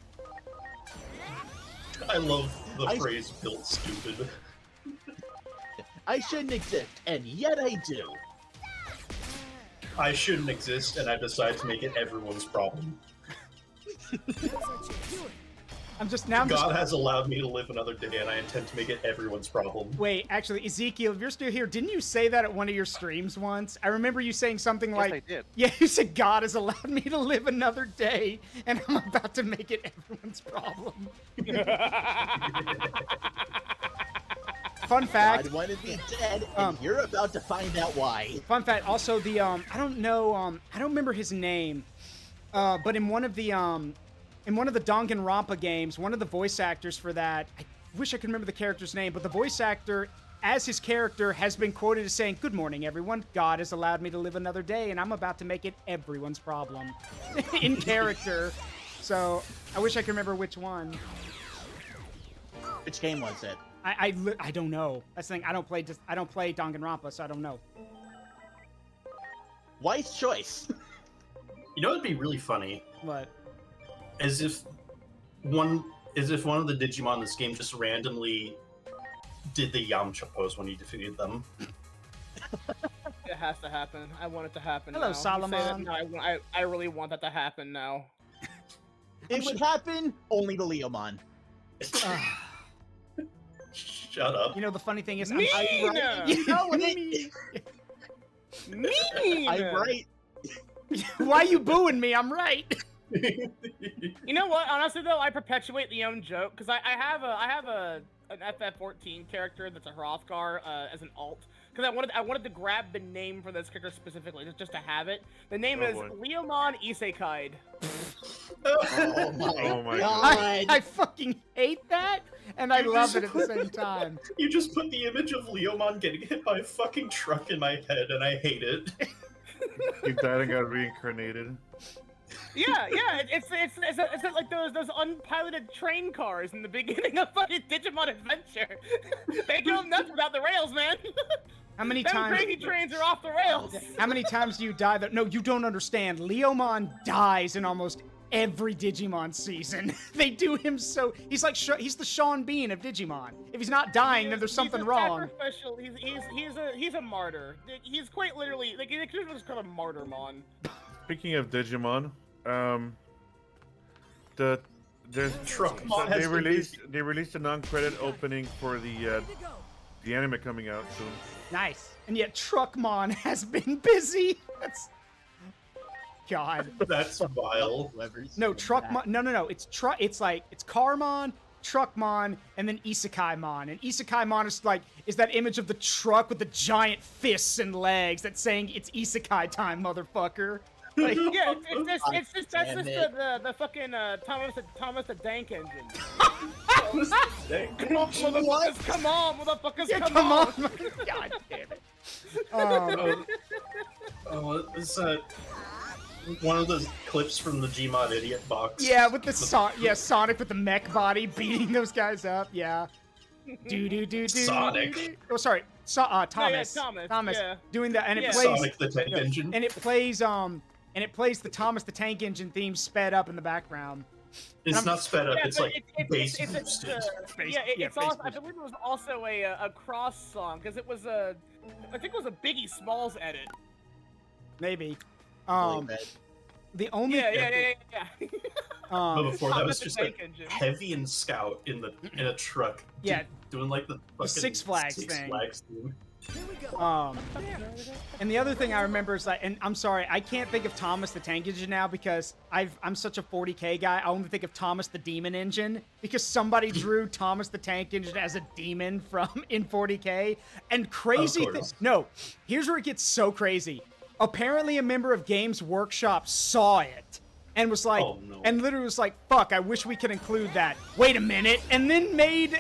I love the phrase "built stupid." I shouldn't exist, and yet I do. I shouldn't exist, and I decide to make it everyone's problem. Now's our chance. Do it. I'm just God has allowed me to live another day, and I intend to make it everyone's problem. Wait, actually, Iyzeekiil, if you're still here, didn't you say that at one of your streams once? I remember you saying something Yes, like, I did. yeah, you said God has allowed me to live another day, and I'm about to make it everyone's problem. Fun fact. God wanted me dead, and you're about to find out why. Fun fact. Also, the I don't know. I don't remember his name. But in one of the Danganronpa games, one of the voice actors for that, I wish I could remember the character's name, but the voice actor, as his character, has been quoted as saying, "Good morning, everyone. God has allowed me to live another day, and I'm about to make it everyone's problem," in character. So I wish I could remember which one. Which game was it? I don't know. That's the thing. I don't play Danganronpa, so I don't know. Wise choice. You know what'd be really funny? What? As if one of the Digimon in this game just randomly did the Yamcha pose when he defeated them. It has to happen. I want it to happen. Hello, now. You say that Solomon. now, I really want that to happen now. It would happen only to Leomon. Shut up. You know, the funny thing is, Mean! you know what Mean! I'm right. Why you booing me? I'm right. You know what? Honestly, though, I perpetuate the own joke because I have an FF14 character that's a Hrothgar as an alt because I wanted to grab the name for this character specifically just to have it. The name is boy. Leomon Iyzeekiil. Oh my, Oh my god. I fucking hate that, and I You love just it at the put- same time. You just put the image of Leomon getting hit by a fucking truck in my head, and I hate it. He died and got reincarnated. Yeah, it's like those unpiloted train cars in the beginning of fucking Digimon Adventure. They go nuts without the rails, man. How many Them times? crazy trains are off the rails. How many times do you die? No, you don't understand. Leomon dies in almost every Digimon season. They do him so. He's like he's the Sean Bean of Digimon. If he's not dying, then there's something he's wrong. Sacrificial. He's a martyr. He's quite literally like they could have just called him Martyrmon. Speaking of Digimon, there's Truckmon they has been released a non-credit opening for the anime coming out soon. Nice. And yet Truckmon has been busy. That's God. That's vile. No, Truckmon. No. It's Carmon, Truckmon, and then Iyzeekiilmon. And Iyzeekiilmon is that image of the truck with the giant fists and legs that's saying it's Isekai time, motherfucker. Like, Yeah, it's just that's Damn just it. the fucking Thomas the Dank engine. Dang. Come on, motherfuckers! Come on, motherfuckers! yeah, come come on. on! God damn it. It's one of those clips from the Gmod Idiot box. Yeah, with the Sonic with the mech body beating those guys up. Yeah. Do. Sonic. Oh, sorry. Thomas. Thomas, yeah. Doing that, and it Yeah. plays. Sonic the Tank Engine. And it plays the Thomas the Tank Engine theme sped up in the background. It's not sped up. Yeah, It's but like bass it's boosted. it's bass also, I boosted. believe it was also a cross song because it was I think it was a Biggie Smalls edit. Maybe. Really bad. The only Yeah. But before that Thomas was the just Tank like Engine. Heavy and Scout in a truck. Yeah. Doing like the fucking Six Flags Six thing. Flags theme. Here we go. And the other thing I remember is and I'm sorry, I can't think of Thomas the Tank Engine now because I'm such a 40K guy. I only think of Thomas the Demon Engine because somebody drew Thomas the Tank Engine as a demon in 40K. And crazy Of course. no, here's where it gets so crazy. Apparently a member of Games Workshop saw it and was like, Oh, no. and literally was like, fuck, I wish we could include that. Wait a minute. And then made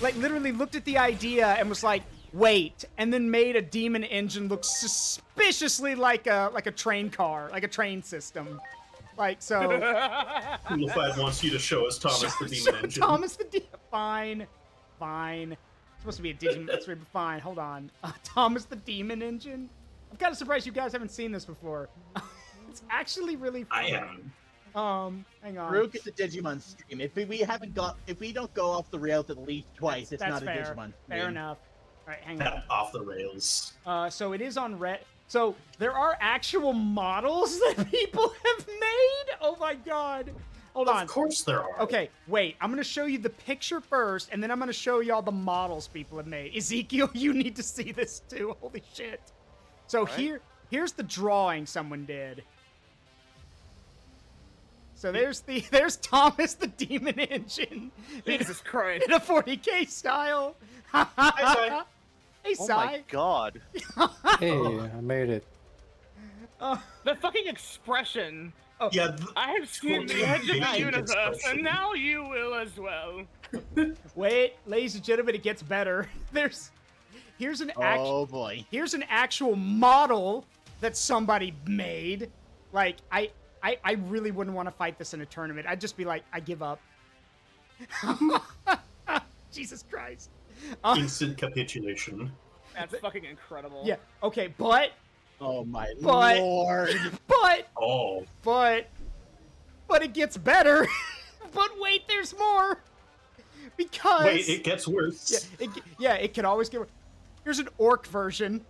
literally looked at the idea and was like, wait, and then made a demon engine look suspiciously like a train car, like a train system. Like, so. Coolified wants you to show us Thomas the Demon Engine. Thomas the Demon. Fine. It's supposed to be a Digimon. That's right, fine. Hold on. Thomas the Demon Engine? I'm kind of surprised you guys haven't seen this before. It's actually really fun. I am. Hang on. Rook is a Digimon stream. If we don't go off the rails at least twice, it's not fair. a Digimon stream. Fair enough. All right, hang on. Off the rails. So it is on Red. So there are actual models that people have made. Oh my god. Hold on. Of course there are. Okay, wait. I'm gonna show you the picture first, and then I'm gonna show you all the models people have made. Iyzeekiil, you need to see this too. Holy shit. So here's the drawing someone did. So there's Thomas the Demon Engine. Jesus Christ. In a 40K style. Hi, Hey, Oh Sai. my god. Hey, I made it. The fucking expression. Oh, Yeah. I have seen the edge of the universe, and now you will as well. Wait, ladies and gentlemen, it gets better. Here's an actual model that somebody made. Like, I really wouldn't want to fight this in a tournament. I'd just be like, I give up. Jesus Christ. Instant capitulation. That's fucking incredible. Yeah, okay, but... Oh my But- lord. But it gets better. But wait, there's more. Because... Wait, it gets worse. Yeah, it can always get worse. Here's an orc version.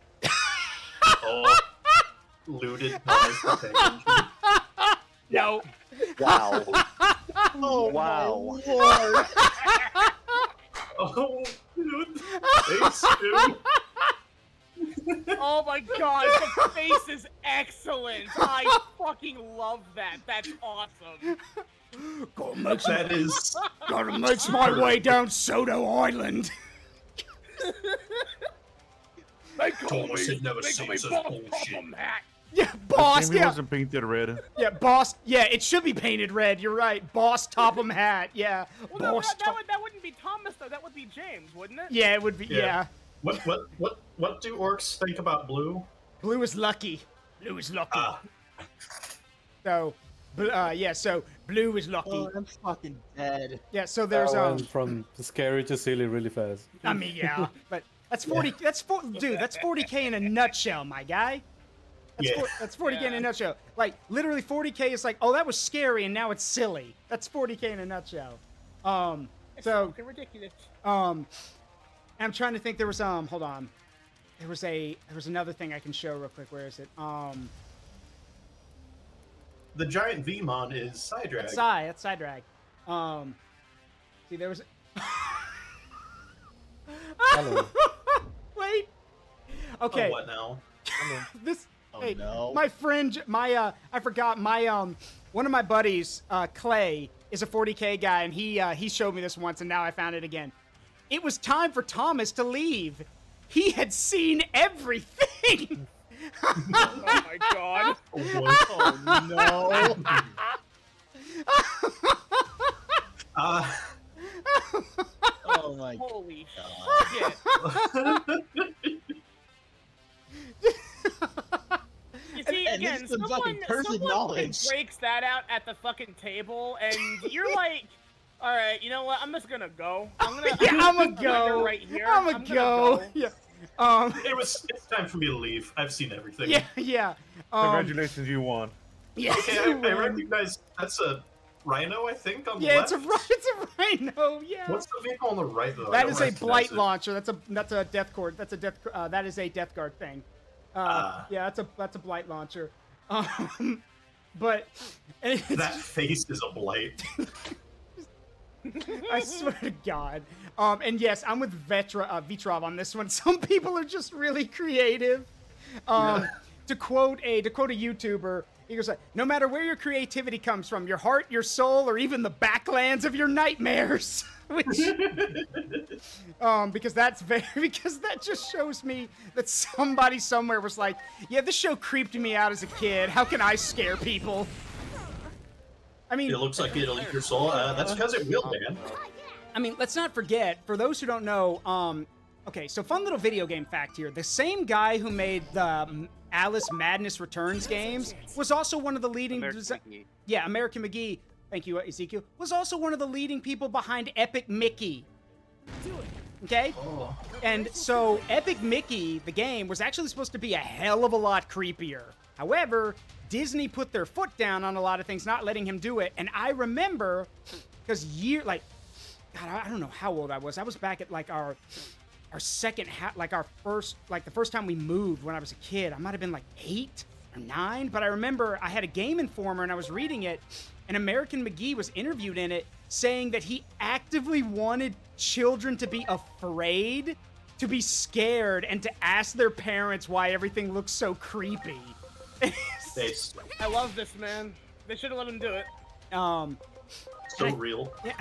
Oh. Looted Thomas the Demon Engine. No. Wow. Oh Wow. my lord. Oh, dude. Thanks, dude. Oh my god, the face is excellent. I fucking love that. That's awesome. That is. Gotta make my way down Soto Island. Thomas had never seen such bullshit. Yeah, boss. He Yeah, wasn't painted red. yeah, boss. Yeah, it should be painted red. You're right. Boss Topham hat. Yeah, Well, no, boss. that wouldn't be Thomas though. That would be James, wouldn't it? Yeah, it would be. Yeah. What do orcs think about blue? Blue is lucky. Blue is lucky. Ah. So, yeah. So blue is lucky. Oh, I'm fucking dead. Yeah. So there's I went from scary to silly really fast. I mean, yeah, but that's 40. Dude, that's 40K in a nutshell, my guy. That's 40K in a nutshell. Like literally 40K is like, oh, that was scary, and now it's silly. That's 40K in a nutshell. It's So fucking ridiculous. I'm trying to think. There was hold on. There was another thing I can show real quick. Where is it? The giant Vmon is PsyDrag. That's PsyDrag. See, there was. Hello. Wait. Okay. Oh, what now? This. Oh, hey, no. my friend, I forgot my one of my buddies, Clay, is a 40K guy, and he showed me this once, and now I found it again. It was time for Thomas to leave. He had seen everything. Oh my god. Oh no. Oh my Holy god. shit. You see, And again, this is some fucking person knowledge. breaks that out at the fucking table, and you're like, all right, you know what? I'm just gonna go. I'm gonna go. right here. I'm gonna go. Yeah. It's time for me to leave. I've seen everything. Yeah. Yeah. Congratulations, you won. Yeah. Okay, I recognize that's a rhino, I think, on the Yeah, left. it's a rhino. Yeah. What's the vehicle on the right, though? I That don't is a recognize blight it. launcher. That's a death cord. That is a death guard thing. Yeah, that's a blight launcher. But it's That face is a blight. I swear to God. And yes, I'm with Vitrov on this one. Some people are just really creative. To quote a YouTuber, he goes like, "No matter where your creativity comes from, your heart, your soul, or even the backlands of your nightmares." Which, because that just shows me that somebody somewhere was like, "Yeah, this show creeped me out as a kid. How can I scare people?" I mean, It looks like it'll eat your soul. That's because it will, man. I mean, let's not forget, for those who don't know, okay, so fun little video game fact here. The same guy who made the Alice Madness Returns games was also one of the leading... American McGee. Thank you, Iyzeekiil. Was also one of the leading people behind Epic Mickey. Okay? Oh. And so Epic Mickey, the game, was actually supposed to be a hell of a lot creepier. However, Disney put their foot down on a lot of things, not letting him do it. And I remember, because God, I don't know how old I was. I was back at like our second, the first time we moved when I was a kid. I might have been like 8 or 9, but I remember I had a Game Informer and I was reading it, and American McGee was interviewed in it saying that he actively wanted children to be afraid, to be scared, and to ask their parents why everything looks so creepy. I love this, man. They should have let him do it. So real. Yeah,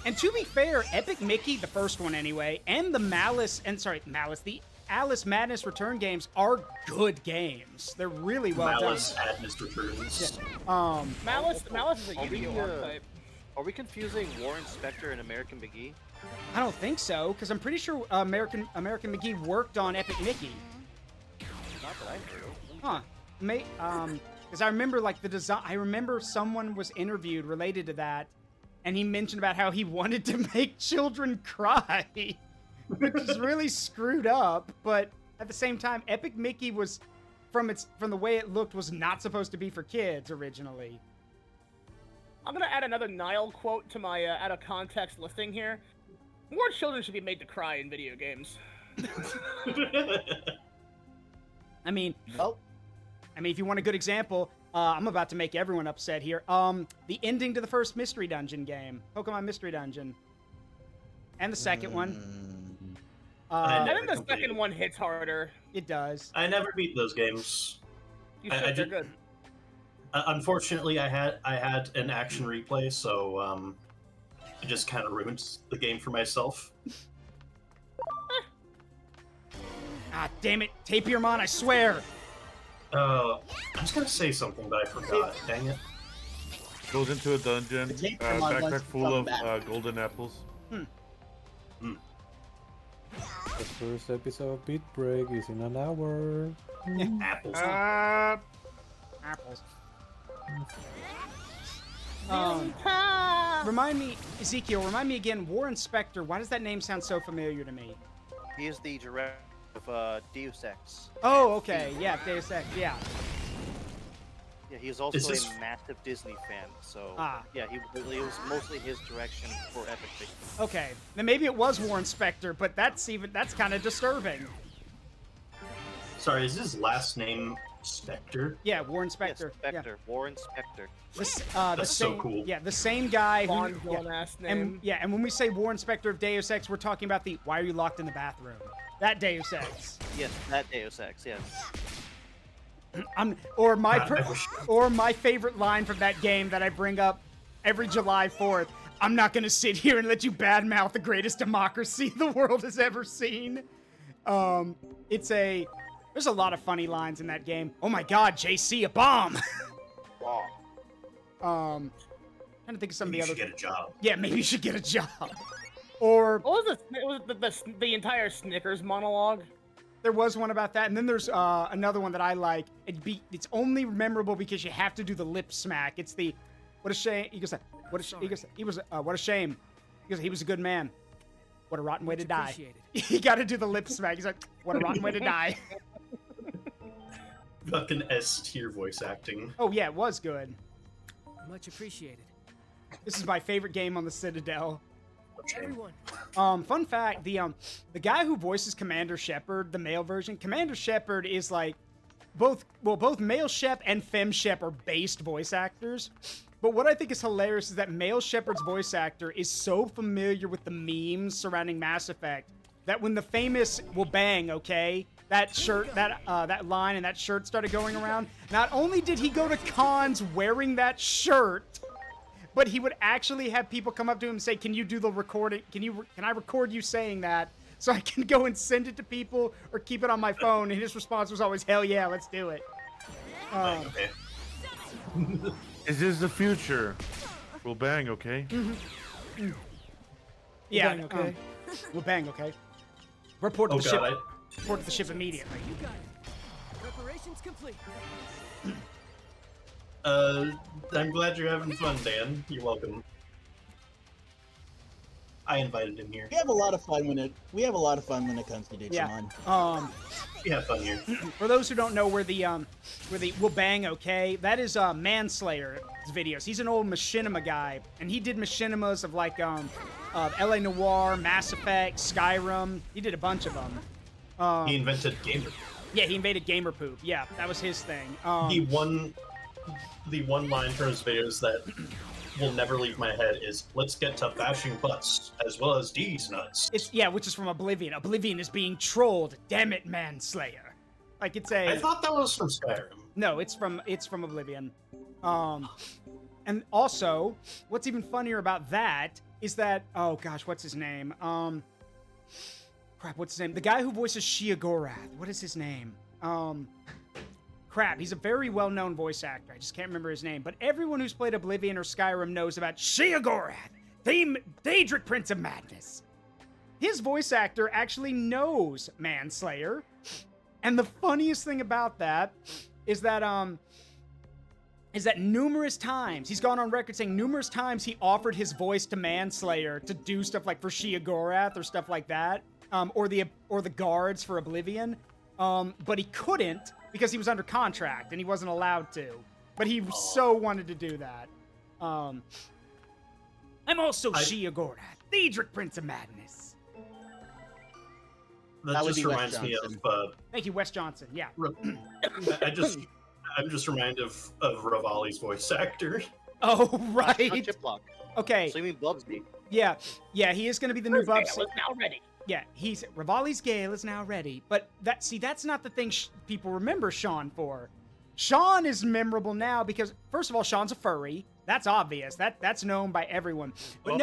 and to be fair, Epic Mickey, the first one anyway, and the Alice Madness Return games are good games. They're really well Malice done. Madness Returns. Yeah. Malice is a Yu-Gi-Oh type. Are we confusing Warren Spector and American McGee? I don't think so, because I'm pretty sure American McGee worked on Epic Mickey. Not that I knew. Huh. Because I remember like the design. I remember someone was interviewed related to that, and he mentioned about how he wanted to make children cry, which is really screwed up. But at the same time, Epic Mickey was, from the way it looked, was not supposed to be for kids originally. I'm gonna add another Nile quote to my out of context listing here. More children should be made to cry in video games. I mean, Well, if you want a good example, I'm about to make everyone upset here. The ending to the first Mystery Dungeon game, Pokemon Mystery Dungeon, and the second one. I think the second one hits harder. It does. I never beat those games. You should. They're good. Unfortunately, I had an action replay, so it just kind of ruined the game for myself. Ah, damn it, Tapirmon! I swear. I was gonna say something, but I forgot. Dang it. Goes into a dungeon, The Digimon wants backpack to full come of back. golden apples. The first episode of Beat Break is in an hour. Apples. Apples. Remind me, Iyzeekiil, remind me again, Warren Spector, why does that name sound so familiar to me? He is the director of Deus Ex. Oh, okay, yeah, Deus Ex, yeah. Yeah, he's also this- a massive Disney fan, so yeah, it was mostly his direction for Epic Mickey. Okay, then maybe it was Warren Spector, but that's kind of disturbing. Sorry, is his last name Spector? Yeah, Warren Spector. Yes, Spector. Warren Spector. That's so cool. Yeah, the same guy who. Bond villain-ass name. And when we say Warren Spector of Deus Ex, we're talking about the "Why are you locked in the bathroom?" That Deus Ex. Yes, that Deus Ex. Yes. Or my favorite line from that game that I bring up every July 4th. I'm not gonna sit here and let you badmouth the greatest democracy the world has ever seen. There's a lot of funny lines in that game. Oh my God, JC, a bomb! Trying to think of some Maybe of you the should other. get a job. Yeah, maybe you should get a job. Or What was it? Was the entire Snickers monologue? there was one about that, and then there's another one that I like. It's only memorable because you have to do the lip smack. It's the, what a shame. He goes, what a shame. What a shame. He goes, he was a good man. What a rotten way to die. You got to do the lip smack. He's like, what a rotten way to die. Fucking S tier voice acting. Oh yeah, it was good. Much appreciated. This is my favorite game on the Citadel. Everyone. Fun fact, the guy who voices Commander Shepard, the male version, Commander Shepard is like both male Shep and femme Shep are based voice actors. But what I think is hilarious is that male Shepard's voice actor is so familiar with the memes surrounding Mass Effect that when the famous "will bang," okay, that shirt, that line and that shirt started going around, not only did he go to cons wearing that shirt, but he would actually have people come up to him and say, "Can you do the recording? Can I record you saying that so I can go and send it to people or keep it on my phone?" And his response was always, "Hell yeah, let's do it." Okay. Is this the future? We'll bang, okay? Yeah. bang, okay? We'll bang, okay? Report to Oh the ship. god, Report to the ship immediately. You got it. Preparations complete. I'm glad you're having fun, Dan. You're welcome. I invited him here. We have a lot of fun when it comes to Digimon. Yeah. We have fun here. For those who don't know where the Will Bang Okay, that is Manslayer's videos. He's an old machinima guy, and he did machinimas of like LA Noire, Mass Effect, Skyrim. He did a bunch of them. He invented gamer. Yeah, he invaded gamer poop. Yeah, that was his thing. The one line from his videos that will never leave my head is "Let's get to bashing butts as well as D's nuts." Which is from Oblivion. Oblivion is being trolled. Damn it, Manslayer. Like it's a. I thought that was from Skyrim. No, it's from Oblivion. And also, what's even funnier about that is that oh gosh, what's his name? Crap, what's his name? The guy who voices Shiagorath. What is his name? Crap, he's a very well-known voice actor. I just can't remember his name. But everyone who's played Oblivion or Skyrim knows about Shiagorath, the Daedric Prince of Madness. His voice actor actually knows Manslayer. And the funniest thing about that is that numerous times, he's gone on record saying numerous times he offered his voice to Manslayer to do stuff like for Shiagorath or stuff like that, or the guards for Oblivion, but he couldn't because he was under contract and he wasn't allowed to. But he so wanted to do that. I'm also Shiagorath, Daedric Prince of Madness. That just reminds me of. Thank you, Wes Johnson. Yeah. I'm just reminded of Rivali's voice actor. Oh, right. Chiplock. Okay. So you mean Bubsy? Yeah, he is going to be the new Bubsy. Gale is now ready. Yeah, Rivali's Gale is now ready. But that's not the thing people remember Sean for. Sean is memorable now because, first of all, Sean's a furry. That's obvious. That's known by everyone. But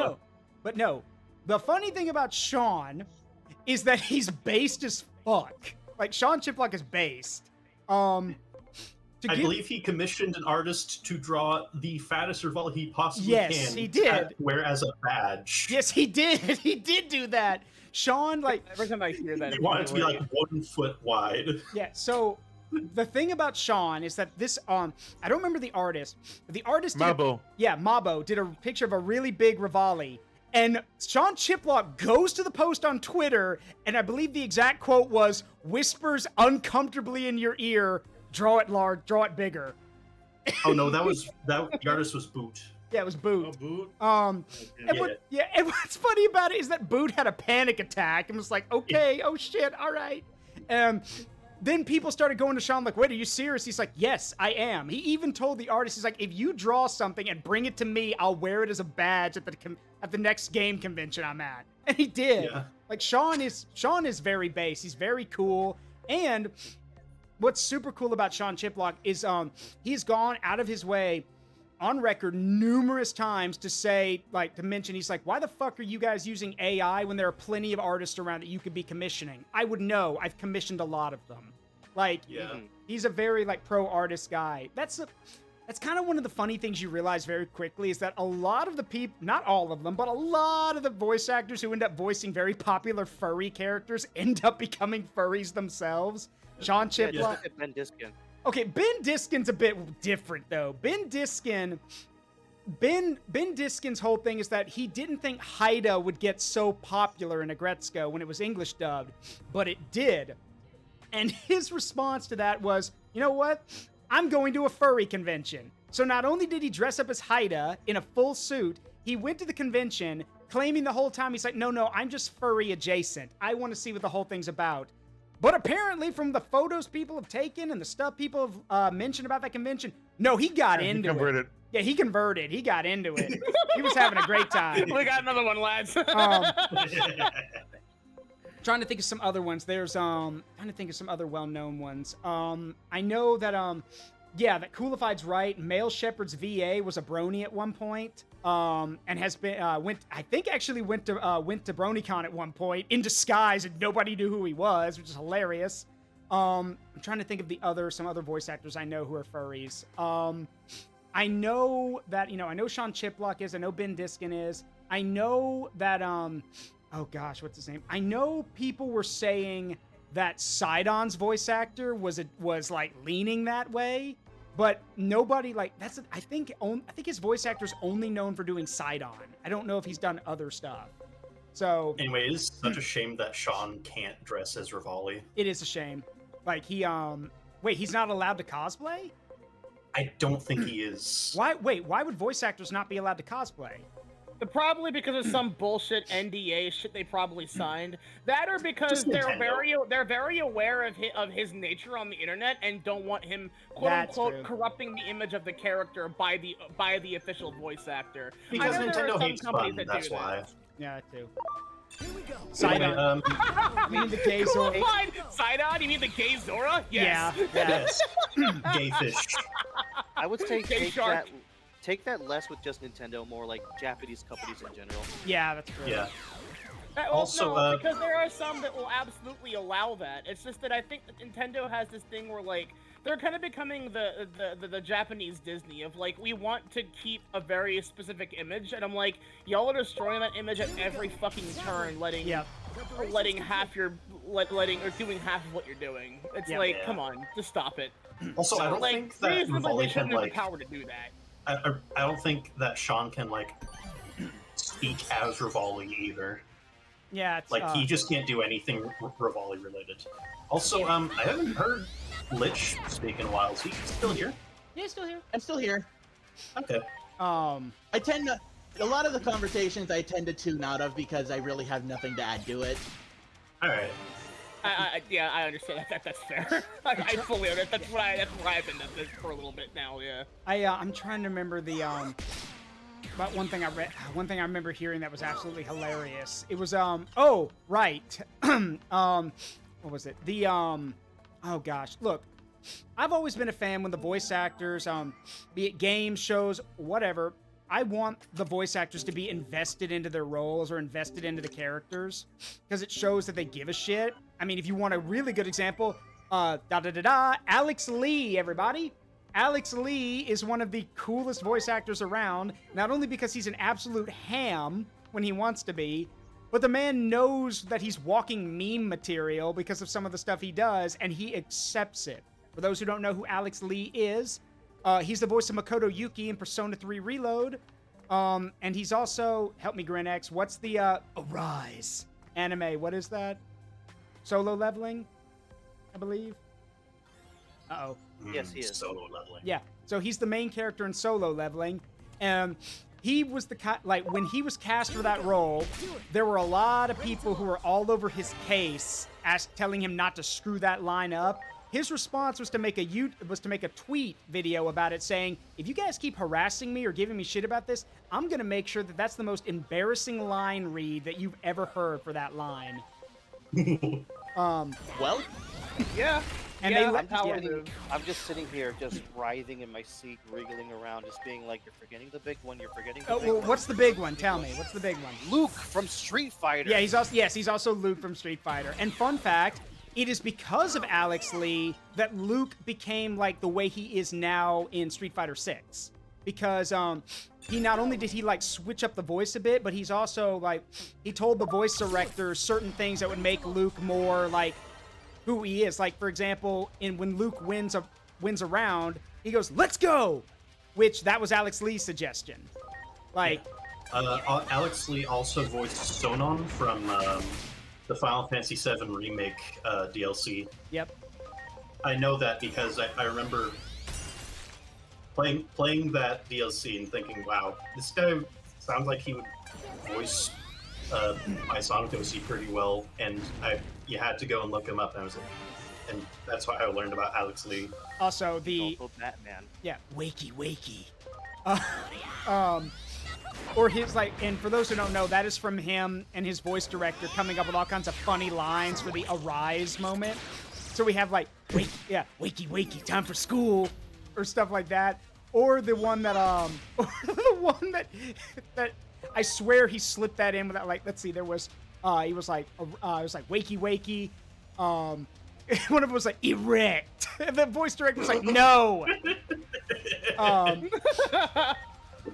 no. The funny thing about Sean is that he's based as fuck. Like, Sean Chiplock is based. I believe he commissioned an artist to draw the fattest Rivali he possibly can. Yes, he did. Wear as a badge. Yes, he did. He did do that. Sean, like... Every time I hear that... He wanted to be, like, 1 foot wide. Yeah, so... The thing about Sean is that this, I don't remember the artist, but the artist Mabo. Mabo did a picture of a really big Rivali, and Sean Chiplock goes to the post on Twitter, and I believe the exact quote was, "Whispers uncomfortably in your ear, draw it large, draw it bigger." Oh no, the artist was Boot. Yeah, it was Boot. Oh, Boot. And what's funny about it is that Boot had a panic attack and was like, okay, oh shit, all right. Then people started going to Sean like, wait, are you serious? He's like, yes, I am. He even told the artist, he's like, if you draw something and bring it to me, I'll wear it as a badge at the next game convention I'm at. And he did. Yeah. Like, Sean is very base. He's very cool. And what's super cool about Sean Chiplock is he's gone out of his way on record numerous times to say, like, to mention, he's like, why the fuck are you guys using AI when there are plenty of artists around that you could be commissioning? I would know. I've commissioned a lot of them. Like, he's a very, like, pro-artist guy. That's kind of one of the funny things you realize very quickly is that a lot of the people, not all of them, but a lot of the voice actors who end up voicing very popular furry characters end up becoming furries themselves. Sean Chiplock. Yeah, just look at Ben Diskin. Okay, Ben Diskin's a bit different, though. Ben Diskin's whole thing is that he didn't think Haida would get so popular in Agretzko when it was English dubbed, but it did. And his response to that was, you know what? I'm going to a furry convention. So not only did he dress up as Haida in a full suit, he went to the convention claiming the whole time, he's like, no, I'm just furry adjacent. I want to see what the whole thing's about. But apparently, from the photos people have taken and the stuff people have mentioned about that convention, no, he got into it. Yeah, he converted. He got into it. He was having a great time. We got another one, lads. Trying to think of some other ones. There's trying to think of some other well-known ones. I know that that Coolified's right. Male Shepherd's VA was a brony at one point. And has been went to BronyCon at one point in disguise, and nobody knew who he was, which is hilarious. I'm trying to think of some other voice actors I know who are furries. I know that, I know Sean Chiplock is. I know Ben Diskin is. I know that, oh gosh, what's his name? I know people were saying that Sidon's voice actor was like leaning that way, but nobody I think his voice actor's only known for doing Sidon. I don't know if he's done other stuff. So anyway, it is such a shame that Sean can't dress as Rivali. It is a shame. Like wait, he's not allowed to cosplay? I don't think he is. Why would voice actors not be allowed to cosplay? Probably because of some bullshit NDA shit they probably signed. That or because they're very aware of his nature on the internet and don't want him quote unquote corrupting the image of the character by the official voice actor. Because Nintendo hates fun, that's why. Yeah, that too. Here we go. Sidon. You mean the gay Zora? Sidon? You mean the gay Zora? Yes. Yeah. Yes. Gay fish. I would say take that less with just Nintendo, more like Japanese companies in general. Yeah, that's true. Yeah. Also, because there are some that will absolutely allow that. It's just that I think that Nintendo has this thing where like they're kind of becoming the Japanese Disney of like we want to keep a very specific image, and I'm like, y'all are destroying that image at every fucking turn, letting half your letting or doing half of what you're doing. It's come on, just stop it. Also, I don't think that Rivali can have the power to do that. I don't think that Sean can like speak as Rivali either. Yeah, it's, he just can't do anything Rivali related. Also, I haven't heard Lich speak in a while. Is he still here? Yeah, he's still here. I'm still here. Okay. I tend to a lot of the conversations I tend to tune out of because I really have nothing to add to it. All right. I understand that. That's fair. I fully understand. That's why I've been at this for a little bit now. Yeah. I'm trying to remember the but one thing I remember hearing that was absolutely hilarious. It was oh right, what was it? The oh gosh, look, I've always been a fan when the voice actors, be it games, shows, whatever. I want the voice actors to be invested into their roles or invested into the characters because it shows that they give a shit. I mean, if you want a really good example, Alex Lee, everybody. Alex Lee is one of the coolest voice actors around, not only because he's an absolute ham when he wants to be, but the man knows that he's walking meme material because of some of the stuff he does, and he accepts it. For those who don't know who Alex Lee is, he's the voice of Makoto Yuki in Persona 3 Reload. And he's also, help me GrineX, what's the Arise anime? What is that? Solo Leveling, I believe. Uh-oh. Yes, he is. Solo Leveling. Yeah, so he's the main character in Solo Leveling. And he was when he was cast for that role, there were a lot of people who were all over his case, telling him not to screw that line up. His response was to make a tweet video about it saying, if you guys keep harassing me or giving me shit about this, I'm going to make sure that that's the most embarrassing line read that you've ever heard for that line. Well, yeah. And I'm just sitting here, just writhing in my seat, wriggling around, just being like, "You're forgetting the big one. You're forgetting the big one." What's the big one? Tell me. What's the big one? Luke from Street Fighter. Yeah, he's also Luke from Street Fighter. And fun fact, it is because of Alex Lee that Luke became like the way he is now in Street Fighter 6. Because he not only did he like switch up the voice a bit, but he's also like he told the voice director certain things that would make Luke more like who he is. Like, for example, when Luke wins a round, he goes, "Let's go!" Which, that was Alex Lee's suggestion. Like... Alex Lee also voiced Sonon from the Final Fantasy VII Remake DLC. Yep. I know that because I remember playing that DLC and thinking, wow, this guy sounds like he would voice my Sonic OC pretty well, and you had to go and look him up, and that's why I learned about Alex Lee. Also, the Batman. Yeah, wakey. Or his and for those who don't know, that is from him and his voice director coming up with all kinds of funny lines for the Arise moment. So we have like, wakey, time for school, or stuff like that. Or the one that that I swear he slipped that in without, like, let's see, there was, he was like, it was like, wakey, one of them was like, erect. And the voice director was like, no.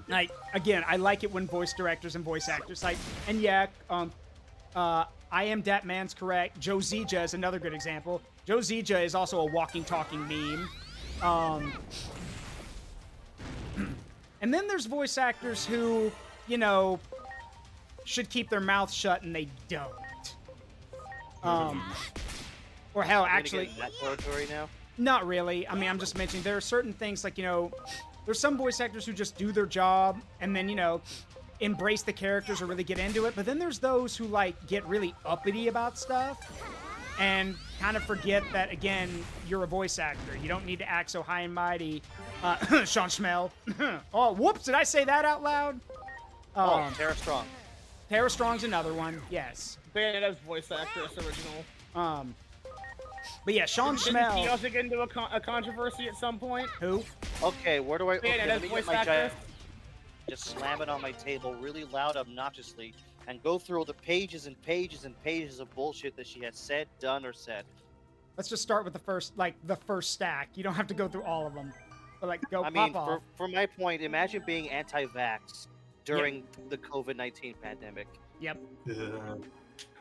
Like again, I like it when voice directors and voice actors and yeah, I am Dat Man's correct. Joe Zija is another good example. Joe Zija is also a walking, talking meme. And then there's voice actors who, you know, should keep their mouth shut and they don't. Or hell, actually, that territory now. not really. I mean, I'm just mentioning there are certain things like, you know, there's some voice actors who just do their job and then, you know, embrace the characters or really get into it. But then there's those who like get really uppity about stuff and kind of forget that, again, you're a voice actor. You don't need to act so high and mighty. Sean Schmel. Oh, whoops, did I say that out loud? Tara Strong. Tara Strong's another one, yes. Bayonetta's voice actress original. But yeah, Sean Didn't Schmel. he also get into a controversy at some point? Who? Okay, where do I? Okay, Bayonetta's let me voice get my actress. giant. Just slam it on my table really loud, obnoxiously, and go through the pages and pages and pages of bullshit that she has said, done, or said. Let's just start with the first stack. You don't have to go through all of them. But like, go I pop mean, off. for my point, imagine being anti-vax during the COVID-19 pandemic. Yep.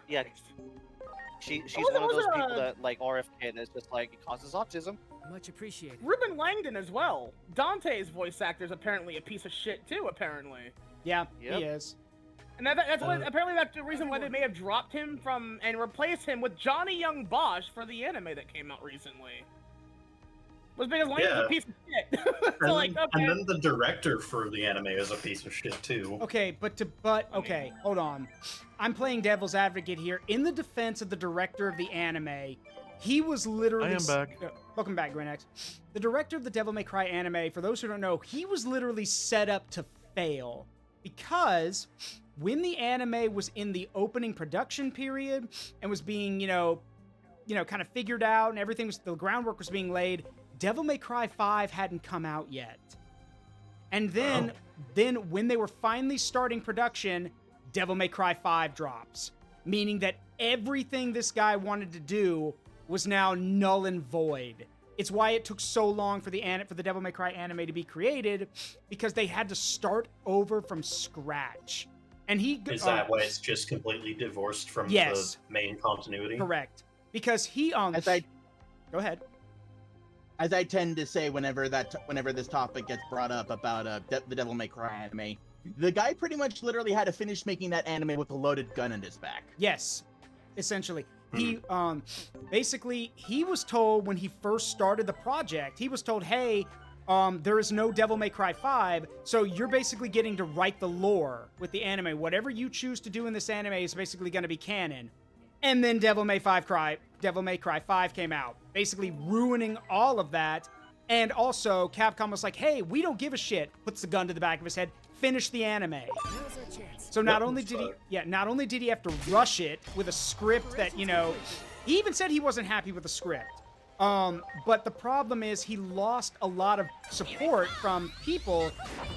Yeah. She's was- one of was those it, people that like RFK and it's just like it causes autism. Much appreciated. Ruben Langdon as well. Dante's voice actor is apparently a piece of shit too. Apparently, Yeah, Yep. he is. and that's what, apparently that's the reason why they may have dropped him from and replaced him with Johnny Young Bosch for the anime that came out recently. Was because Langdon's Yeah. a piece of shit. So And, like, okay. and then the director for the anime is a piece of shit too. Okay, okay, hold on. I'm playing devil's advocate here. In the defense of the director of the anime, he was literally... I am back. Welcome back, GrineX. The director of the Devil May Cry anime, for those who don't know, he was literally set up to fail. Because when the anime was in the opening production period and was being, you know, kind of figured out and everything was... The groundwork was being laid, Devil May Cry 5 hadn't come out yet. And then when they were finally starting production, Devil May Cry 5 drops. Meaning that everything this guy wanted to do was now null and void. It's why it took so long for the Devil May Cry anime to be created, because they had to start over from scratch. And Is that why it's just completely divorced from Yes. the main continuity? Correct. Because he Go ahead. As I tend to say whenever this topic gets brought up about the Devil May Cry anime, the guy pretty much literally had to finish making that anime with a loaded gun in his back. Yes, essentially. He basically he was told when he first started the project, he was told, hey, there is no Devil May Cry 5, so you're basically getting to write the lore with the anime. Whatever you choose to do in this anime is basically going to be canon. And then Devil May Cry 5 came out, basically ruining all of that. And also, Capcom was like, hey, we don't give a shit, puts the gun to the back of his head, finish the anime. Now's our chance. So not only did he have to rush it with a script that, you know, he even said he wasn't happy with the script. But the problem is he lost a lot of support from people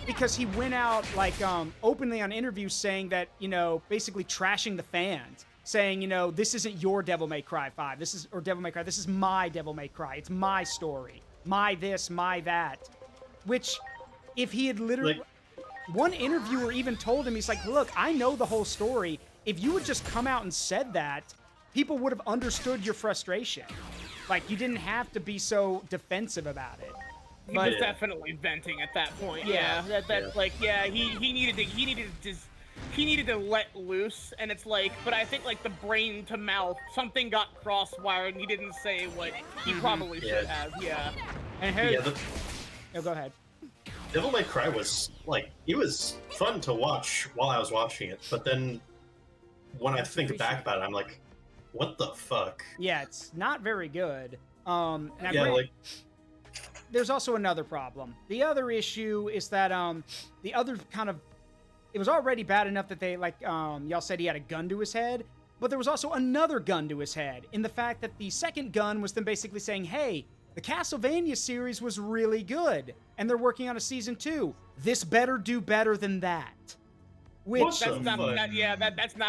because he went out like openly on interviews saying that, you know, basically trashing the fans, saying, you know, this isn't your Devil May Cry 5. This is my Devil May Cry. It's my story. My this, my that. Which, if he had literally... One interviewer even told him, he's like, look, I know the whole story. If you had just come out and said that, people would have understood your frustration. Like, you didn't have to be so defensive about it. He was definitely venting at that point. Yeah, he needed to let loose, and it's like, but I think like the brain to mouth, something got cross-wired, and he didn't say what he probably should have. Yeah. And go ahead. Devil May Cry was like, it was fun to watch while I was watching it, but then when I think back about it, I'm like, what the fuck? Yeah, it's not very good. There's also another problem. The other issue is that it was already bad enough that they y'all said he had a gun to his head, but there was also another gun to his head in the fact that the second gun was them basically saying, hey, the Castlevania series was really good, and they're working on a season 2. This better do better than that. Which that's not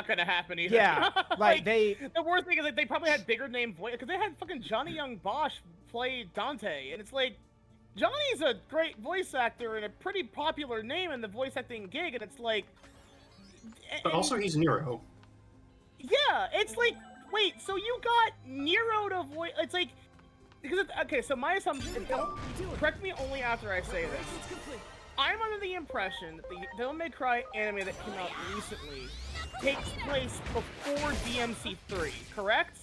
gonna happen either. Yeah, the worst thing is like they probably had bigger name voice because they had fucking Johnny Young Bosch play Dante, and it's like Johnny's a great voice actor and a pretty popular name in the voice acting gig, and it's like. But also, he's Nero. Yeah, it's like, wait, so you got Nero to voice? It's like, because okay, so my assumption. Correct me only after I say this. I'm under the impression that the Devil May Cry anime that came out recently takes place before DMC3, correct?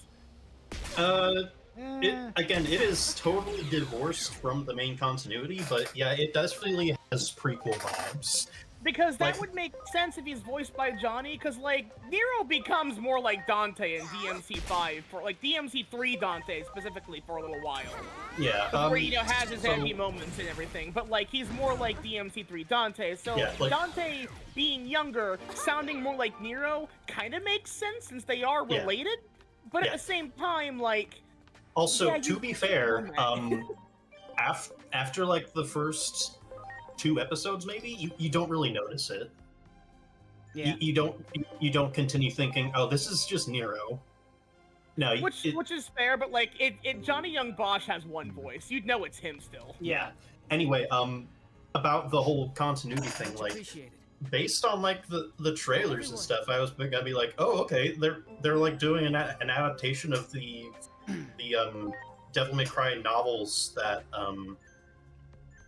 Again, it is totally divorced from the main continuity, but yeah, it definitely has prequel vibes. Because that would make sense if he's voiced by Johnny, because, like, Nero becomes more like Dante in DMC5, for, like, DMC3 Dante, specifically, for a little while. Yeah, where, you know, has his heavy moments and everything, but, like, he's more like DMC3 Dante, so yeah, like, Dante being younger, sounding more like Nero, kind of makes sense, since they are related, but at the same time, like... Also, to be fair, after, like, the first 2 episodes, maybe you don't really notice it. Yeah. You don't continue thinking, oh, this is just Nero. No, which is fair, but like Johnny Young Bosch has one voice. You'd know it's him still. Yeah. Anyway, about the whole continuity thing, like based on like the trailers and stuff, I was gonna be like, oh, okay, they're like doing an adaptation of the Devil May Cry novels that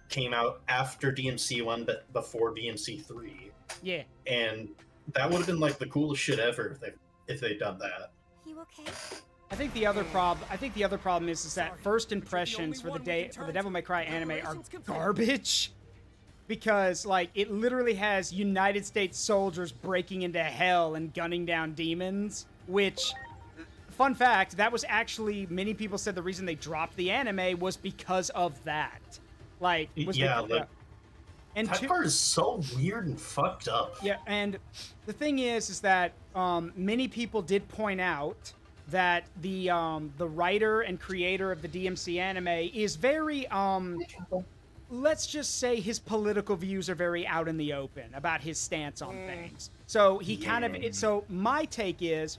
came out after DMC1 but before DMC3. Yeah. And that would have been like the coolest shit ever if they'd done that. You okay? I think the other problem is that first impressions for the Devil May Cry anime are garbage. Because like it literally has United States soldiers breaking into hell and gunning down demons, which fun fact, that was actually many people said the reason they dropped the anime was because of that. Like, and that part is so weird and fucked up. Yeah, and the thing is that many people did point out that the writer and creator of the DMC anime is very let's just say his political views are very out in the open about his stance on things. So he so my take is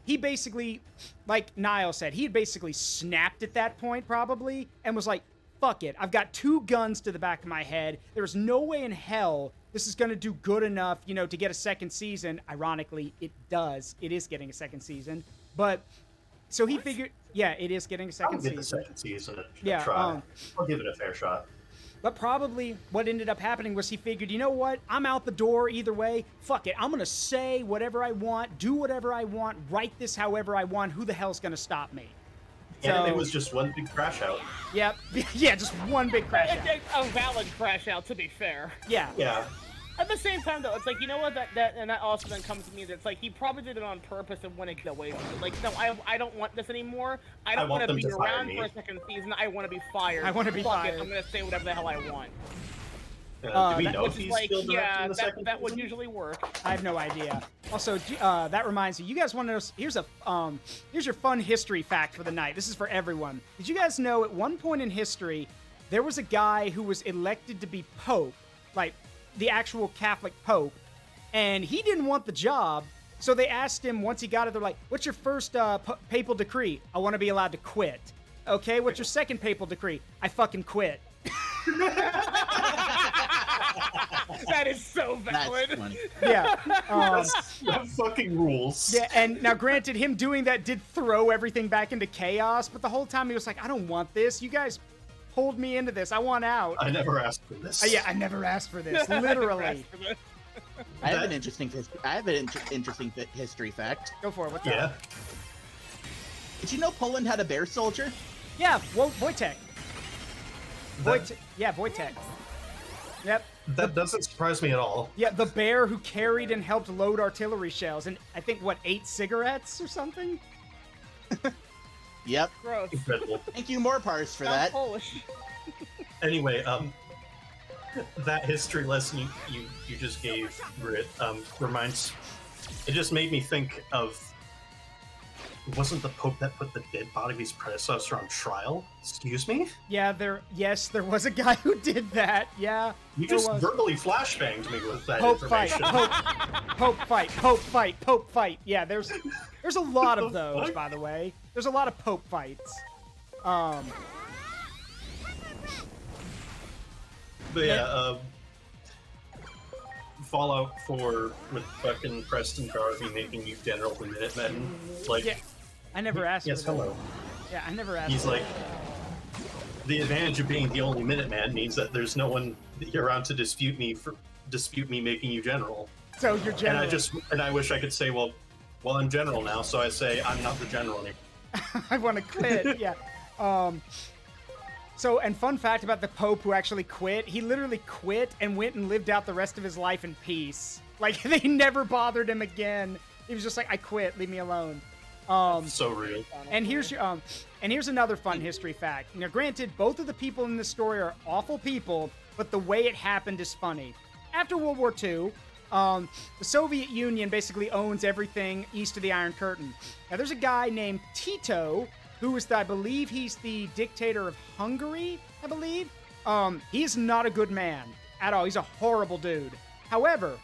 he basically, like Niall said, he had basically snapped at that point probably and was like, fuck it, I've got 2 guns to the back of my head. There's no way in hell this is going to do good enough, you know, to get a second season. Ironically, it does. It is getting a second season. But, so he figured, yeah, it is getting a second season. I'll give the second season a yeah, try. I'll give it a fair shot. But probably what ended up happening was he figured, you know what? I'm out the door either way. Fuck it. I'm going to say whatever I want, do whatever I want, write this however I want. Who the hell's going to stop me? And it was just one big crash out. Yep. Yeah, just one big crash out. A valid crash out, to be fair. Yeah. Yeah. At the same time, though, it's like, you know what, that also then comes to me that it's like, he probably did it on purpose and wanted to get away from it. Like, no, I don't want this anymore. I don't want to be around for a second season. I want to be fired. I want to be fired. I'm going to say whatever the hell I want. Do we know if he's still directing the second that would usually work. I have no idea. Also, that reminds me, you guys want to know, here's your fun history fact for the night. This is for everyone. Did you guys know at one point in history, there was a guy who was elected to be Pope, like the actual Catholic Pope, and he didn't want the job, so they asked him once he got it, they're like, what's your first papal decree? I want to be allowed to quit. Okay, what's your second papal decree? I fucking quit. That is so valid. That's funny. Yeah. That fucking rules. Yeah, and now granted, him doing that did throw everything back into chaos, but the whole time he was like, I don't want this. You guys pulled me into this. I want out. I never asked for this. Yeah, I never asked for this. Literally. I have an interesting history fact. Go for it. What's Yeah. up? Did you know Poland had a bear soldier? Yeah, Wojtek. Wojtek. Yep. That doesn't surprise me at all. Yeah, the bear who carried and helped load artillery shells and I think, 8 cigarettes or something? Yep. Gross. Incredible. Thank you, more parts for that. Polish. Anyway, that history lesson you just gave, Britt, it just made me think of, wasn't the Pope that put the dead body of his predecessor on trial? Excuse me? Yeah, there was a guy who did that. Yeah. You just verbally flashbanged me with that Pope fight, information. Pope fight. Yeah, there's a lot of those, by the way. There's a lot of Pope fights. But yeah, Fallout 4 with fucking Preston Garvey making you General the Minutemen. Like, Yeah, I never asked. yes, for that. hello. Yeah, I never asked. He's for like, the advantage of being the only Minuteman means that there's no one around to dispute me making you General. that. So you're general. And I wish I could say, well, I'm General now, so I say I'm not the General anymore. I want to quit. Yeah. So, and fun fact about the Pope who actually quit, he literally quit and went and lived out the rest of his life in peace. Like, they never bothered him again. He was just like, I quit, leave me alone. So real. And here's another fun history fact. Now, granted, both of the people in this story are awful people, but the way it happened is funny. After World War II, the Soviet Union basically owns everything east of the Iron Curtain. Now, there's a guy named Tito, who is, I believe he's the dictator of Hungary, I believe. He is not a good man at all. He's a horrible dude. However,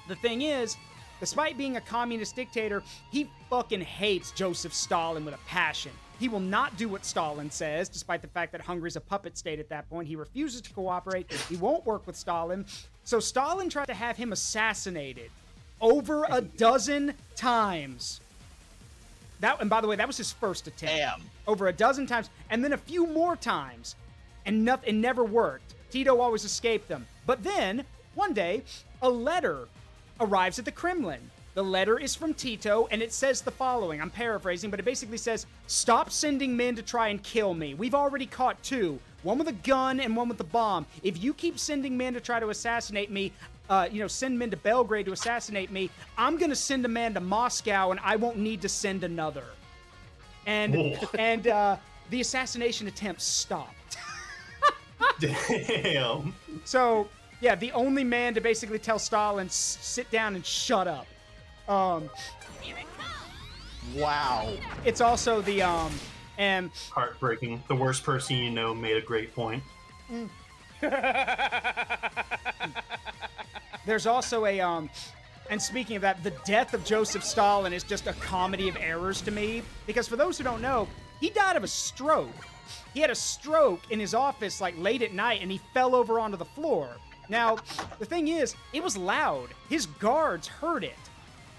the thing is, despite being a communist dictator, he fucking hates Joseph Stalin with a passion. He will not do what Stalin says, despite the fact that Hungary's a puppet state at that point. He refuses to cooperate. He won't work with Stalin. So Stalin tried to have him assassinated over a dozen times. And by the way, that was his first attempt. Damn. Over a dozen times, and then a few more times, and it never worked. Tito always escaped them. But then, one day, a letter arrives at the Kremlin. The letter is from Tito, and it says the following. I'm paraphrasing, but it basically says, "Stop sending men to try and kill me. We've already caught 2. One with a gun and one with a bomb. If you keep sending men to try to assassinate me, send men to Belgrade to assassinate me, I'm going to send a man to Moscow, and I won't need to send another." And the assassination attempt stopped. Damn. So, yeah, the only man to basically tell Stalin, sit down and shut up. Wow. It's also the, and... Heartbreaking. The worst person you know made a great point. There's also a, and speaking of that, the death of Joseph Stalin is just a comedy of errors to me. Because for those who don't know, he died of a stroke. He had a stroke in his office, like, late at night, and he fell over onto the floor. Now, the thing is, it was loud. His guards heard it.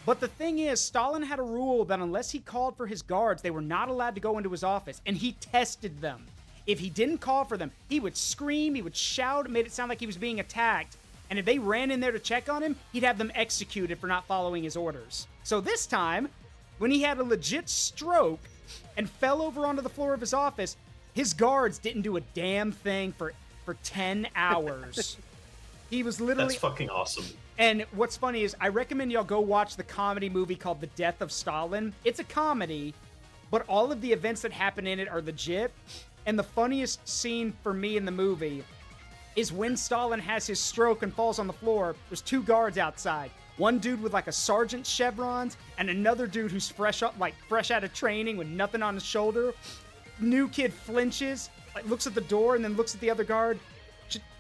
But the thing is, Stalin had a rule that unless he called for his guards, they were not allowed to go into his office, and he tested them. If he didn't call for them, he would scream, he would shout, it made it sound like he was being attacked. And if they ran in there to check on him, he'd have them executed for not following his orders. So this time, when he had a legit stroke and fell over onto the floor of his office, his guards didn't do a damn thing for 10 hours. He was literally... That's fucking awesome. And what's funny is, I recommend y'all go watch the comedy movie called The Death of Stalin. It's a comedy, but all of the events that happen in it are legit. And the funniest scene for me in the movie is when Stalin has his stroke and falls on the floor, there's 2 guards outside. One dude with like a sergeant's chevrons, and another dude who's fresh out of training with nothing on his shoulder. New kid flinches, like looks at the door, and then looks at the other guard.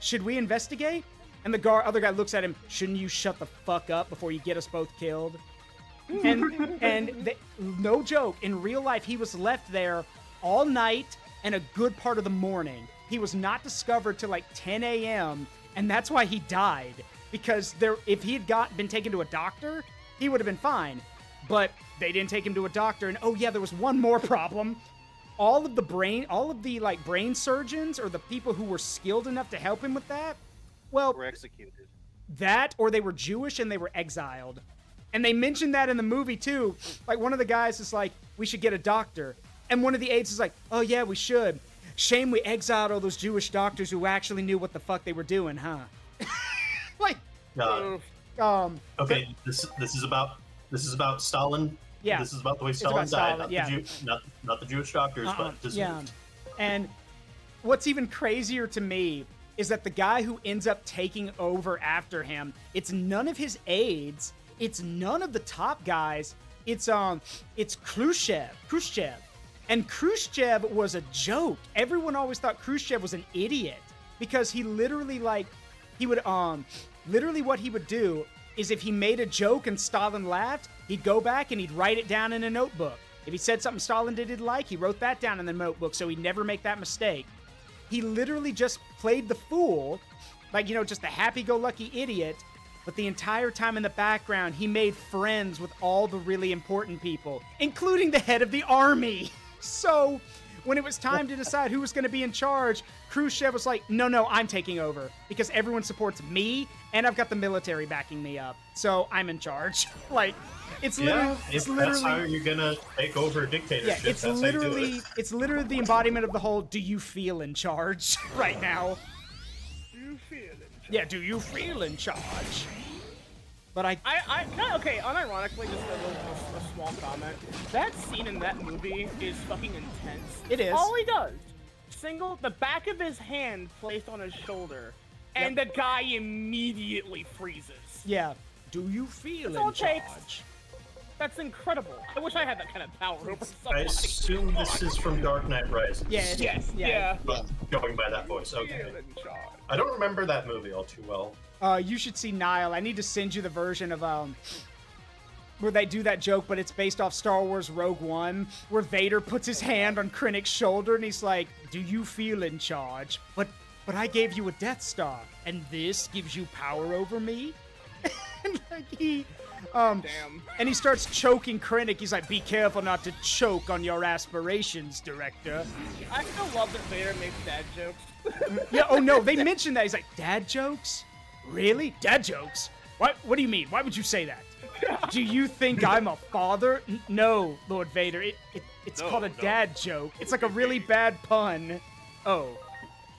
Should we investigate? And the other guy looks at him, shouldn't you shut the fuck up before you get us both killed? No joke, in real life, he was left there all night and a good part of the morning. He was not discovered till like 10 a.m., and that's why he died. Because if he had been taken to a doctor, he would have been fine. But they didn't take him to a doctor, and oh yeah, there was one more problem. All of the brain surgeons, or the people who were skilled enough to help him with that, well, were executed. That, or they were Jewish and they were exiled. And they mentioned that in the movie, too. Like, one of the guys is like, we should get a doctor. And one of the aides is like, oh, yeah, we should. Shame we exiled all those Jewish doctors who actually knew what the fuck they were doing, huh? Like, okay, this is about Stalin. Yeah. This is about the way Stalin died, Stalin, not the Jewish doctors, but deserved. Yeah. And what's even crazier to me is that the guy who ends up taking over after him, it's none of his aides, it's none of the top guys, it's Khrushchev. And Khrushchev was a joke. Everyone always thought Khrushchev was an idiot because he literally literally what he would do is if he made a joke and Stalin laughed, he'd go back and he'd write it down in a notebook. If he said something Stalin didn't like, he wrote that down in the notebook so he'd never make that mistake. He literally just played the fool Like, you know, just a happy-go-lucky idiot. But the entire time in the background, he made friends with all the really important people, including the head of the army. So when it was time to decide who was going to be in charge, Khrushchev was like, no, I'm taking over because everyone supports me and I've got the military backing me up. So I'm in charge. Like, it's literally, if that's how you're gonna take over a dictatorship. yeah, it's that's how you do literally, it. it's literally the embodiment of the whole, do you feel in charge right now? Do you feel it? Yeah, do you feel in charge? But no, okay, unironically, just a small comment. That scene in that movie is fucking intense. It is. All he does, the back of his hand placed on his shoulder, and the guy immediately freezes. Yeah. Do you feel That's all in it takes. charge? That's incredible. I wish I had that kind of power over somebody. I assume this is from Dark Knight Rises. Yeah, it Yes, is. Yeah. Going by that voice, okay. Feel in charge. I don't remember that movie all too well. You should see Nile. I need to send you the version of where they do that joke, but it's based off Star Wars Rogue One, where Vader puts his hand on Krennic's shoulder and he's like, "Do you feel in charge? But I gave you a Death Star, and this gives you power over me." And like he, Damn. and he starts choking Krennic. He's like, "Be careful not to choke on your aspirations, director." I still love that Vader makes dad jokes. Yeah. Oh no, they mentioned that. He's like, "Dad jokes? Really? Dad jokes? What do you mean? Why would you say that? Do you think I'm a father? No, Lord Vader. It's called a dad joke. It's like a really bad pun." Oh.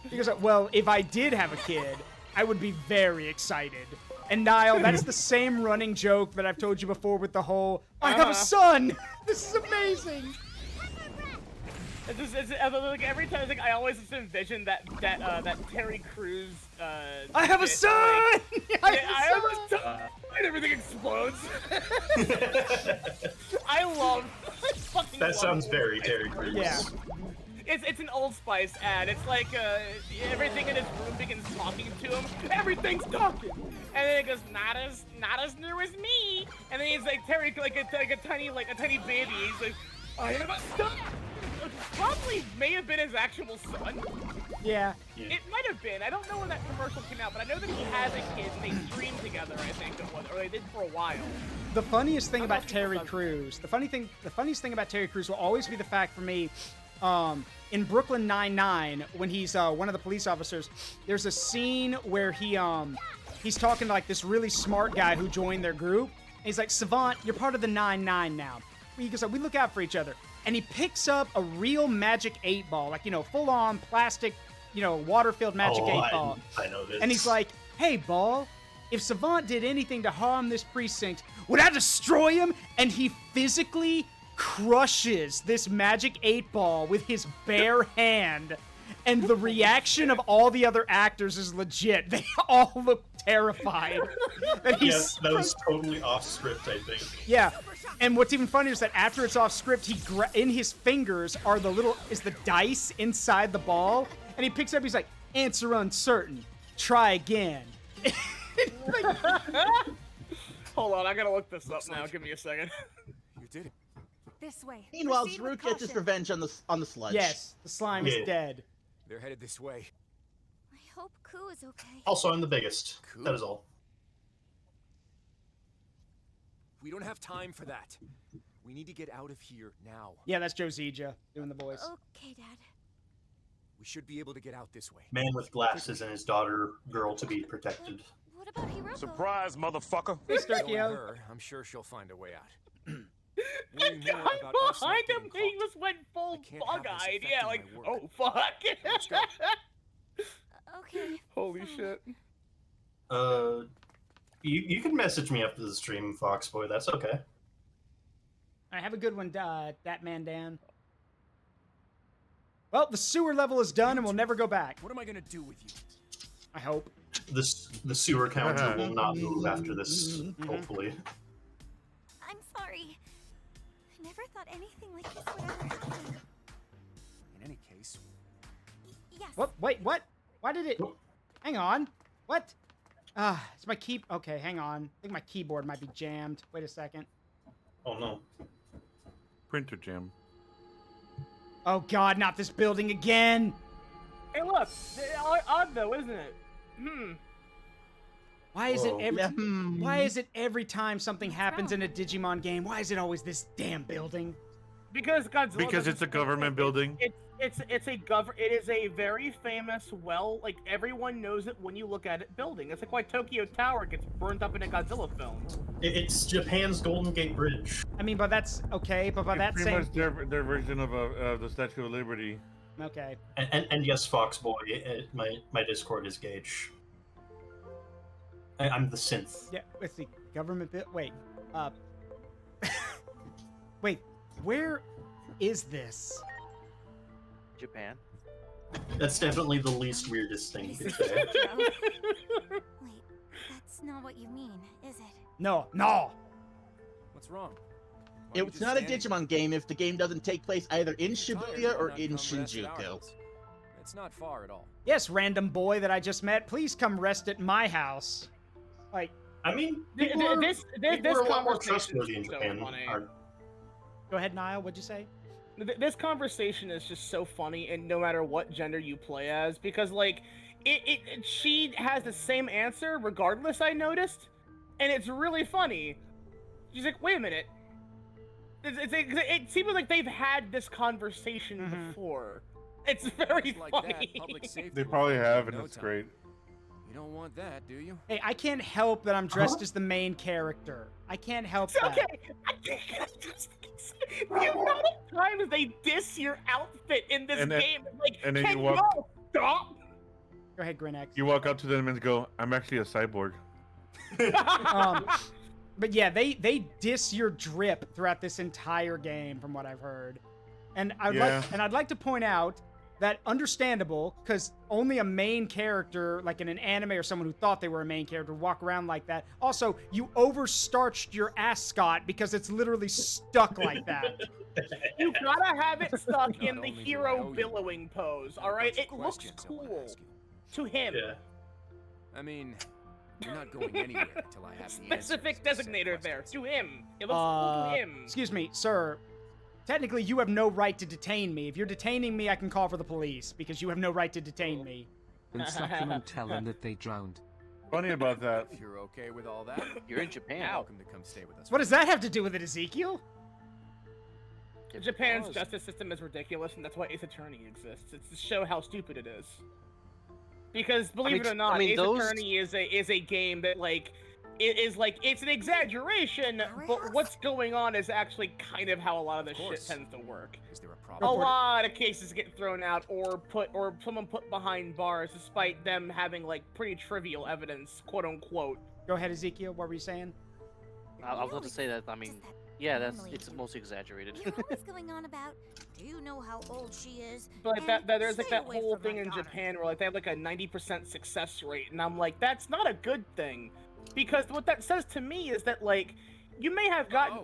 He goes, "Well, if I did have a kid, I would be very excited." And Niall, that's the same running joke that I've told you before with the whole, "I have a son." This is amazing. It's like every time, like, I always just envision that Terry Crews. I have a bit, son. like, I I have a son. And everything explodes. I fucking That love sounds it. very Terry Crews. Yeah. It's an Old Spice ad. It's like everything in his room begins talking to him. Everything's talking, and then it goes, not as new as me. And then he's like Terry, like a tiny baby. He's like, "I have a son." Probably may have been his actual son. Yeah. It might have been. I don't know when that commercial came out, but I know that he has a kid and they streamed together. I think it was, or they did for a while. The funniest thing I'm about not Terry sure. Crews, the funniest thing about Terry Crews will always be the fact for me, in Brooklyn Nine-Nine, when he's one of the police officers, there's a scene where he's talking to like this really smart guy who joined their group. And he's like, "Savant, you're part of the 9-9 now." He goes, "We look out for each other." And he picks up a real magic 8-ball, like, you know, full-on plastic, you know, water-filled magic 8-ball. I know this. And he's like, "Hey, Ball, if Savant did anything to harm this precinct, would I destroy him?" And he physically crushes this magic 8-ball with his bare hand. And the reaction of all the other actors is legit. They all look terrified. That he's Yes, that was totally off script, I think. yeah. And what's even funnier is that after it's off script, in his fingers are the dice inside the ball, and he picks up. He's like, "Answer uncertain. Try again." Hold on, I gotta look this up now. Give me a second. You did it. This way. Meanwhile, Proceed with Zroot gets his caution. revenge on the sludge. Yes, the slime is Yeah. dead. They're headed this way. I hope Koo is okay. Also, I'm the biggest. Cool. That is all. We don't have time for that. We need to get out of here now. Yeah, that's Josija doing the voice. Okay, Dad. We should be able to get out this way. Man with glasses and his daughter, girl to be protected. What about Hiroko? Surprise, motherfucker! Hey, Knowing Starkio. her, I'm sure she'll find a way out. The Worry more guy about us not behind him, getting he caught. just went full I can't have this bug-eyed. affecting Yeah, my like, work. oh fuck. Let's go. Okay. Holy fine. shit. You can message me after the stream, Foxboy. That's okay. All right, have a good one, that man Dan. Well, the sewer level is done, and we'll never go back. What am I gonna do with you? I hope. The sewer counter will not move after this, hopefully. I'm sorry. I never thought anything like this would ever happen. In any case, Yes. What? Wait, what? Why did it... Hang on. What? It's my key... Okay, hang on. I think my keyboard might be jammed. Wait a second. Oh no. Printer jam. Oh god, not this building again! Hey, look. Odd though, isn't it? Why is it Whoa. every? Yeah, Why is it every time something happens in a Digimon game? Why is it always this damn building? Because Godzilla. Because it's a government building. It is a very famous, like everyone knows it when you look at it building. It's like why Tokyo Tower gets burnt up in a Godzilla film. It's Japan's Golden Gate Bridge. I mean, but that's okay. But by It's that pretty same, much their version of the Statue of Liberty. okay. And yes, Foxboy, my Discord is Gage. I'm the synth. Yeah, let's see. Government bit. Wait. Wait. Where is this? Japan. That's definitely the least weirdest thing you could say. Wait, that's not what you mean, is it? No, no. What's wrong? Why are you It's just not a standing Digimon game if the game doesn't take place either in there? Tired, Shibuya why or not in come rest at our Shinjuku. house? It's not far at all. Yes, random boy that I just met. Please come rest at my house. Like, I mean, This people are a lot more conversation trustworthy in is so Japan. funny. go ahead, Niall. What'd you say? This conversation is just so funny, and no matter what gender you play as, because like, she has the same answer regardless. I noticed, and it's really funny. She's like, "Wait a minute." It seems like they've had this conversation before. It's very Just like funny. that, public safety They will probably follow have, in and no it's time. great. You don't want that, do you? Hey, I can't help that I'm dressed as the main character. I can't help It's that. okay. The amount of times they diss your outfit in this And then- game, like, and then can you you walk- all stop? Go ahead, GrineX. You walk up to them and go, "I'm actually a cyborg." But yeah, they diss your drip throughout this entire game, from what I've heard. And I'd like to point out that understandable, because only a main character, like in an anime or someone who thought they were a main character, would walk around like that. Also, you overstarched your ascot because it's literally stuck like that. You gotta have it stuck in Not the only do I owe hero you, billowing pose, I've alright? got It some looks questions I wanna cool ask you. to him. Yeah. I mean, you're not going anywhere until I have the Specific answers to said designator there. questions. To him. It looks cool to him. Excuse me, sir. Technically, you have no right to detain me. If you're detaining me, I can call for the police, because you have no right to detain me. And supplement tell them that they drowned. Funny about that. If you're okay with all that, You're in Japan. you're welcome to come stay with us. What does that have to do with it, Iyzeekiil? Japan's Pause. justice system is ridiculous, and that's why Ace Attorney exists. It's to show how stupid it is. Because believe it or not, Ace Attorney is a game that like it's an exaggeration, but what's going on is actually kind of how a lot of this shit course. tends to work. Is there a A problem? lot of cases get thrown out or someone put behind bars despite them having like pretty trivial evidence, quote unquote. Go ahead, Iyzeekiil. What were you saying? I was about to say that. I mean, yeah, it's mostly exaggerated. You're always going on about, do you know how old she is? But like that there's like Stay that away whole from my thing in daughter. Japan where like they have like a 90% success rate, and I'm like, that's not a good thing, because what that says to me is that like you may have gotten,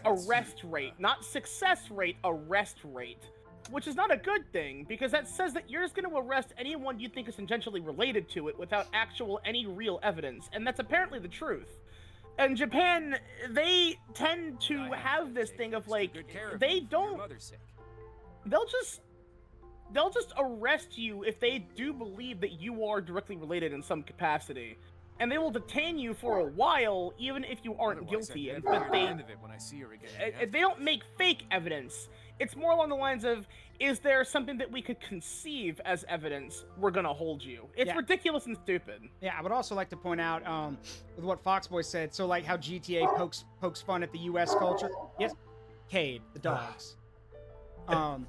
arrest rate, not success rate, arrest rate, which is not a good thing, because that says that you're just going to arrest anyone you think is tangentially related to it without any real evidence, and that's apparently the truth. And Japan, they tend to have this thing of like, they don't, they'll just arrest you if they do believe that you are directly related in some capacity. And they will detain you for a while, even if you aren't guilty. But they don't make fake evidence. It's more along the lines of, is there something that we could conceive as evidence? We're gonna hold you. It's ridiculous and stupid. Yeah, I would also like to point out, with what Foxboy said, so like how GTA pokes fun at the U.S. culture. Yes, Kade, the dogs. Kind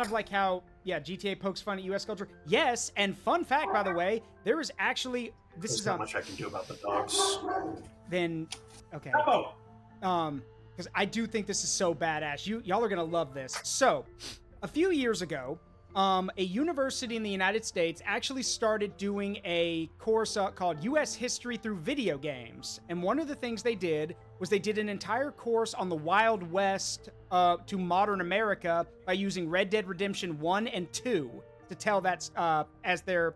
of like how, GTA pokes fun at U.S. culture. Yes, and fun fact, by the way, there is actually... There's not much I can do about the dogs. Then, okay. Oh! Because I do think this is so badass. Y'all are gonna love this. So, a few years ago, a university in the United States actually started doing a course called U.S. History through Video Games. And one of the things they did was they did an entire course on the Wild West to modern America by using Red Dead Redemption 1 and 2 to tell that as their...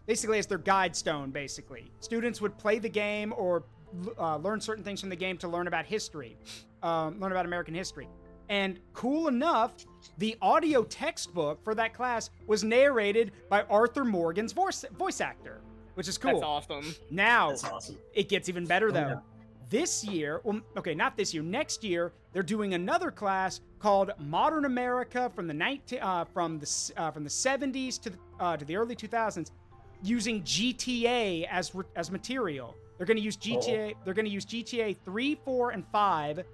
basically as their guide stone, basically. Students would play the game or learn certain things from the game to learn about history, learn about American history. And cool enough, the audio textbook for that class was narrated by Arthur Morgan's voice actor, which is cool. That's awesome. Now, That's awesome. it gets even better though. yeah. This year, well, okay, not this year. Next year, they're doing another class called Modern America from the 70s to the early 2000s, using GTA as material. They're going to use GTA. They're going to use GTA 3, 4, and 5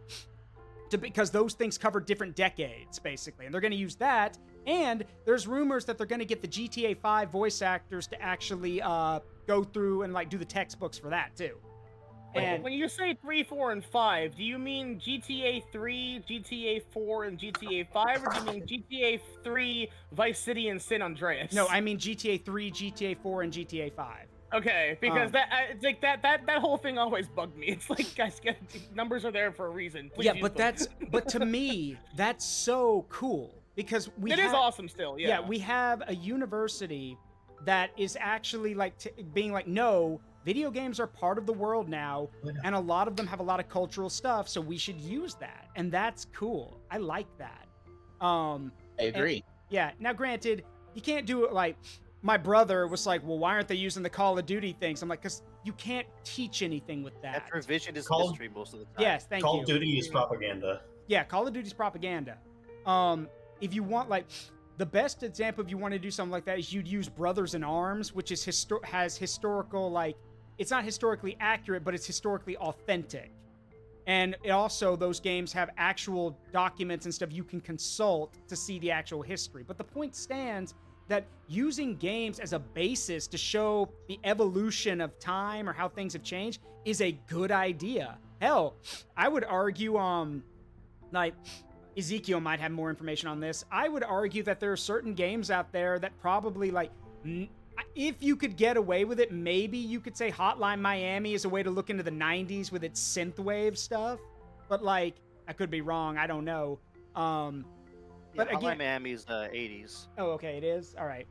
because those things cover different decades, basically, and they're going to use that. And there's rumors that they're going to get the GTA 5 voice actors to actually go through and like do the textbooks for that too. And when you say 3, 4, and 5, do you mean GTA 3, GTA 4, and GTA 5, or do you mean GTA 3, Vice City, and San Andreas? no, I mean GTA 3, GTA 4, and GTA 5. Okay, because it's like that whole thing always bugged me. It's like, guys, numbers are there for a reason. Please use them. But to me, that's so cool because it is awesome still. Yeah, we have a university that is actually like being like, no, video games are part of the world now, and a lot of them have a lot of cultural stuff, so we should use that, and that's cool. I like that. I agree. Yeah. Now, granted, you can't do it like my brother was like, well, why aren't they using the Call of Duty things? I'm like, because you can't teach anything with that. That provision is history most of the time. Yes, thank you. Call of Duty is propaganda. Yeah, Call of Duty's propaganda. If you want, like, the best example if you want to do something like that is you'd use Brothers in Arms, which is has historical, like, it's not historically accurate, but it's historically authentic. And it also, those games have actual documents and stuff you can consult to see the actual history. But the point stands that using games as a basis to show the evolution of time or how things have changed is a good idea. Hell, I would argue, like, Iyzeekiil might have more information on this. I would argue that there are certain games out there that probably, like, if you could get away with it, maybe you could say Hotline Miami is a way to look into the 90s with its synthwave stuff. But, like, I could be wrong. I don't know. But Hotline again, Miami's 80s. Oh, okay, it is? All right.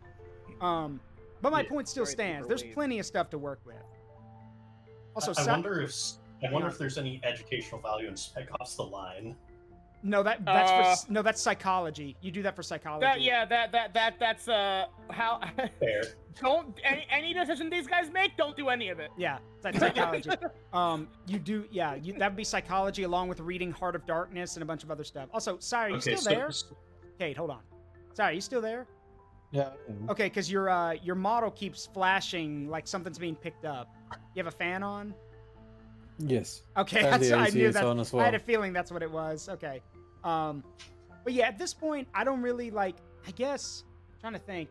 But my point still stands. There's plenty of stuff to work with. Also, I wonder if there's any educational value in Spec Ops: The Line. No, that's psychology. You do that for psychology. That's how. Fair. Don't any decision these guys make. Don't do any of it. Yeah, that's psychology. You do. Yeah, that would be psychology along with reading Heart of Darkness and a bunch of other stuff. Also, sorry, are you still there? Kate, hold on. Sorry, are you still there? Yeah. Okay, because your model keeps flashing like something's being picked up. You have a fan on? Yes. Okay, And the I AC knew is that. on as well. I had a feeling that's what it was. Okay. But yeah, at this point, I don't really like. I guess I'm trying to think.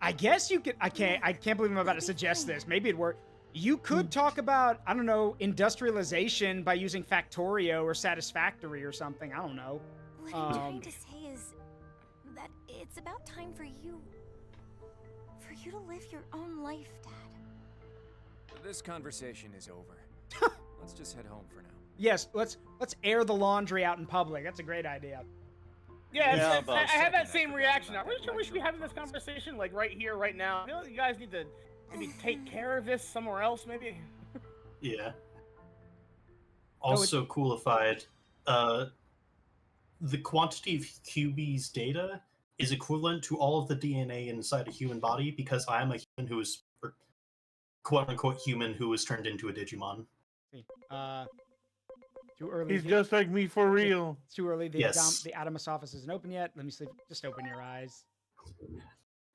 I guess you could. I can't believe I'm about to suggest this. Maybe it'd work. You could talk about, I don't know, industrialization by using Factorio or Satisfactory or something. I don't know. What I'm trying to say is that it's about time for you to live your own life, Dad. This conversation is over. Let's just head home for now. Yes, let's air the laundry out in public. That's a great idea. Yeah, I have that same reaction. I'm pretty sure we should be having this conversation like right here, right now. I feel like you guys need to maybe take care of this somewhere else, maybe. Yeah. Also coolified, the quantity of QB's data is equivalent to all of the DNA inside a human body because I am a human who is, or quote-unquote human who was turned into a Digimon. Too early. He's just like me for real. It's too early. The Yes. the Adamus office isn't open yet. Let me see. Just open your eyes.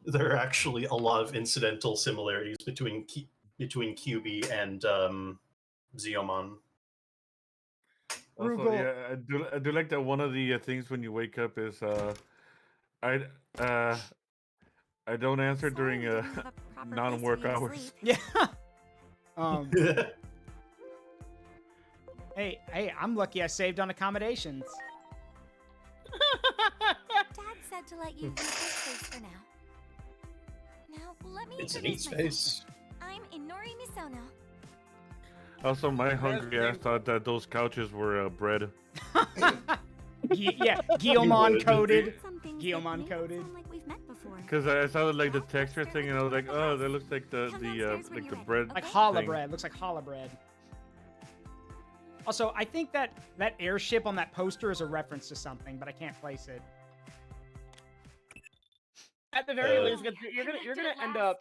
There are actually a lot of incidental similarities between QB and Zeomon. Also, yeah, I do like that one of the things when you wake up is I don't answer during non-work hours. Yeah. Hey, I'm lucky I saved on accommodations. Dad said to let you use this space for now. Now, let me It's a neat introduce space. myself. I'm Inori Misono. Also, my hungry ass thought that those couches were bread. Yeah, Guillemon coded. Some things Guillemon make it coded. sound like we've met before. Because I saw like the texture thing, and I was like, oh, that looks like the bread. Like challah thing. bread. Looks like challah bread. Also, I think that airship on that poster is a reference to something, but I can't place it. At the very least, you're gonna end up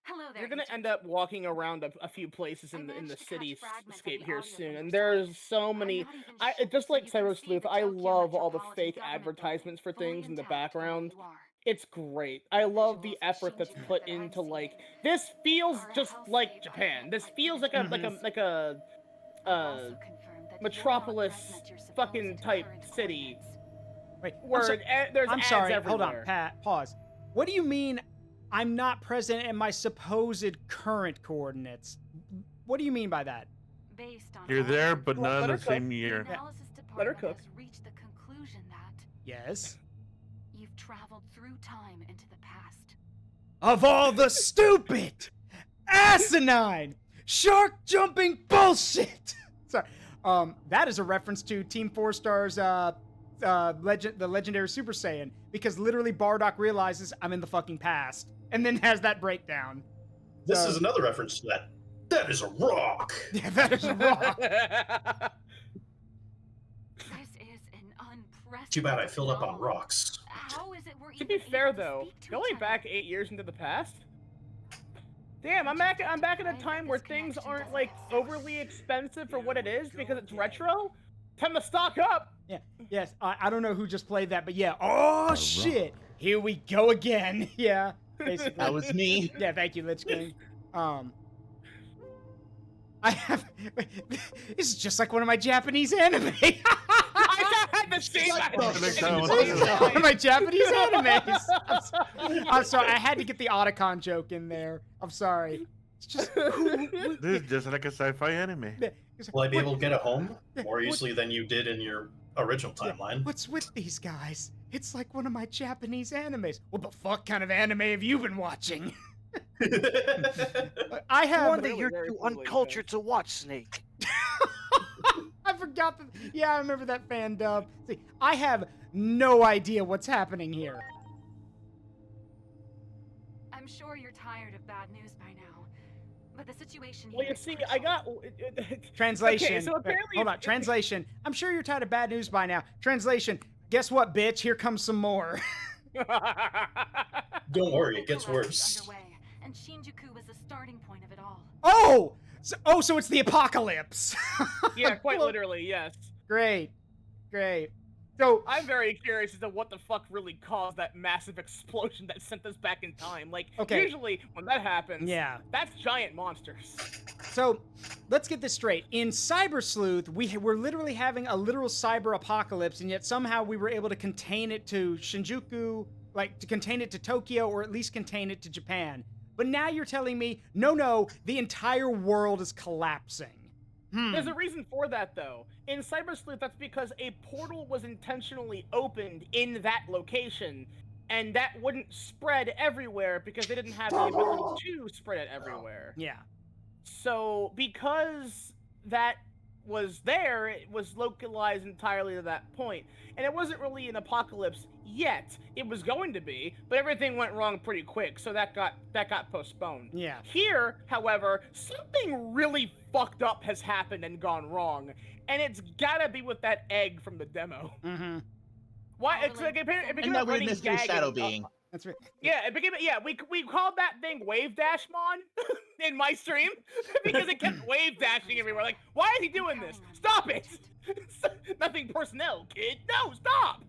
Hello there. You're gonna Agent. end up walking around a few places I in the managed to catch cityscape fragments of here the audio soon, you and were there's so I'm many. not even I sure, just so like you can Cyber see Sleuth. the I Tokyo love all the Metropolitan fake Government advertisements for Building, things fully in the intact from where background. you are. It's great. I love the Visuals of effort that's Shinjuku put that I'm into like seeing this feels are a just hellscape like I Japan. can't This quite feels put like into words. I've also confirmed that metropolis you're not present at your fucking supposed type current city. Wait, Where there's I'm ads sorry. everywhere. Hold on, Pat. Pause. What do you mean? I'm not present in my supposed current coordinates. What do you mean by that? Based on You're all there, the but not in the Let her same The year. analysis Let her department cook. has reached the conclusion that Yes. you've traveled through time into the past. Of all the stupid, asinine, shark jumping bullshit. Sorry. That is a reference to Team 4 Star's the legendary Super Saiyan, because literally Bardock realizes I'm in the fucking past and then has that breakdown. This is another reference to that. That is a rock. Yeah, that is a rock. This is an unprecedented. Too bad I filled up on phenomenon. rocks. How is it we're To even be fair able to though, speak to going each other? back 8 years into the past. Damn, I'm back at a time where things aren't like overly expensive for what it is because it's retro. Time to stock up. Yeah. Yes. I don't know who just played that, but yeah. Oh shit. Here we go again. Yeah. Basically. That was me. Yeah. Thank you, LichKing. I have. This is just like one of my Japanese anime. I had the same. One of my Japanese animes. I'm sorry. I had to get the Otacon joke in there. I'm sorry. It's just. This is just like a sci-fi anime. Will I be able to get it home more easily than you did in your original timeline? What's with these guys? It's like one of my Japanese animes. What the fuck kind of anime have you been watching? I have. One that you're too uncultured to watch, Snake. I forgot that. Yeah, I remember that fan dub. See, I have no idea what's happening here. I'm sure you're tired of bad news by now, but the situation Well, here you is see, critical. I got Translation. Okay, so apparently, Hold on. Translation. I'm sure you're tired of bad news by now. Translation. Guess what, bitch? Here comes some more. Don't worry, it gets Collapse is worse. underway, and Shinjuku was the starting point of it all. Oh! So it's the apocalypse. Yeah, quite literally, yes. Great. Great. So I'm very curious as to what the fuck really caused that massive explosion that sent us back in time. Like, Okay. usually when that happens, Yeah. that's giant monsters. So, let's get this straight. In Cyber Sleuth, we're literally having a literal cyber apocalypse, and yet somehow we were able to contain it to Shinjuku, like to contain it to Tokyo, or at least contain it to Japan. But now you're telling me, no, the entire world is collapsing. There's a reason for that, though. In Cyber Sleuth, that's because a portal was intentionally opened in that location, and that wouldn't spread everywhere because they didn't have the ability to spread it everywhere. Yeah. So, because that was there, it was localized entirely to that point. And it wasn't really an apocalypse yet. It was going to be, but everything went wrong pretty quick, so that got postponed. Yeah. Here, however, something really fucked up has happened and gone wrong, and it's gotta be with that egg from the demo. Mm-hmm. Why? It's like it became And a that weird running mystery gag shadow in- being. That's right. Yeah, it became. Yeah, we called that thing Wave Dashmon in my stream because it kept wave dashing everywhere. Like, why is he doing this? Stop it! Nothing personnel, kid. No, stop!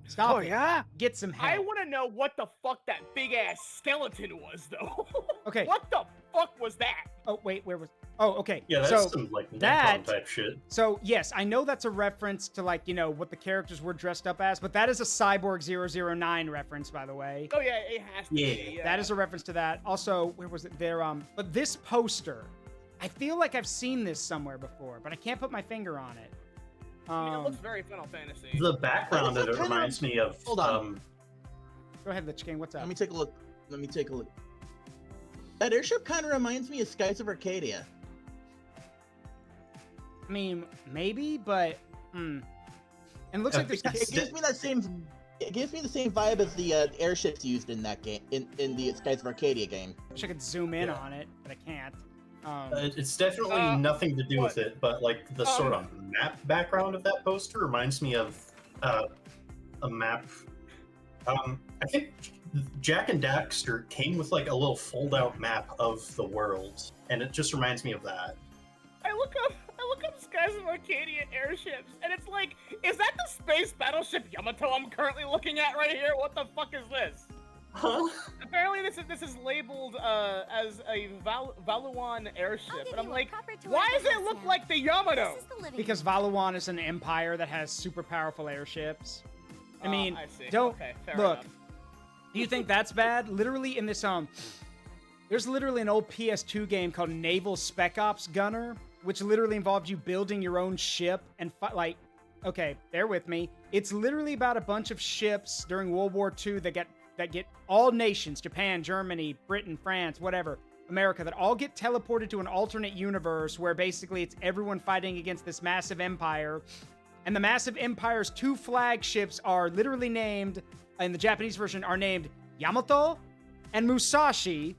Stop Oh it. yeah. Get some help. I want to know what the fuck that big ass skeleton was, though. Okay. What the fuck was that? Oh, wait, where was... Oh, okay. Yeah, that's so some like that- Necron type shit. So, yes, I know that's a reference to, like, you know, what the characters were dressed up as, but that is a Cyborg 009 reference, by the way. Oh yeah, it has to be. Yeah. That is a reference to that. Also, where was it? There, but this poster, I feel like I've seen this somewhere before, but I can't put my finger on it. I mean, it looks very Final Fantasy. The background of it Kind of- reminds me of. Hold on. Go ahead, LichKing, what's up? Let me take a look. That airship kind of reminds me of Skies of Arcadia. I mean, maybe, but, And it looks like there's... It gives me that same. It gives me the same vibe as the airships used in that game, in the Skies of Arcadia game. Wish I could zoom in on it, but I can't. It's definitely nothing to do with it, but like the sort of map background of that poster reminds me of a map. I think Jack and Daxter came with like a little fold-out map of the world, and it just reminds me of that. I look up Skies of Arcadia airships, and it's like, is that the space battleship Yamato I'm currently looking at right here? What the fuck is this? Huh? Apparently this is labeled as a Valuan airship, and I'm like, why does it look like the Yamato? Because Valuan is an empire that has super powerful airships. I mean, I see. don't Okay, fair look. enough. Do you think that's bad? Literally in this there's literally an old PS2 game called Naval Spec Ops Gunner, which literally involves you building your own ship and like, okay, bear with me. It's literally about a bunch of ships during World War II that get all nations, Japan, Germany, Britain, France, whatever, America, that all get teleported to an alternate universe where basically it's everyone fighting against this massive empire. And the massive empire's 2 flagships are literally named, in the Japanese version, are named Yamato and Musashi.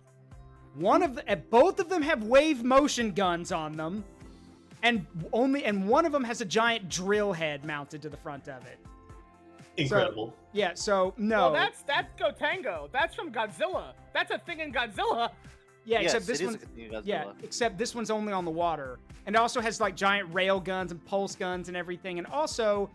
Both of them have wave motion guns on them, and one of them has a giant drill head mounted to the front of it. Incredible. So no. Well, that's Gotengo. That's from Godzilla. That's a thing in Godzilla. Yeah, Yes, except this it is one. a thing in Godzilla. Yeah, except this one's only on the water, and it also has like giant rail guns and pulse guns and everything. And also,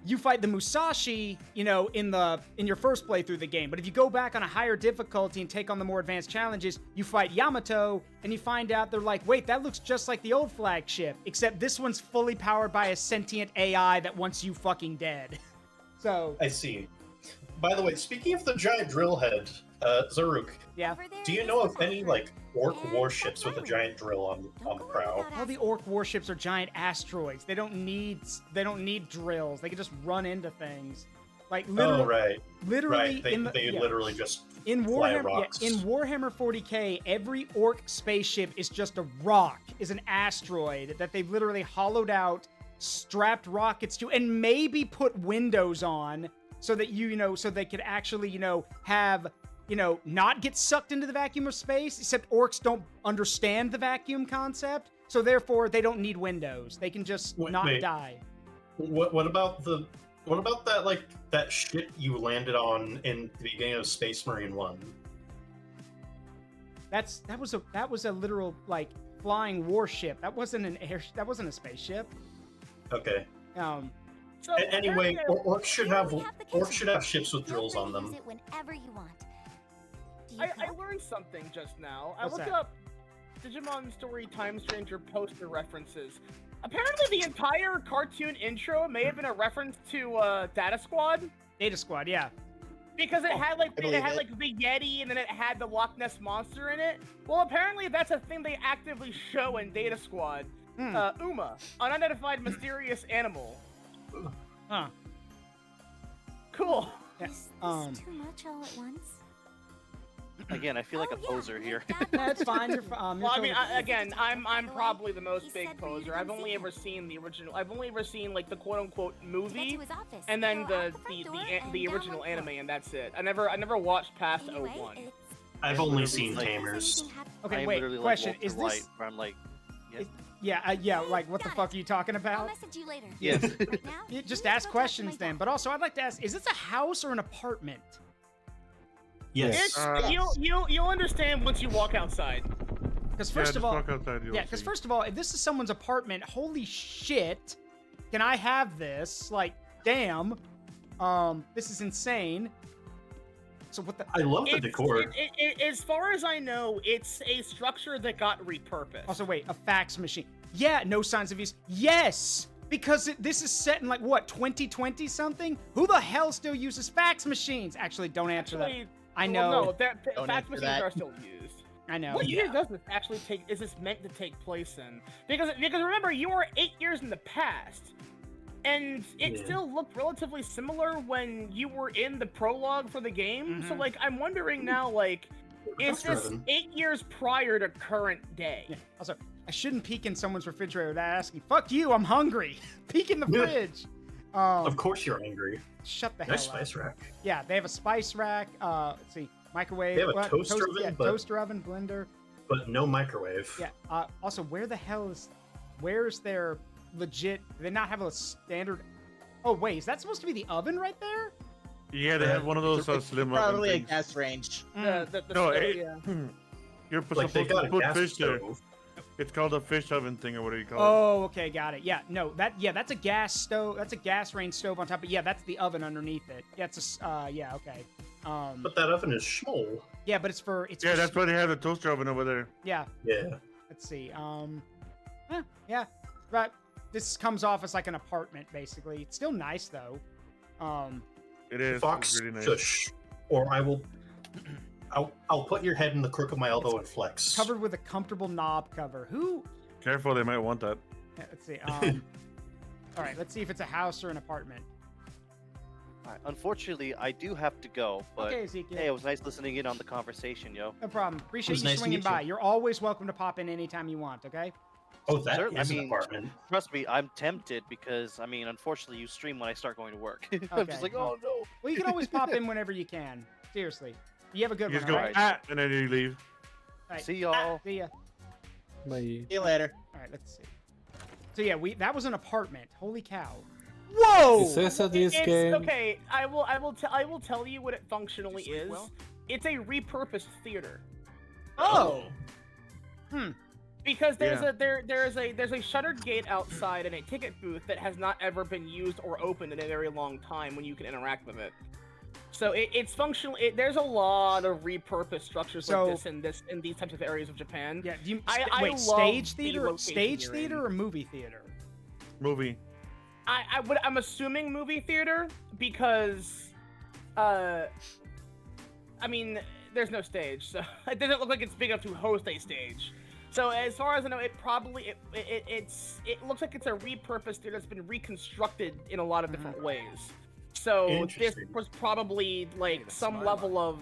you fight the Musashi, in your first playthrough of the game. But if you go back on a higher difficulty and take on the more advanced challenges, you fight Yamato, and you find out they're like, wait, that looks just like the old flagship, except this one's fully powered by a sentient AI that wants you fucking dead. So I see. By the way, speaking of the giant drill head, Zaruk, yeah. do you know of any like orc warships with a giant drill on the prow? All the orc warships are giant asteroids. They don't need drills. They can just run into things. Like literally, Oh right. Literally, Right. They literally just in fly Warhammer, rocks. in Warhammer 40k, every orc spaceship is just a rock, is an asteroid that they've literally hollowed out, strapped rockets to, and maybe put windows on so that so they could actually have not get sucked into the vacuum of space. Except orcs don't understand the vacuum concept, so therefore they don't need windows. They can just not die. What about that ship you landed on in the beginning of Space Marine 1? That was a literal like flying warship. That wasn't a spaceship. Okay. So Anyway, apparently- orcs should have ships with drills on them. Whenever you want. I learned something just now. I What's looked that? up Digimon Story Time Stranger poster references. Apparently, the entire cartoon intro may have been a reference to Data Squad. Data Squad, yeah. Because it had like I believe the Yeti, and then it had the Loch Ness monster in it. Well, apparently that's a thing they actively show in Data Squad. Uma, an unidentified mysterious animal. Huh. Cool. Yeah. Is this too much all at once? Again, I feel like a poser here. That's fine. You're fine. Well, I mean, I'm probably the most big poser. I've only ever seen the original. I've only ever seen like the quote unquote movie, and then the original anime, and that's it. I never watched past 01. I've only seen Tamers. Okay, I'm wait. literally Question: like Walter Is White, this? where I'm like, Yeah. Like, what the fuck are you talking I'll about? message you later. yes. Right now, You just you ask go talk to questions my then. dad. But also, I'd like to ask: Is this a house or an apartment? Yes. You'll understand once you walk outside. Because first of all, walk outside, you'll because see. first of all, if this is someone's apartment, holy shit, can I have this? Like, damn, this is insane. So what the? I love the decor. As far as I know, it's a structure that got repurposed. Also, wait, a fax machine. Yeah, no signs of use. Yes, because this is set in like what 2020 something. Who the hell still uses fax machines? Actually, don't answer that. I know. Well, no, Don't fax answer machines that. are still used. I know. What year does this actually take? Is this meant to take place in? Because remember, you were 8 years in the past, and it still looked relatively similar when you were in the prologue for the game. So like, I'm wondering now, like, is this 8 years prior to current day? Yeah. Also, I shouldn't peek in someone's refrigerator without asking. Fuck you, I'm hungry. Peek in the fridge. Of course you're hungry. Shut the Nice hell up. spice rack. Yeah, they have a spice rack. Let's see, microwave. They have a toaster oven, yeah, but- toaster oven, blender. But no microwave. Yeah. Also, where's their legit? Do they not have a standard? Oh wait, is that supposed to be the oven right there? Yeah, they have one of those slim Probably a things. gas range. The No, stove, it- yeah. You're Like, they supposed got to a put gas fish there. stove. It's called a fish oven thing, or whatever you call it. Oh, okay, got it. Yeah, no, that's a gas stove. That's a gas range stove on top. But yeah, that's the oven underneath it. Yeah, it's a yeah, okay. But that oven is small. Yeah, but it's for Yeah, that's why they have the toaster oven over there. Yeah. Yeah. Let's see. Yeah, right. This comes off as like an apartment, basically. It's still nice though. It is. Fox, It's really nice. shush, or I'll put your head in the crook of my elbow and flex. Covered with a comfortable knob cover. Who? Careful, they might want that. Yeah, let's see. All right, let's see if it's a house or an apartment. Alright, unfortunately, I do have to go, but Okay, Iyzeekiil. hey, it was nice listening in on the conversation, yo. No problem. Appreciate was you nice to swinging meet you. by. You're always welcome to pop in anytime you want. Okay. Oh, that Certainly, is I an mean, apartment. Trust me, I'm tempted because, I mean, unfortunately, you stream when I start going to work. I'm just like, oh no. Well, you can always pop in whenever you can. Seriously. You have a good You one. just go, all right? and then you leave. All right. See y'all. See ya. Bye. See you later. All right, let's see. So yeah, that was an apartment. Holy cow. Whoa! It says that this It's game. okay. I will tell you what it functionally is. It's a repurposed theater. Oh. Because there's Yeah. there's a shuttered gate outside and a ticket booth that has not ever been used or opened in a very long time when you can interact with it. So it's functional. There's a lot of repurposed structures So- like this in these types of areas of Japan. Yeah. Do you, I wait, love stage the theater, location stage you're theater, in. or movie theater? Movie. I'm assuming movie theater because, I mean, there's no stage, so it doesn't look like it's big enough to host a stage. So as far as I know, it probably it looks like it's a repurposed theater that's been reconstructed in a lot of different ways. So this Interesting. was probably like that's some my level line. of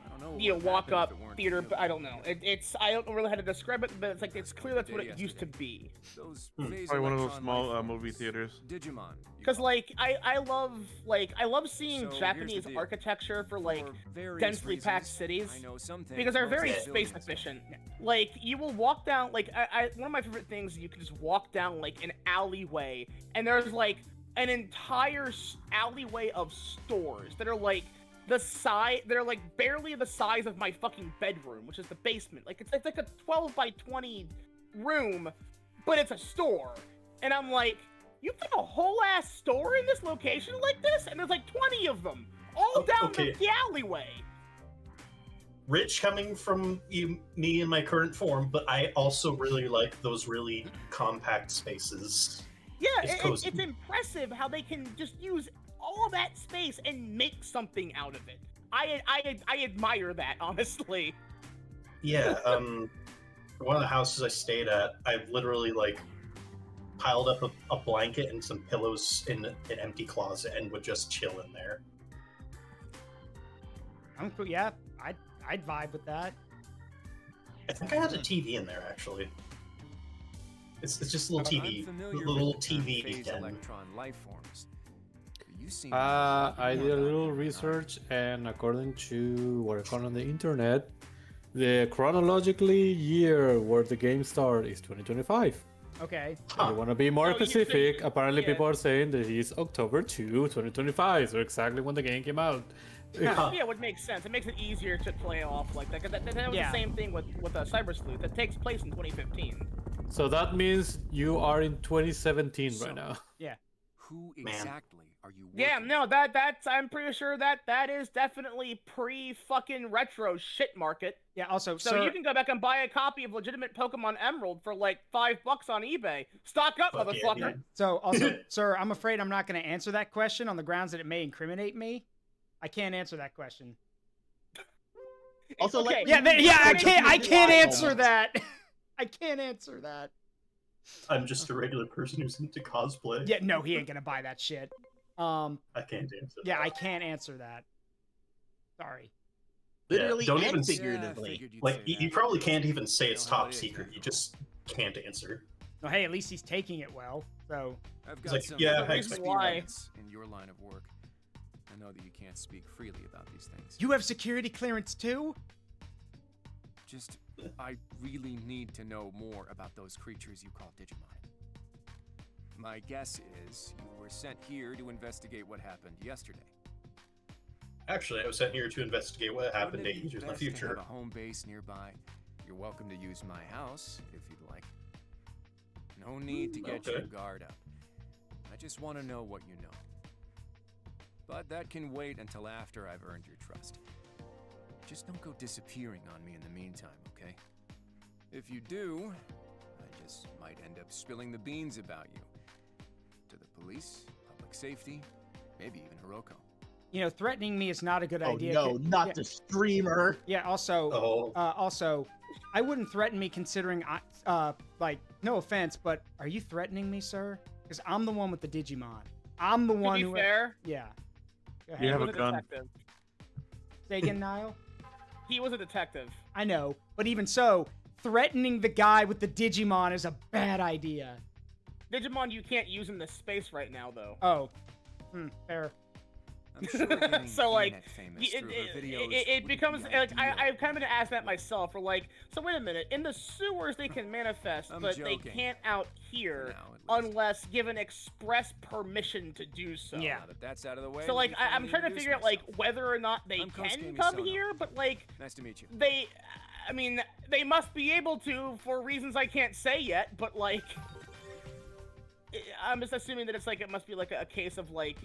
I don't know. you know what walk happened if up it weren't theater. for But I don't know. It's I don't really know how to describe it, but it's like it's clear that's what it used to be. Those Probably one of those small movie theaters. Digimon. Because like I love seeing So, Japanese here's the deal. architecture for like For various densely packed reasons, cities I know some things because they're most very civilians space efficient. Like you will walk down like one of my favorite things, you can just walk down like an alleyway and there's like an entire alleyway of stores that are like they're like barely the size of my fucking bedroom, which is the basement. Like it's like a 12 by 20 room, but it's a store. And I'm like, you put a whole ass store in this location like this? And there's like 20 of them, all down okay. the alleyway. Rich coming from me in my current form, but I also really like those really compact spaces. Yeah, It's it's cozy. impressive how they can just use all that space and make something out of it. I admire that, honestly. Yeah, one of the houses I stayed at, I've literally like piled up a blanket and some pillows in an empty closet and would just chill in there. I'm cool. Yeah, I'd vibe with that. I think I had a TV in there actually. It's just a little TV, little TV den. Electron life forms. You seem I did a little research, and according to what I found on the internet, the chronologically year where the game started is 2025. Okay. If you want to be more Oh, you specific, think- apparently yeah. people are saying that it's October 2, 2025, so exactly when the game came out. Yeah, it would make sense. It makes it easier to play off like that. 'Cause that was Yeah. the same thing with Cyber Sleuth. That takes place in 2015. So that means you are in 2017 So- right now. Yeah. Who Man. exactly are you? Yeah, working no, that's I'm pretty sure that is definitely pre-fucking retro shit market. Yeah. Also, So sir, you can go back and buy a copy of legitimate Pokemon Emerald for like $5 on eBay. Stock up, Fuck yeah, motherfucker. dude. so also, sir, I'm afraid I'm not going to answer that question on the grounds that it may incriminate me. I can't answer that question. Also, Okay. Yeah, I can't Why? answer that. I can't answer that. I'm just a regular person who's into cosplay. Yeah, no, he ain't gonna buy that shit. I can't answer. Yeah, that. I can't answer that. Sorry. Literally don't and even- figuratively. figured you'd Like say you that. probably can't even say it's You know how top it is, secret. man. You just can't answer. No, hey, at least he's taking it well. So I've It's got like, some yeah, I expect you to. experience in your line of work. I know that you can't speak freely about these things. you have security clearance too? Just, I really need to know more about those creatures you call Digimon. My guess is you were sent here to investigate what happened yesterday. Actually, I was sent here to investigate what happened Wouldn't 8 it be years in the best to have future. a home base nearby? You're welcome to use my house if you'd like. No need to get your Okay. guard up. I just want to know what you know. But that can wait until after I've earned your trust. Just don't go disappearing on me in the meantime, okay? If you do, I just might end up spilling the beans about you. To the police, public safety, maybe even Hiroko. You know, threatening me is not a good Oh idea. no, not the streamer. Yeah. Also, Oh. I wouldn't threaten me considering like, no offense, but are you threatening me, sir? Because I'm the one with the Digimon. I'm the one To be who. fair, Yeah. Go You ahead. have he a was gun. detective. Say again, Niall. He was a detective. I know, but even so, threatening the guy with the Digimon is a bad idea. Digimon, you can't use in this space right now, though. Oh. Fair. I'm sure getting So, like, internet famous through her videos it wouldn't becomes be like ideal. I've kind of been asked that myself. We're like, so wait a minute. In the sewers, they can manifest, I'm but joking. they can't out here now, at least. unless given express permission to do so. Yeah. Now that that's out of the way. So let like, me I'm finally trying to introduce figure out like myself. whether or not they I'm can Kosuke come Misono. here, but like Nice to meet you. they, I mean, they must be able to for reasons I can't say yet. But like, I'm just assuming that it's like it must be like a case of like.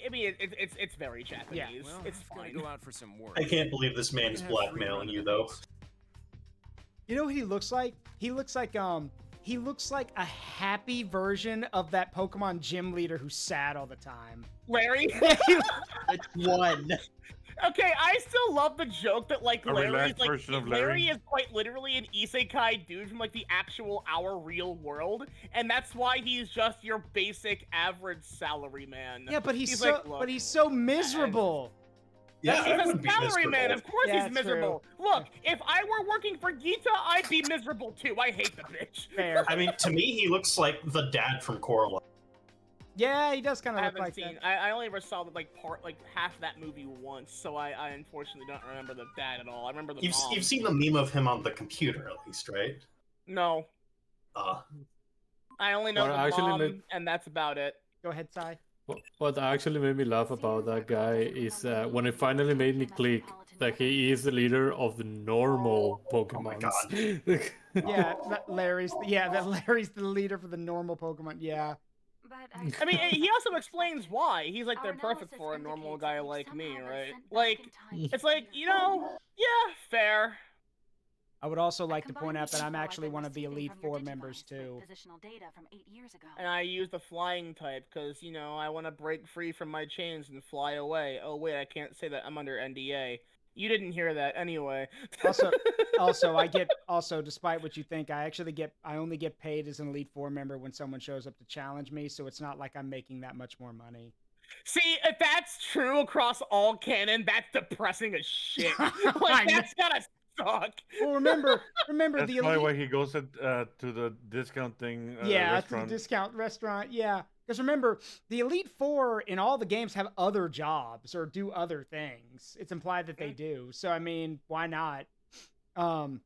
I mean, it's very Japanese. Well, it's I'm gonna fine. go out for some work. I can't believe this man is You can have free blackmailing run you, of though. this. You know what he looks like? He looks like a happy version of that Pokemon gym leader who's sad all the time. Larry. Which one? Okay, I still love the joke that like A Larry's relaxed like version of Larry Larry. is quite literally an isekai dude from like the actual our real world, and that's why he's just your basic average salary man. Yeah, but he's like, so "Look, so miserable. Yeah, I he's wouldn't a be salary man. miserable. Of course Yeah, he's it's true. miserable. Look, if I were working for Gita, I'd be miserable too. I hate the bitch. Fair. I mean, to me, he looks like the dad from Coraline. Yeah, he does kind I of look haven't like seen. that. I only ever saw like half that movie once, so I unfortunately don't remember the dad at all. I remember the mom. You've seen the meme of him on the computer, at least, right? No, Uh, I only know Well, the actually, mom, and that's about it. Go ahead, Sai. What actually made me laugh about that guy is when it finally made me click that he is the leader of the normal Pokemon. my God. Yeah, that Larry's the leader for the normal Pokemon. Yeah. But I mean, he also explains why. He's like, Our they're perfect analysis for a normal indicates guy that we've like me, somehow been right? sent back Like, in time. it's like, you know, yeah, fair. I would also like to Combined point out that with I'm info I've actually been one of the receiving Elite from your Four Digimon members is like too. Positional data from 8 years ago. And I use the flying type because, you know, I want to break free from my chains and fly away. Oh, wait, I can't say that. I'm under NDA. You didn't hear that anyway. Also, despite what you think, I only get paid as an Elite Four member when someone shows up to challenge me, so it's not like I'm making that much more money. See, if that's true across all canon, that's depressing as shit. Like, that's gotta suck. Well, remember That's the probably Elite. why he goes to the discount thing. Yeah, to the restaurant. discount restaurant. Yeah, because remember, the Elite Four in all the games have other jobs or do other things. It's implied that they do. So I mean, why not? And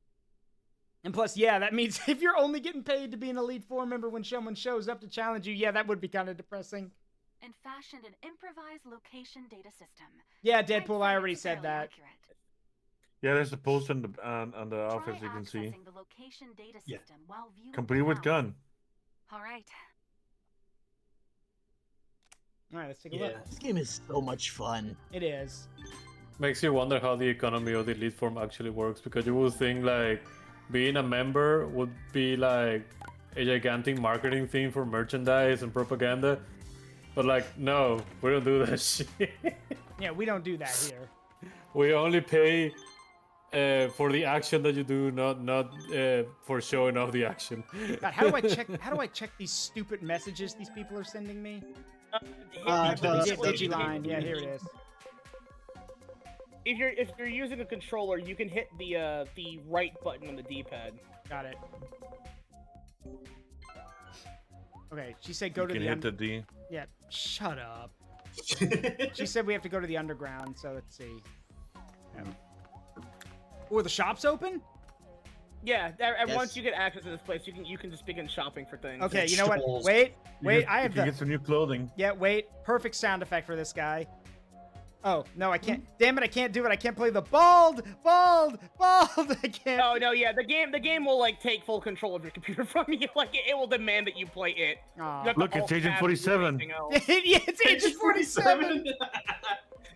plus, yeah, that means if you're only getting paid to be an Elite Four member when someone shows up to challenge you, yeah, that would be kind of depressing. And fashioned an improvised location data system. Yeah, I'd Deadpool, say I already it's said fairly that. accurate. Yeah, there's a post on the Try office you can see. accessing the location data Yeah. system while viewing Complete the with map. gun. All right. All right, let's take a yeah. look. This game is so much fun. It is. Makes you wonder how the economy of the elite form actually works, because you would think like being a member would be like a gigantic marketing thing for merchandise and propaganda, but like no, we don't do that shit. Yeah, we don't do that here. We only pay for the action that you do, not for showing off the action. God, how do I check these stupid messages these people are sending me? Digiline. Yeah, here it is. If you're using a controller, you can hit the right button on the D-pad. Got it. Okay, she said go You to can the hit the D. Yeah, shut up. She said we have to go to the underground, so let's see. Oh, the shop's open? Yeah, and Yes. once you get access to this place, you can just begin shopping for things. Okay, you know what? Vegetables. Wait, You wait, get- I you have can the get some new clothing. Yeah, wait. Perfect sound effect for this guy. Oh, no, I can't. Damn it, I can't do it. I can't play the bald. I can't. Oh no, yeah, the game will like take full control of your computer from you. Like it will demand that you play it. You have to Look, it's alt Agent tab 47. everything else. Yeah, it's Agent 47.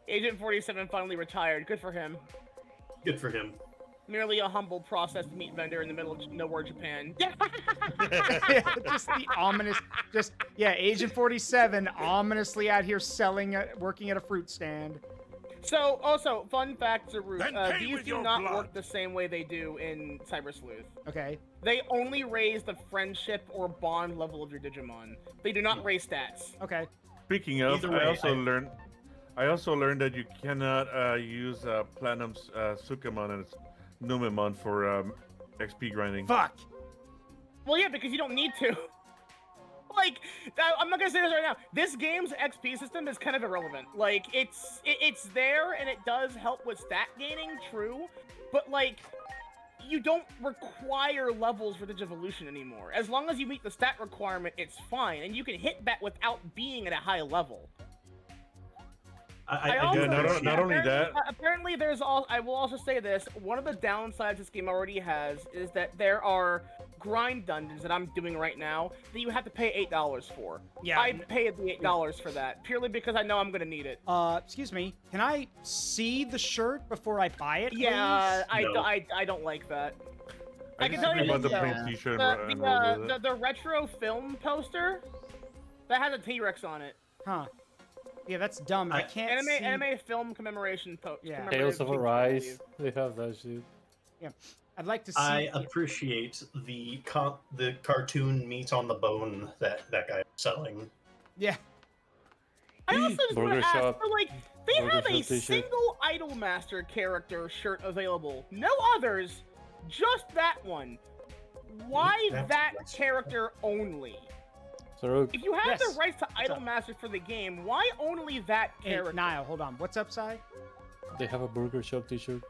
Agent 47 finally retired. Good for him. Good for him. Merely a humble processed meat vendor in the middle of nowhere, Japan. Just the ominous, Agent 47 ominously out here working at a fruit stand. So, also, fun fact, Zarut, these do not work the same way they do in Cyber Sleuth. Okay. They only raise the friendship or bond level of your Digimon. They do not raise stats. Okay. Speaking of, Either way, I also learned that you cannot use Platinum's Sukamon and its Numemon for XP grinding. Fuck. Well, yeah, because you don't need to. Like, I'm not gonna say this right now. This game's XP system is kind of irrelevant. Like, it's there and it does help with stat gaining, true, but like, you don't require levels for Digivolution anymore. As long as you meet the stat requirement, it's fine, and you can hit that without being at a high level. Not only that. Apparently, I will also say this. One of the downsides this game already has is that there are grind dungeons that I'm doing right now that you have to pay $8 for. Yeah. I paid the $8 for that purely because I know I'm gonna need it. Excuse me. Can I see the shirt before I buy it? Yeah, please? I don't like that. I can tell you about the this, plain T-shirt. the retro film poster that has a T-Rex on it. Huh. Yeah, that's dumb. I can't see. Anime film commemoration poster. Yeah. Tales of Arise. They have that shit. Yeah. I'd like to see. I appreciate the cartoon meat on the bone that guy is selling. Yeah. I also just want Burger to ask, shop. so, like, they Burger have a shop t-shirt. single Idolmaster character shirt available. No others. Just that one. Why That's that nice. character only? So, If you have Yes. the rights to Idolmaster for the game, why only that Hey, character? Niall, hold on. What's up, Sai? they have a Burger Shop T-shirt.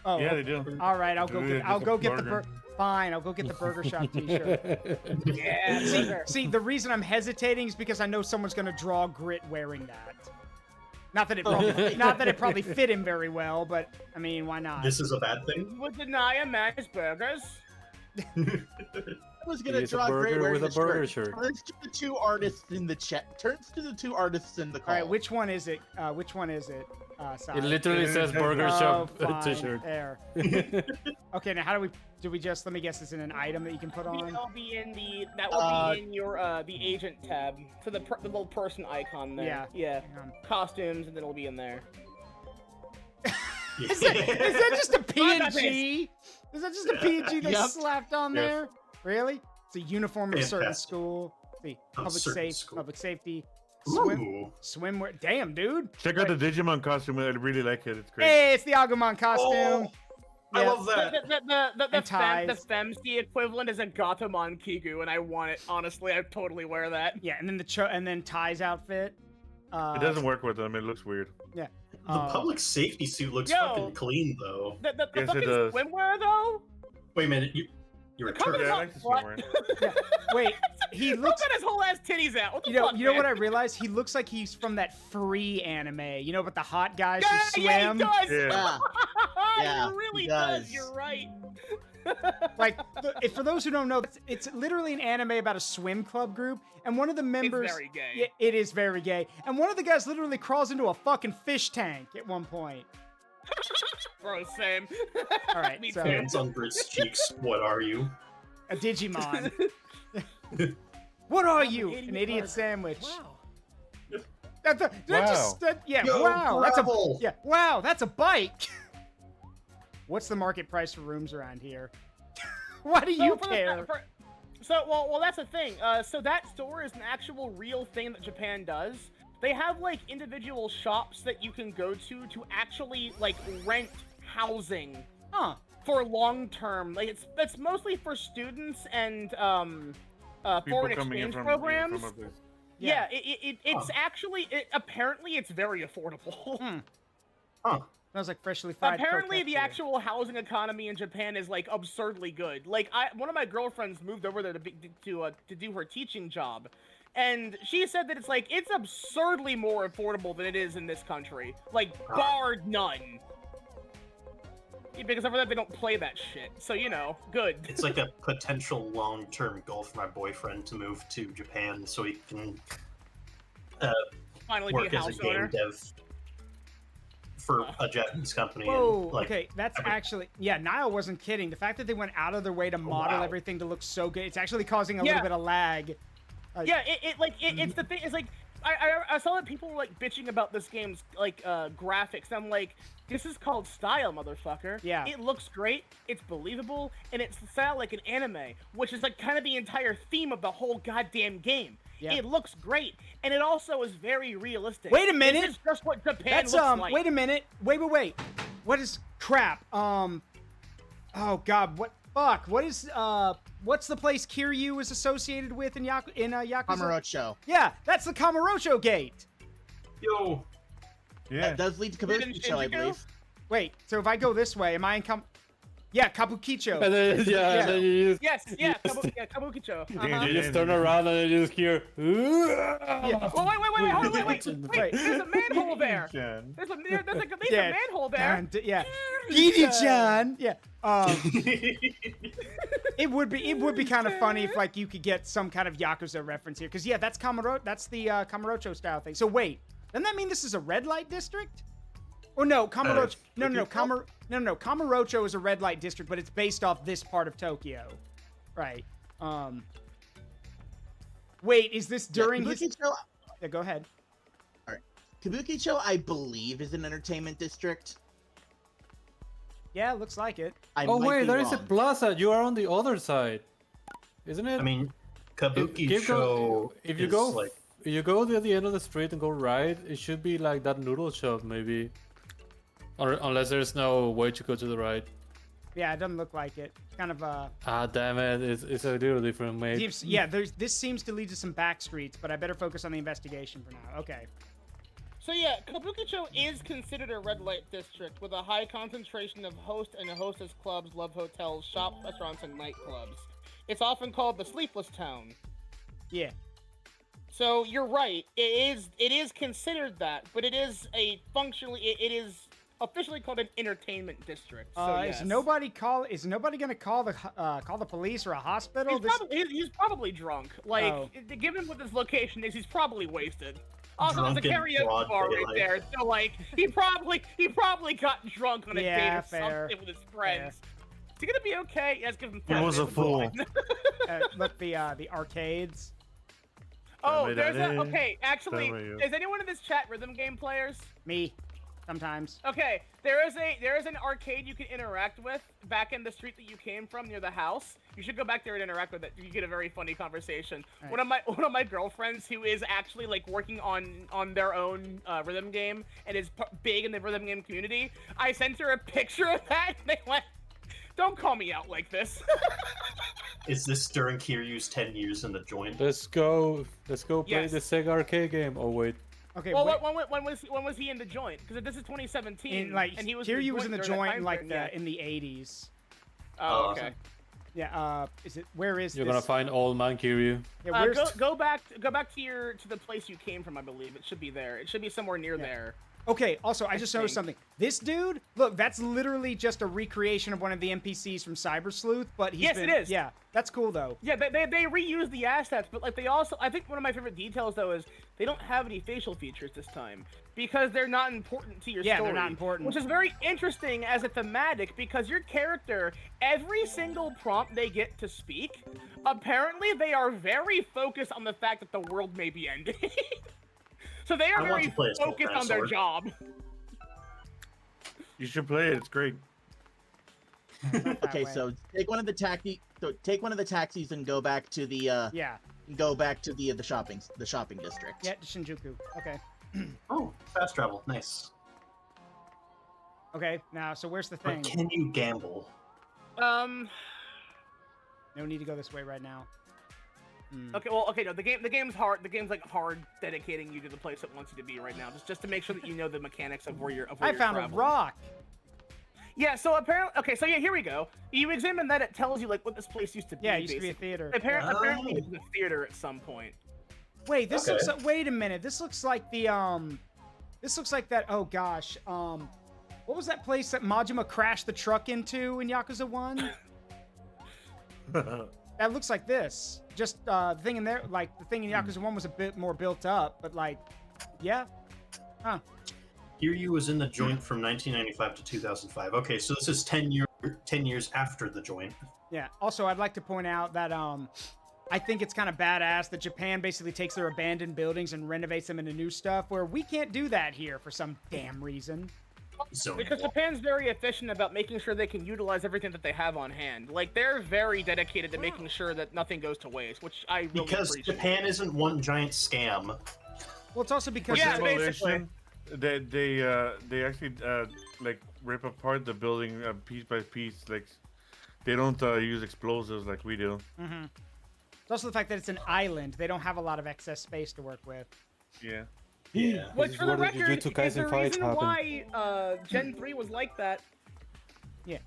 Oh, Yeah, they do. all right. I'll go get the burger. Fine, I'll go get the Burger Shop T-shirt. Yeah, See, the reason I'm hesitating is because I know someone's gonna draw Grit wearing that. Not that it probably fit him very well, but I mean, why not? This is a bad thing. You would deny a man his burgers? I was gonna He's a draw Gray burger wearing with the a burger shirt. shirt. Turns to the two artists in the chat. Turns to the two artists in the call. All right, which one is it? Sai? It literally says Burger Oh, Shop fine, T-shirt. There. Okay, now how do we just, let me guess, it's in an item that you can put on? That'll be in in your the agent tab. So the little person icon there. Yeah. Hang on. Costumes, and then it'll be in there. Is that just a PNG? Is that just a PNG they Yep. slapped on there? Really? It's a uniform of a certain Fantastic. school. See, Of certain school. public safety, Ooh. swimwear. Damn, dude. Check out the Digimon costume. I really like it. It's great. Hey, it's the Agumon costume. Oh, I Yeah. love that. The And ties. Femc equivalent is a Gatomon Kigu, and I want it. Honestly, I'd totally wear that. Yeah, and then and then Ty's outfit. It doesn't work with them. It looks weird. Yeah. The public safety suit looks Yo. fucking clean, though. The Yes, it fucking does. swimwear though. Wait a minute, you're a Cover turd. Yeah, I up, like the what? swimwear. Wait, he Look looks. at his whole ass titties out. What the You know, fuck, you know what I man? realized? He looks like he's from that free anime. You know, but the hot guys Yeah, who yeah, swim. he does. Yeah. Yeah, he really he does. does. You're right. Like, for those who don't know, it's literally an anime about a swim club group, and one of the members. It's very gay. Yeah, it is very gay, and one of the guys literally crawls into a fucking fish tank at one point. Bro, same. All right, Me so too. Hands on Bert's cheeks. What are you? a Digimon. What are you? idiot An idiot bug. sandwich. Wow. Yeah, Yo, wow. gravel. Wow, that's a bike. What's the market price for rooms around here? Why do you care? Well, that's the thing. So that store is an actual real thing that Japan does. They have like individual shops that you can go to actually like rent housing Huh. for long term. Like it's mostly for students and foreign exchange programs. from a- Yeah, it's actually apparently it's very affordable. Hmm. Huh. Smells like freshly fried. Apparently, the cocaccia. actual housing economy in Japan is like absurdly good. Like, one of my girlfriends moved over there to do her teaching job, and she said that it's absurdly more affordable than it is in this country, like bar none. Yeah, because over there they don't play that shit, so you know, good. It's like a potential long-term goal for my boyfriend to move to Japan so he can Finally work be a as house a game owner. dev for a Japanese company. Whoa, and, like, okay, that's actually, yeah, Niall wasn't kidding. The fact that they went out of their way to model wow. everything to look so good, it's actually causing a little bit of lag. Yeah, it's the thing. It's like I saw that people were like bitching about this game's like graphics. And I'm like, this is called style, motherfucker. Yeah. It looks great. It's believable, and it's style like an anime, which is like kind of the entire theme of the whole goddamn game. Yeah. It looks great, and it also is very realistic. Wait a minute. This is just what Japan That's looks like. wait a minute. Wait. What is crap? Oh god, what fuck? What is what's the place Kiryu is associated with in Yakuza? Kamurocho. Yeah, that's the Kamurocho gate. Yo. Yeah. That does lead to Kabukicho, I believe. Wait, so if I go this way, am I in Yeah, Kabukicho. And then, and then you just, Yes, Kabukicho. you just turn around and you just hear. Yeah. Oh, wait, hold on, wait. There's a manhole there. There's a manhole there. Yeah. Gidi-chan. Yeah. It would be kind of funny if like you could get some kind of Yakuza reference here, because yeah, that's the Kamurocho style thing. So wait, doesn't that mean this is a red light district? Or no, Kamurocho. No, Kamurocho is a red light district, but it's based off this part of Tokyo, right? Wait, is this during his? Yeah, go ahead. All right, Kabukicho, I believe, is an entertainment district. Yeah, looks like it. Oh wait, there is a plaza. You are on the other side, isn't it? I mean, Kabukicho. If you go to the end of the street and go right, it should be like that noodle shop, maybe. Or unless there's no way to go to the right. Yeah, it doesn't look like it. Kind of Ah, damn it! It's a little different, mate. Yeah, this seems to lead to some back streets, but I better focus on the investigation for now. Okay. So yeah, Kabukicho is considered a red light district with a high concentration of host and hostess clubs, love hotels, shop, restaurants, and nightclubs. It's often called the sleepless town. Yeah. So you're right. It is considered that, but it is it is officially called an entertainment district. So yes. Is nobody gonna call the police or a hospital? He's probably drunk. Like, given what this location is, he's probably wasted. Also, there's a karaoke bar right there, so like he probably got drunk on a date or something with his friends. Is he gonna be okay? Let's give him. He was a fool. Look, the arcades. Oh, there's okay. Actually, is anyone in this chat rhythm game players? Me. Sometimes. Okay, there is an arcade you can interact with back in the street that you came from near the house. You should go back there and interact with it. You get a very funny conversation. Right. One of my girlfriends who is actually like working on their own rhythm game and is big in the rhythm game community. I sent her a picture of that, and they went, "Don't call me out like this." Is this during Kiryu's 10 years in the joint? Let's go play the Sega arcade game. Oh wait. Okay. Well, when was he in the joint? Because this is 2017, and he was. Kiryu was in the joint in like in the 80s. Oh, okay. Yeah. Where is? You're gonna find old man Kiryu. Yeah, go back to the place you came from. I believe it should be there. It should be somewhere near there. Okay, also, I just noticed something. This dude, look, that's literally just a recreation of one of the NPCs from Cyber Sleuth, but it is. Yeah, that's cool, though. Yeah, they reuse the assets, but like they also, I think one of my favorite details, though, is they don't have any facial features this time, because they're not important to your story. Yeah, they're not important. Which is very interesting as a thematic, because your character, every single prompt they get to speak, apparently they are very focused on the fact that the world may be ending. So they are very focused on their job. You should play it. It's great. Okay, so take one of the taxis and go back to the the shopping district. Yeah, to Shinjuku. Okay. Oh, fast travel. Nice. Okay, now so where's the thing? But can you gamble? No need to go this way right now. Okay, well, okay, no, the game's hard. The game's like hard dedicating you to the place it wants you to be right now, just to make sure that you know the mechanics of where you're. I found a rock. Yeah, so apparently, okay, so yeah, here we go. You examine that; it tells you like what this place used to be. Yeah, it used to be a theater. Apparently, it was a theater at some point. Wait, this looks. Wait a minute. This looks like the This looks like that. Oh gosh. What was that place that Majima crashed the truck into in Yakuza 1? That looks like this. Just the thing in there, like the thing in Yakuza 1 was a bit more built up, but like, yeah. Huh. Kiryu was in the joint from 1995 to 2005. Okay, so this is 10 years after the joint. Yeah. Also, I'd like to point out that I think it's kind of badass that Japan basically takes their abandoned buildings and renovates them into new stuff, where we can't do that here for some damn reason. Because Japan's very efficient about making sure they can utilize everything that they have on hand. Like, they're very dedicated to making sure that nothing goes to waste, which I really appreciate. Japan isn't one giant scam. Well, it's also because basically. They actually like rip apart the building piece by piece. Like they don't use explosives like we do. Mm-hmm. It's also the fact that it's an island. They don't have a lot of excess space to work with. Yeah. Yeah. Which, for the record, is the reason why Gen 3 was like that. Yeah.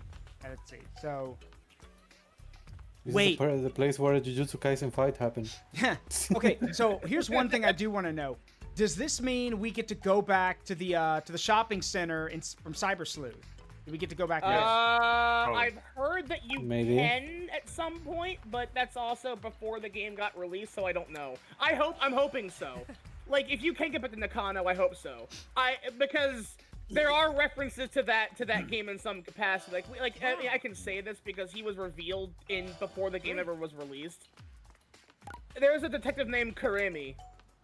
Let's see. So. This Wait. is the place where the Jujutsu Kaisen fight happened. Okay, so here's one thing I do want to know. Does this mean we get to go back to the shopping center from Cyber Sleuth? Do we get to go back there? I've heard that you can at some point, but that's also before the game got released, so I don't know. I'm hoping so. Like, if you can get back to Nakano, I hope so. Because there are references to that game in some capacity. I can say this because he was revealed before the game ever was released. There's a detective named Karemi,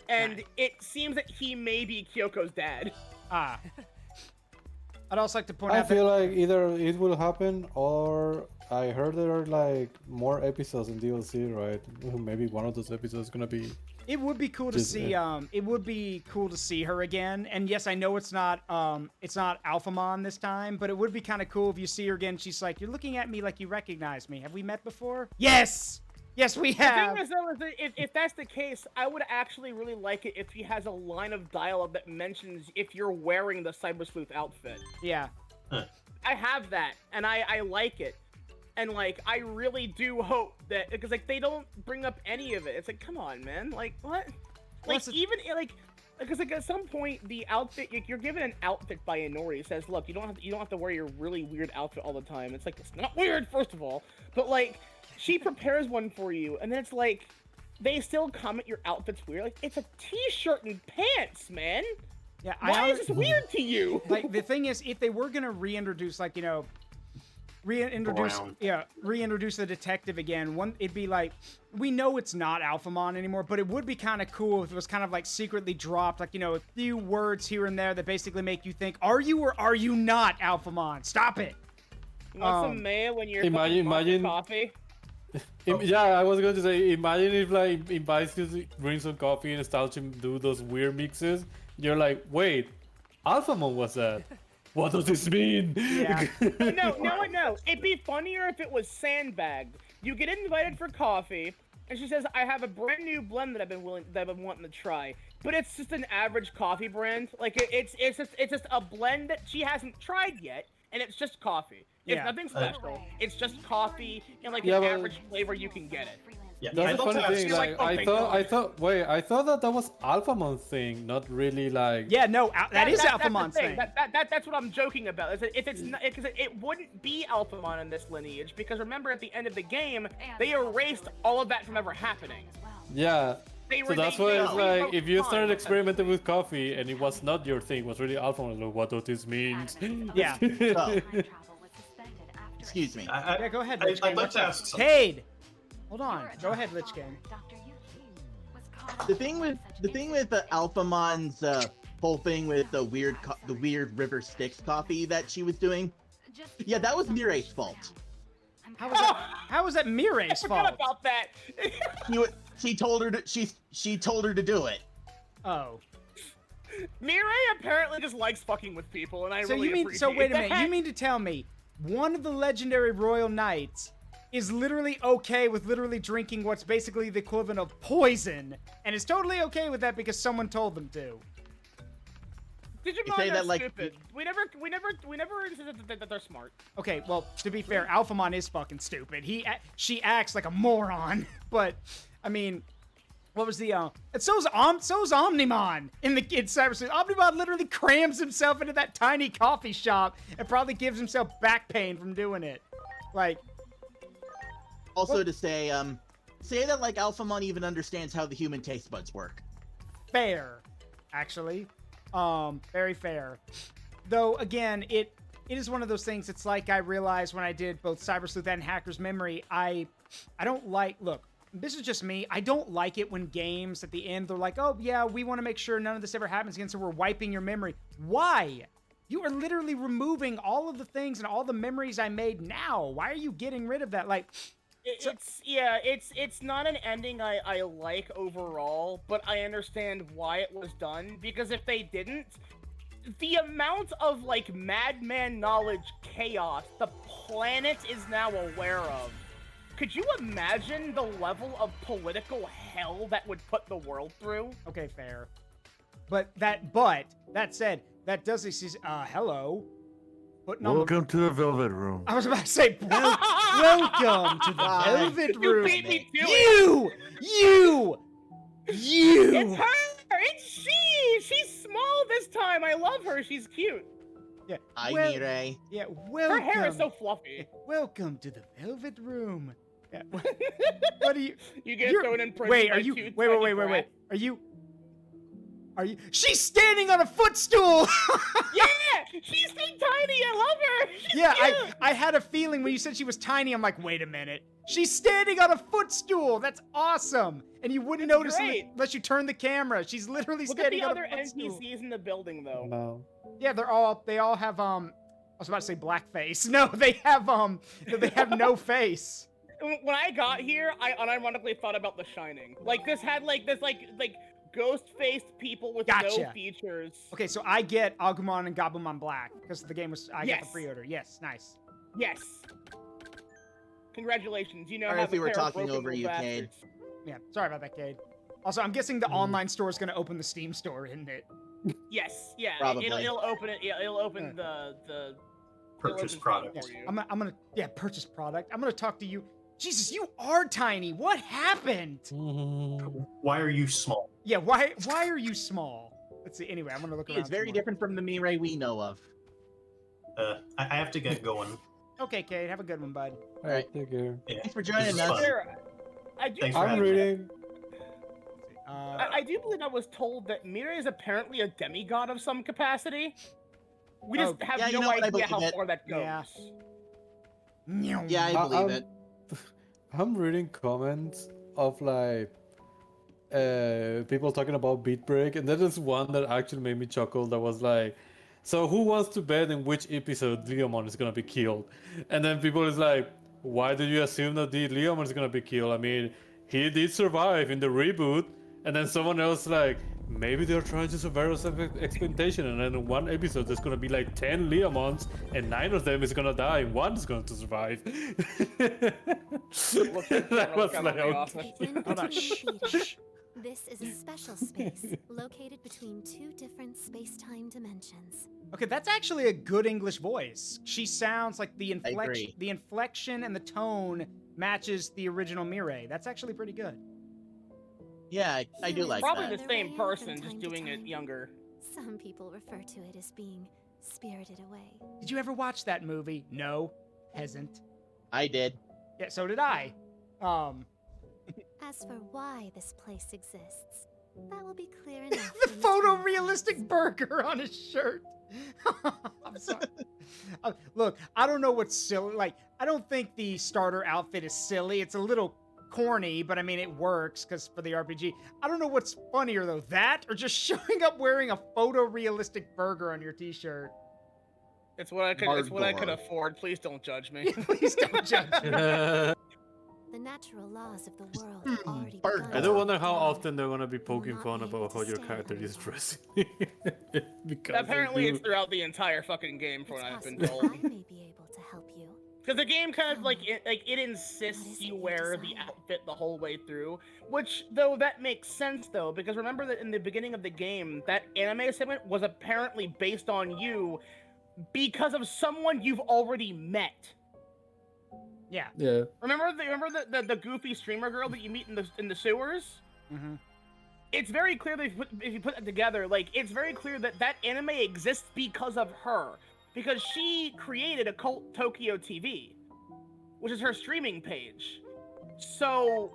and it seems that he may be Kyoko's dad. Ah. I'd also like to point out I feel like either it will happen, or I heard there are like more episodes in DLC, right? Maybe one of those episodes is gonna be. It would be cool to see. It would be cool to see her again. And yes, I know it's not Alphamon this time, but it would be kind of cool if you see her again. She's like, "You're looking at me like you recognize me. Have we met before?" Yes. Yes, we have. The thing is, though, if that's the case, I would actually really like it if he has a line of dialogue that mentions if you're wearing the Cyber Sleuth outfit. Yeah. I have that, and I like it. And, like, I really do hope that, because, like, they don't bring up any of it. It's like, come on, man. Like, what? Like, even, like, because, like, at some point, the outfit, you're given an outfit by Inori. It says, look, you don't have to wear your really weird outfit all the time. It's like, it's not weird, first of all. But, like, she prepares one for you, and then it's like, they still comment your outfit's weird. Like, it's a t-shirt and pants, man. Yeah. Why is this weird to you? Like, the thing is, if they were going to reintroduce, like, you know, reintroduce the detective again, it'd be like, we know it's not Alphamon anymore, but it would be kind of cool if it was kind of like secretly dropped, like, you know, a few words here and there that basically make you think, are you or are you not Alphamon? Stop it. You want some mayo when you're imagine coffee? Yeah, I was going to say, imagine if like invites you to drink some coffee and starts to do those weird mixes. You're like, wait, Alphamon was that? What does this mean? Yeah. No. It'd be funnier if it was sandbagged. You get invited for coffee, and she says, "I have a brand new blend that I've been wanting to try." But it's just an average coffee brand. Like it's just a blend that she hasn't tried yet, and it's just coffee. It's nothing special. It's just coffee and like an average flavor you can get it. Yeah, that's the funny thing. Like, I thought that was Alphamon's thing, not really like. Yeah, no, that is Alphamon's thing. That's what I'm joking about. It wouldn't be Alphamon in this lineage because remember at the end of the game they erased all of that from ever happening. Yeah. So that's why it's like if you started experimenting with coffee and it was not your thing, it was really Alphamon. Like, what does this mean? Yeah. Excuse me. Yeah, go ahead. I'd like to ask something. Cade. Hold on. Go ahead, LichKing. The thing with Alphamon's whole thing with the weird River Styx coffee that she was doing, yeah, that was Mirai's fault. How was that Mirai's fault? I forgot about that. She told her to do it. Oh. Mirai apparently just likes fucking with people, and I really appreciate So wait a minute. that. You mean to tell me one of the legendary royal knights is literally okay with literally drinking what's basically the equivalent of poison, and is totally okay with that because someone told them to. Digimon say are that, like- stupid. We never said that they're smart. Okay, well, to be fair, Alphamon is fucking stupid. She acts like a moron, but I mean, what was the and so's Omnimon in Cyber Sleuth. Omnimon literally crams himself into that tiny coffee shop and probably gives himself back pain from doing it. Like, Also to say that like Alphamon even understands how the human taste buds work. fair, actually. Very fair. Though, again, it is one of those things, it's like I realized when I did both Cyber Sleuth and Hacker's Memory, I don't like, look, this is just me, I don't like it when games at the end, they're like, oh yeah, we want to make sure none of this ever happens again, so we're wiping your memory. Why? You are literally removing all of the things and all the memories I made now. Why are you getting rid of that? Like, It's not an ending I like overall, but I understand why it was done, because if they didn't, the amount of, like, madman knowledge chaos the planet is now aware of, could you imagine the level of political hell that would put the world through? okay, fair. But that said, that does exist. Hello. Putting on the- Welcome to the Velvet Room. I was about to say, welcome to the Velvet You Room. beat me to it! You! It's her! It's she! She's small this time! I love her, she's cute. Yeah. Hi, well- Mirai. Yeah, welcome. Her hair is so fluffy. Welcome to the Velvet Room. Yeah. What are you? You get You're- thrown in prison. Wait, by are you? two Wait. tiny Are brats. you? She's standing on a footstool. Yeah! She's so tiny! I love her! She's Yeah, cute! I had a feeling when you said she was tiny, I'm like, wait a minute. She's standing on a footstool. That's awesome. And you wouldn't notice great. unless you turn the camera. She's literally Look at standing the on other a footstool. NPCs in the building, though. No. Yeah, they all have I was about to say blackface. No, they have no face. When I got here, I unironically thought about The Shining. Like, this had, like ghost-faced people with no Gotcha. features. Okay, so I get Agumon and Gabumon Black because the game was I got Yes. the pre-order. Yes, nice. Yes. Congratulations, you now Sorry have if we a were pair of talking broken over little you, Kade. bastards. Yeah, sorry about that, Kade. Also, I'm guessing the online store is going to open the Steam store, isn't it? Yes, yeah. Probably. It'll open it. Yeah, it'll open the Purchase it'll open product. for you. I'm gonna purchase product. I'm gonna talk to you. Jesus, you are tiny. What happened? Why are you small? Yeah, why are you small? Let's see. Anyway, I'm gonna look around. It's very some more. different from the Mirai we know of. I have to get going. Okay, Kade, have a good one, bud. All right. Take care. Yeah. Thanks for joining This is us. fun. I do. Thanks for I'm having me. reading. I do believe I was told that Mirai is apparently a demigod of some capacity. We just Oh, have yeah, you no know what, I idea how believe it. far that goes. Yeah. Yeah, I believe it. I'm reading comments of like people talking about Beat Break, and there is one that actually made me chuckle. That was like, "So who wants to bet in which episode Leomon is gonna be killed?" And then people is like, "Why do you assume that the Leomon is gonna be killed? I mean, he did survive in the reboot." And then someone else like, maybe they're trying to subvert expectation, and then in one episode there's gonna be like 10 Leomons, and 9 of them is gonna die, and 1 is going to survive. That was like, okay. In Hold on, between shh, theaters, shh. this is a special space located between 2 different space-time dimensions. Okay, that's actually a good English voice. She sounds like the agree. inflection and the tone matches the original Mirai. That's actually pretty good. Yeah, I do like Probably that. the Other same way person, from just time to doing it time. younger. Some people refer to it as being spirited away. Did you ever watch that movie? No, peasant. I did. Yeah, so did I. As for why this place exists, that will be clear enough. The when time photorealistic burger on his shirt. I'm sorry. Look, I don't know what's silly. Like, I don't think the starter outfit is silly. It's a little corny, but I mean, it works because for the RPG. I don't know what's funnier though, that or just showing up wearing a photorealistic burger on your t-shirt. It's what I could. It's what I could Hardcore. afford. Please don't judge me. Please don't judge me. The natural laws of the world have already Burger. begun I to do wonder how break often they're gonna be down. poking Will fun not be about able how to your stand character on is its dressing. Because Apparently, they it's do. throughout the entire fucking game, from what I've been It's told. possible I may be able to help you. Because the game kind of it insists you wear the outfit the whole way through, which though that makes sense though, because remember that in the beginning of the game, that anime segment was apparently based on you because of someone you've already met. Yeah. Yeah. Remember the goofy streamer girl that you meet in the sewers? Mm-hmm. It's very clear that if you put it together, it's very clear that anime exists because of her. Because she created Occult Tokyo TV, which is her streaming page. So,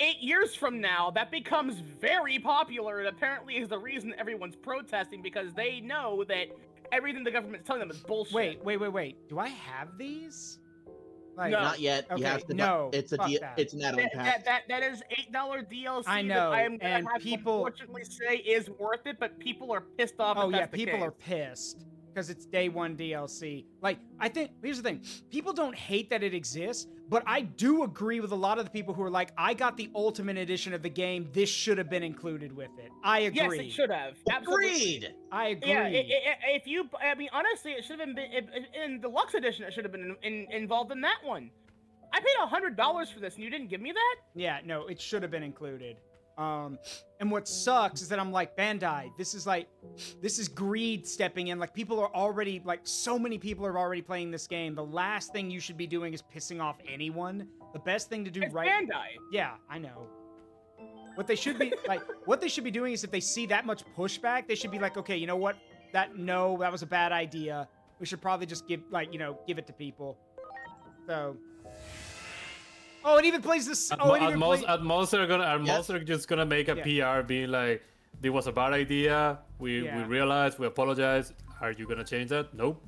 8 years from now, that becomes very popular, and apparently is the reason everyone's protesting, because they know that everything the government's telling them is bullshit. Wait. Do I have these? No. Not yet. Okay, You have to. No. It's it's an add-on pack. That is $8 DLC. I know, That I am gonna and have people to unfortunately say is worth it, but people are pissed off. Oh if yeah, that's the people case. are pissed because it's day one DLC. I think here's the thing: people don't hate that it exists, but I do agree with a lot of the people who are like, "I got the Ultimate Edition of the game. This should have been included with it." I agree. Yes, it should have. Absolutely. Agreed. I agree. Yeah, honestly, it should have been in the Deluxe Edition. It should have been involved in that one. I paid $100 for this, and you didn't give me that? Yeah, no, it should have been included. And what sucks is that I'm like, Bandai, this is greed stepping in. Like, people are already, so many people are already playing this game. The last thing you should be doing is pissing off anyone. The best thing to do it's right... Bandai. Yeah, I know. What they should be, what they should be doing is if they see that much pushback, they should be like, okay, you know what? That was a bad idea. We should probably just give it to people. So... Oh, it even plays this. At most they're just gonna make a PR being like, "This was a bad idea. We realized. We apologize. Are you gonna change that? Nope."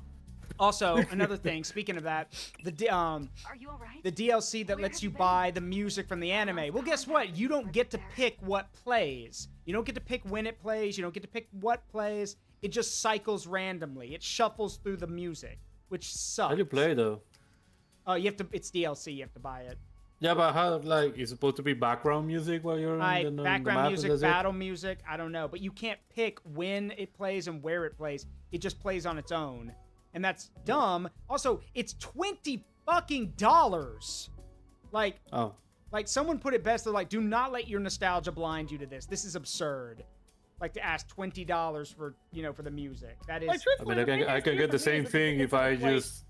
Also, another thing. Speaking of that, Are you all right? the DLC that lets you buy the music from the anime. Well, guess what? You don't get to pick what plays. You don't get to pick when it plays. You don't get to pick what plays. It just cycles randomly. It shuffles through the music, which sucks. How do you play though? Oh, you have to. It's DLC. You have to buy it. Yeah, but how, it's supposed to be background music while you're in the background map, music, battle music, I don't know. But you can't pick when it plays and where it plays. It just plays on its own. And that's dumb. Also, it's $20 fucking. Someone put it best. They're like, do not let your nostalgia blind you to this. This is absurd. To ask $20 for, for the music. That is... I mean, I can get the same thing if I just...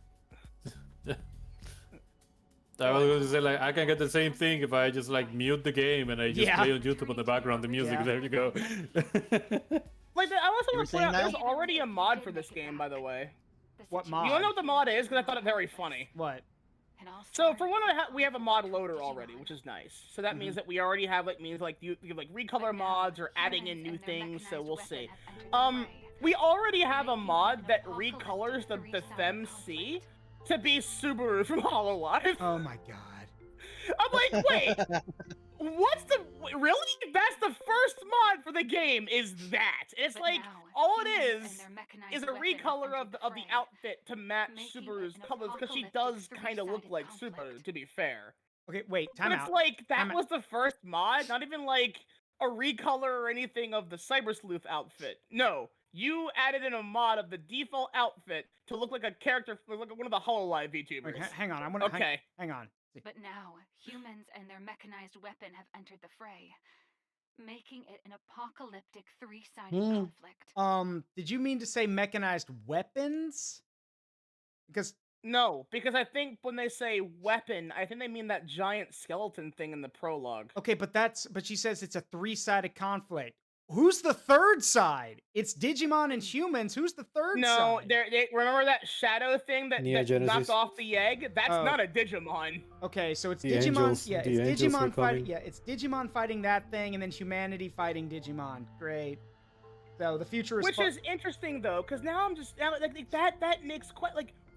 I was going to say, I can get the same thing if I just, mute the game and I just play on YouTube in the background, the music, there you go. I also want to point out, there's already a mod for this game, by the way. What mod? You wanna know what the mod is? Because I thought it very funny. What? So, for one, we have a mod loader already, which is nice. So that means that we already have, you recolor mods or adding in new things, so we'll see. We already have a mod that recolors the FemC to be Subaru from HoloLive. Oh my god. I'm like, wait, really? That's the first mod for the game, is that. It's all it is a recolor of the outfit to match Subaru's colors, because she does kind of look like Subaru, to be fair. Okay, wait, time out. But it's that was the first mod, not even a recolor or anything of the Cyber Sleuth outfit. No. You added in a mod of the default outfit to look like a character, like one of the HoloLive VTubers. Okay, hang on, I'm gonna... Okay. Hang on. But now, humans and their mechanized weapon have entered the fray, making it an apocalyptic three-sided conflict. Did you mean to say mechanized weapons? Because... No, because I think when they say weapon, I think they mean that giant skeleton thing in the prologue. Okay, but she says it's a three-sided conflict. Who's the third side? It's Digimon and humans. Who's the third side? No, remember that shadow thing that knocked off the egg? That's not a Digimon. Okay, so it's the Digimon. Angels, it's Digimon fighting. Yeah, it's Digimon fighting that thing, and then humanity fighting Digimon. Great. So the future is. Which is interesting though, because now I'm just that makes quite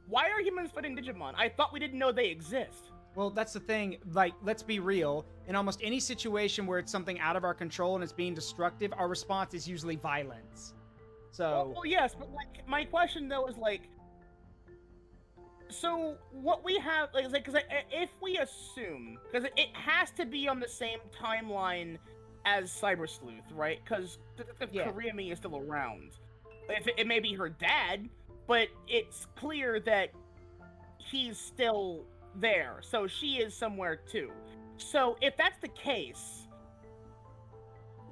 why are humans fighting Digimon? I thought we didn't know they exist. Well, that's the thing. Let's be real. In almost any situation where it's something out of our control and it's being destructive, our response is usually violence. So. Well, yes, but my question though is so what we have because if we assume, because it has to be on the same timeline as Cyber Sleuth, right? Because Kurimi is still around. It may be her dad, but it's clear that he's still there. So she is somewhere too. So if that's the case,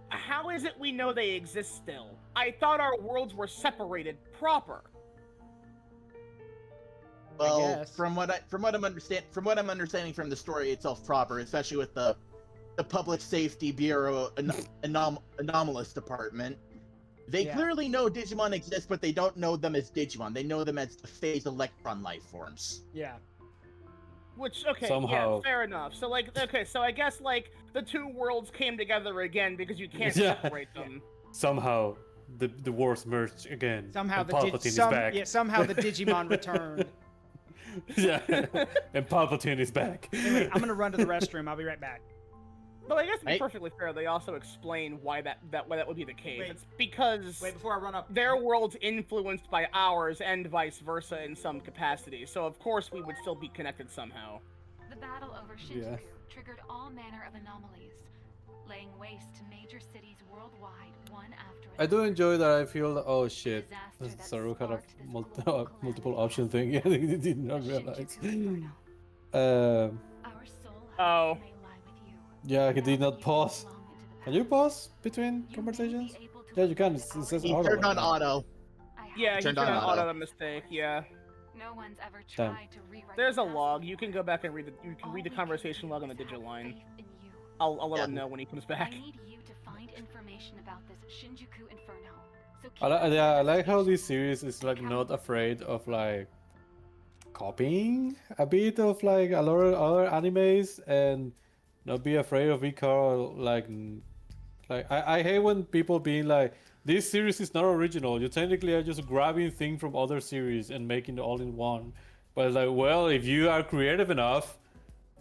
how is it we know they exist still? I thought our worlds were separated proper. Well, from what I'm understanding from the story itself proper, especially with the Public Safety Bureau anomalous department, they clearly know Digimon exist, but they don't know them as Digimon. They know them as the phased electron life forms. Yeah. Which, okay, Somehow. yeah, fair enough. So, like, okay, so I guess, like, the two worlds came together again because you can't separate them. Somehow, the wars merged again. Somehow and the Palpatine is back. Yeah, somehow the Digimon returned. Yeah, and Palpatine is back. Anyway, I'm gonna run to the restroom. I'll be right back. But I guess to be perfectly fair, they also explain why that would be the case. It's because before I run up, their world's influenced by ours and vice versa in some capacity. So of course we would still be connected somehow. The battle over Shinjuku triggered all manner of anomalies, laying waste to major cities worldwide, one after another. I do enjoy that. I feel oh shit, Saruk had a multiple option thing. Yeah, he did not realize. Oh. Yeah, he did not pause. Can you pause between conversations? Yeah, you can. It says He auto. turned on auto. Yeah, he turned on auto. A mistake. Yeah. No one's ever Damn. tried to rewrite. There's a log. You can go back and read the conversation log on the Digiline. I'll let him know when he comes back. I need you to find information about this Shinjuku Inferno. So I like how this series is like not afraid of like copying a bit of like a lot of other animes and not be afraid of being called like I hate when people being like this series is not original. You technically are just grabbing things from other series and making it all in one. But it's like, well, if you are creative enough,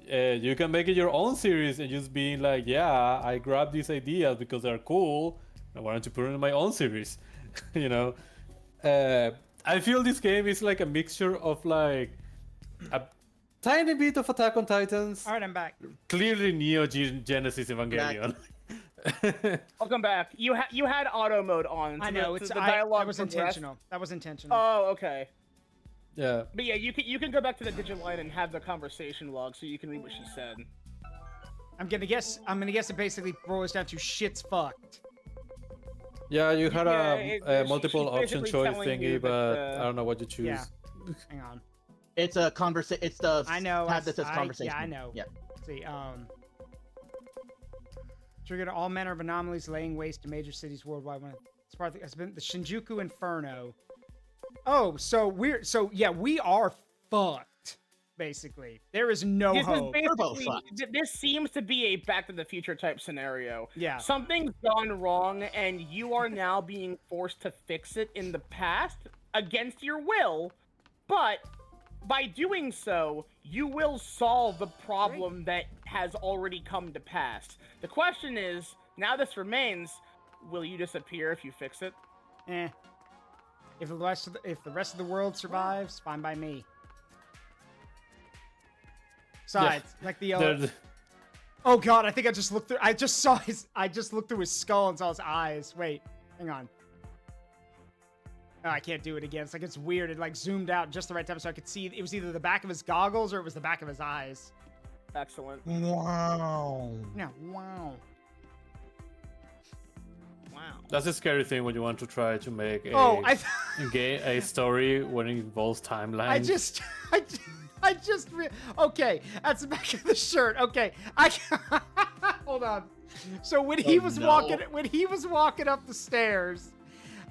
you can make it your own series and just being like, yeah, I grabbed these ideas because they're cool. I wanted to put it in my own series, you know. I feel this game is like a mixture of like a tiny bit of Attack on Titans. All right, I'm back. Clearly, Neo Genesis Evangelion. I'll come back. You had auto mode on. So I know the it's dialogue that was intentional. That was intentional. Oh, okay. Yeah. But yeah, you can go back to the Digiline and have the conversation log so you can read what she said. I'm gonna guess it basically boils down to shit's fucked. Yeah, you had a multiple she's option basically choice telling thingy, you but that, I don't know what you choose. Yeah. Hang on. It's a conversation. It's the I know. tab that says conversation. Yeah, I know. Yeah. Let's see. Triggered all manner of anomalies, laying waste to major cities worldwide. It's part of the, has been the Shinjuku Inferno. Oh, so we are fucked. Basically, there is no hope. This seems to be a Back to the Future type scenario. Yeah. Something's gone wrong, and you are now being forced to fix it in the past against your will, but by doing so, you will solve the problem that has already come to pass. The question is, now this remains, will you disappear if you fix it? If the rest of the world survives, fine by me. Besides, like the oh god, I think I just looked through. I just looked through his skull and saw his eyes. Wait, hang on. Oh, I can't do it again. It's like it's weird. It like zoomed out just the right time so I could see. It was either the back of his goggles or it was the back of his eyes. Excellent. Wow. Yeah. Wow. That's a scary thing when you want to try to make a story when it involves timelines. Okay, that's the back of the shirt. Okay, hold on. So when he was walking up the stairs,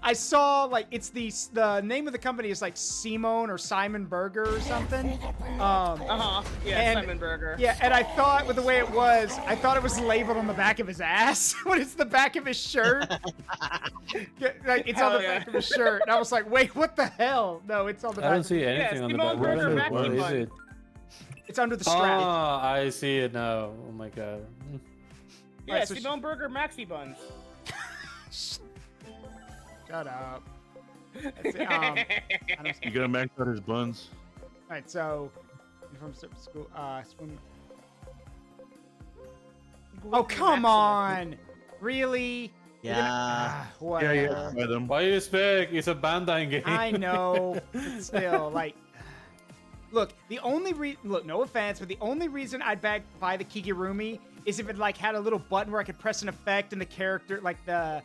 I saw like it's the name of the company is like Simon or Simon Burger or something. Yeah, Simon Burger. Yeah, and I thought with the way it was, I thought it was labeled on the back of his ass when it's the back of his shirt. Like it's on the back of his shirt, and I was like, wait, what the hell? No, it's on the back. I don't see anything on the back. What is it? It's under the strap. Oh, I see it now. Oh my god. Yeah, Right, so Simone Burger Maxi Buns. Shut up. That's it. You gotta max out his buns. Alright, so from school swim. Oh come on! Really? Yeah. Whatever. Why you expect? It's a Bandai game. I know, but still, like Look, look, no offense, but the only reason I'd buy the Kigurumi is if it like had a little button where I could press an effect and the character, like the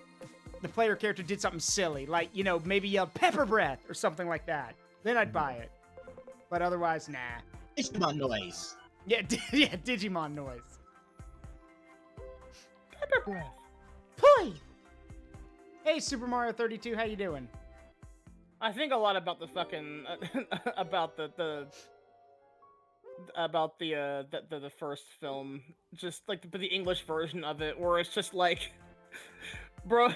player character did something silly, like, you know, maybe yelled pepper breath or something like that. Then I'd buy it. But otherwise, nah. Digimon noise. Yeah, yeah, Digimon noise. Pepper breath. Poi! Hey, Super Mario 32, how you doing? I think a lot about the fucking about the first film, just like the English version of it, where it's just like, bro,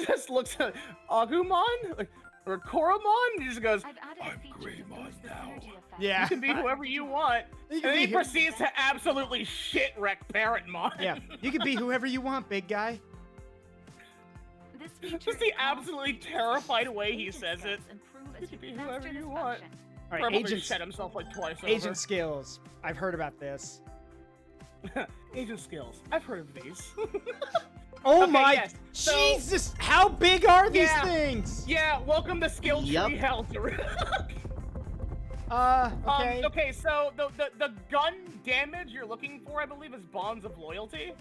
just looks at Agumon like, or Koromon, he just goes, "I'm Greymon now." Yeah, you can be whoever you want, and then he proceeds to absolutely shit wreck Parrotmon. Yeah, you can be whoever you want, big guy. Just the absolutely terrified way he says it. You can be whoever you want. All right, Probably agent shed himself like twice over. Agent skills. I've heard about this. Agent skills. I've heard of these. Oh okay, my yes. Jesus! How big are these Yeah. things? Yeah, welcome to Skill Tree Hell. Okay. Okay, so the gun damage you're looking for, I believe, is Bonds of Loyalty.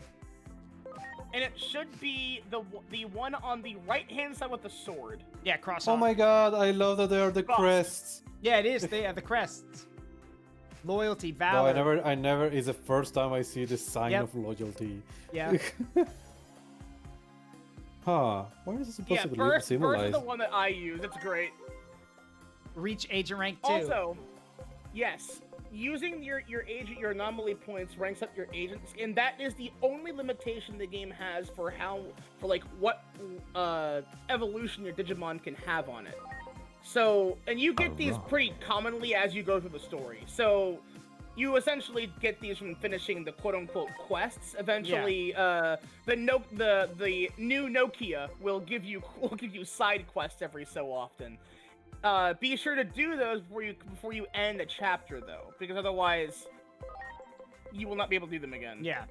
And it should be the one on the right-hand side with the sword. Yeah, cross Oh my god, I love that they are the crests. Yeah, it is. They have the crests. Loyalty, No, valor. I never. It's the first time I see the sign Yep. of loyalty. Yeah. Huh? Why is it supposed to be First is symbolized? the one that I use. It's great. Reach agent rank 2. Also, yes, using your agent, your anomaly points ranks up your agents, and that is the only limitation the game has for what evolution your Digimon can have on it. So, and you get these pretty commonly as you go through the story. So, you essentially get these from finishing the quote-unquote quests. Eventually, the new Nokia will give you side quests every so often. Be sure to do those before you end a chapter, though, because otherwise, you will not be able to do them again. Yeah.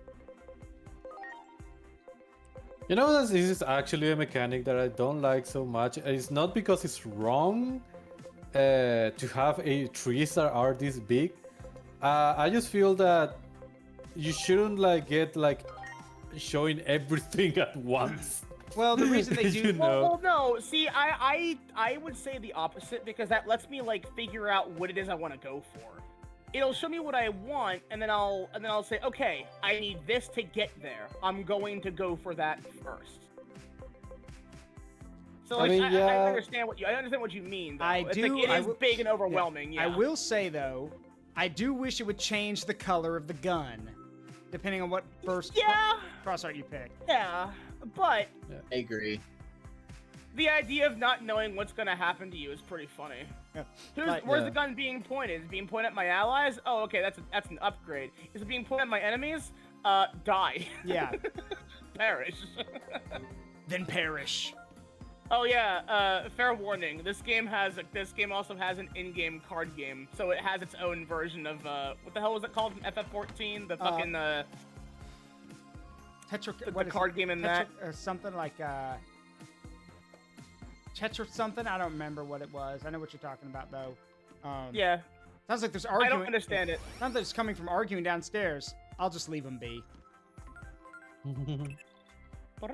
You know, this is actually a mechanic that I don't like so much. It's not because it's wrong to have trees that are this big. I just feel that you shouldn't get showing everything at once. Well, the reason they do, You know? Well, no. See, I would say the opposite, because that lets me figure out what it is I want to go for. It'll show me what I want, and then I'll say, okay, I need this to get there. I'm going to go for that first. So I understand what you mean. Though. I do. It is big and overwhelming. Yeah. I will say though, I do wish it would change the color of the gun, depending on what first cross art you pick. Yeah, but I agree. The idea of not knowing what's going to happen to you is pretty funny. Yeah. Where's the gun being pointed? Is it being pointed at my allies? Oh, okay, that's an upgrade. Is it being pointed at my enemies? Die. Yeah. Perish. Then perish. Oh yeah, fair warning. This game also has an in-game card game, so it has its own version of what the hell was it called? FF14, the fucking the card game in that. Something like Tetra something. I don't remember what it was. I know what you're talking about though. Yeah. Sounds like there's arguing. I don't understand it. Sounds like it's coming from arguing downstairs. I'll just leave them be. Why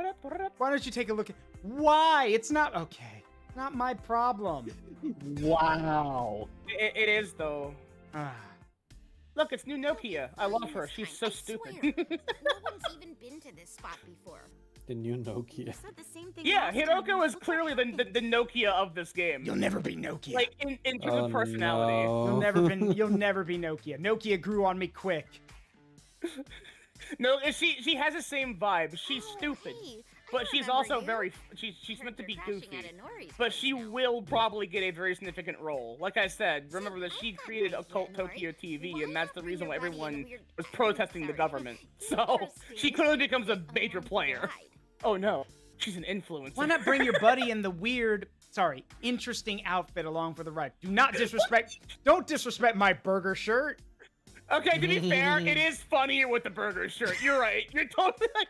don't you take a look at... Why? It's not... Okay. Not my problem. Wow. It is, though. Look, it's new Nokia. I love her. She's so stupid. No one's even been to this spot before. The new Nokia. Yeah, Hiroko is clearly the Nokia of this game. You'll never be Nokia. Like, in terms of personality. No. You'll never be Nokia. Nokia grew on me quick. No, she has the same vibe. She's stupid, but she's also she's meant to be goofy. But she will probably get a very significant role. Like I said, remember that she created Occult Tokyo TV, and that's the reason why everyone was protesting the government. So she clearly becomes a major player. Oh no, she's an influencer. Why not bring your buddy in the interesting outfit along for the ride? Don't disrespect my burger shirt. Okay, to be fair, it is funnier with the burger shirt. You're right. You're totally like,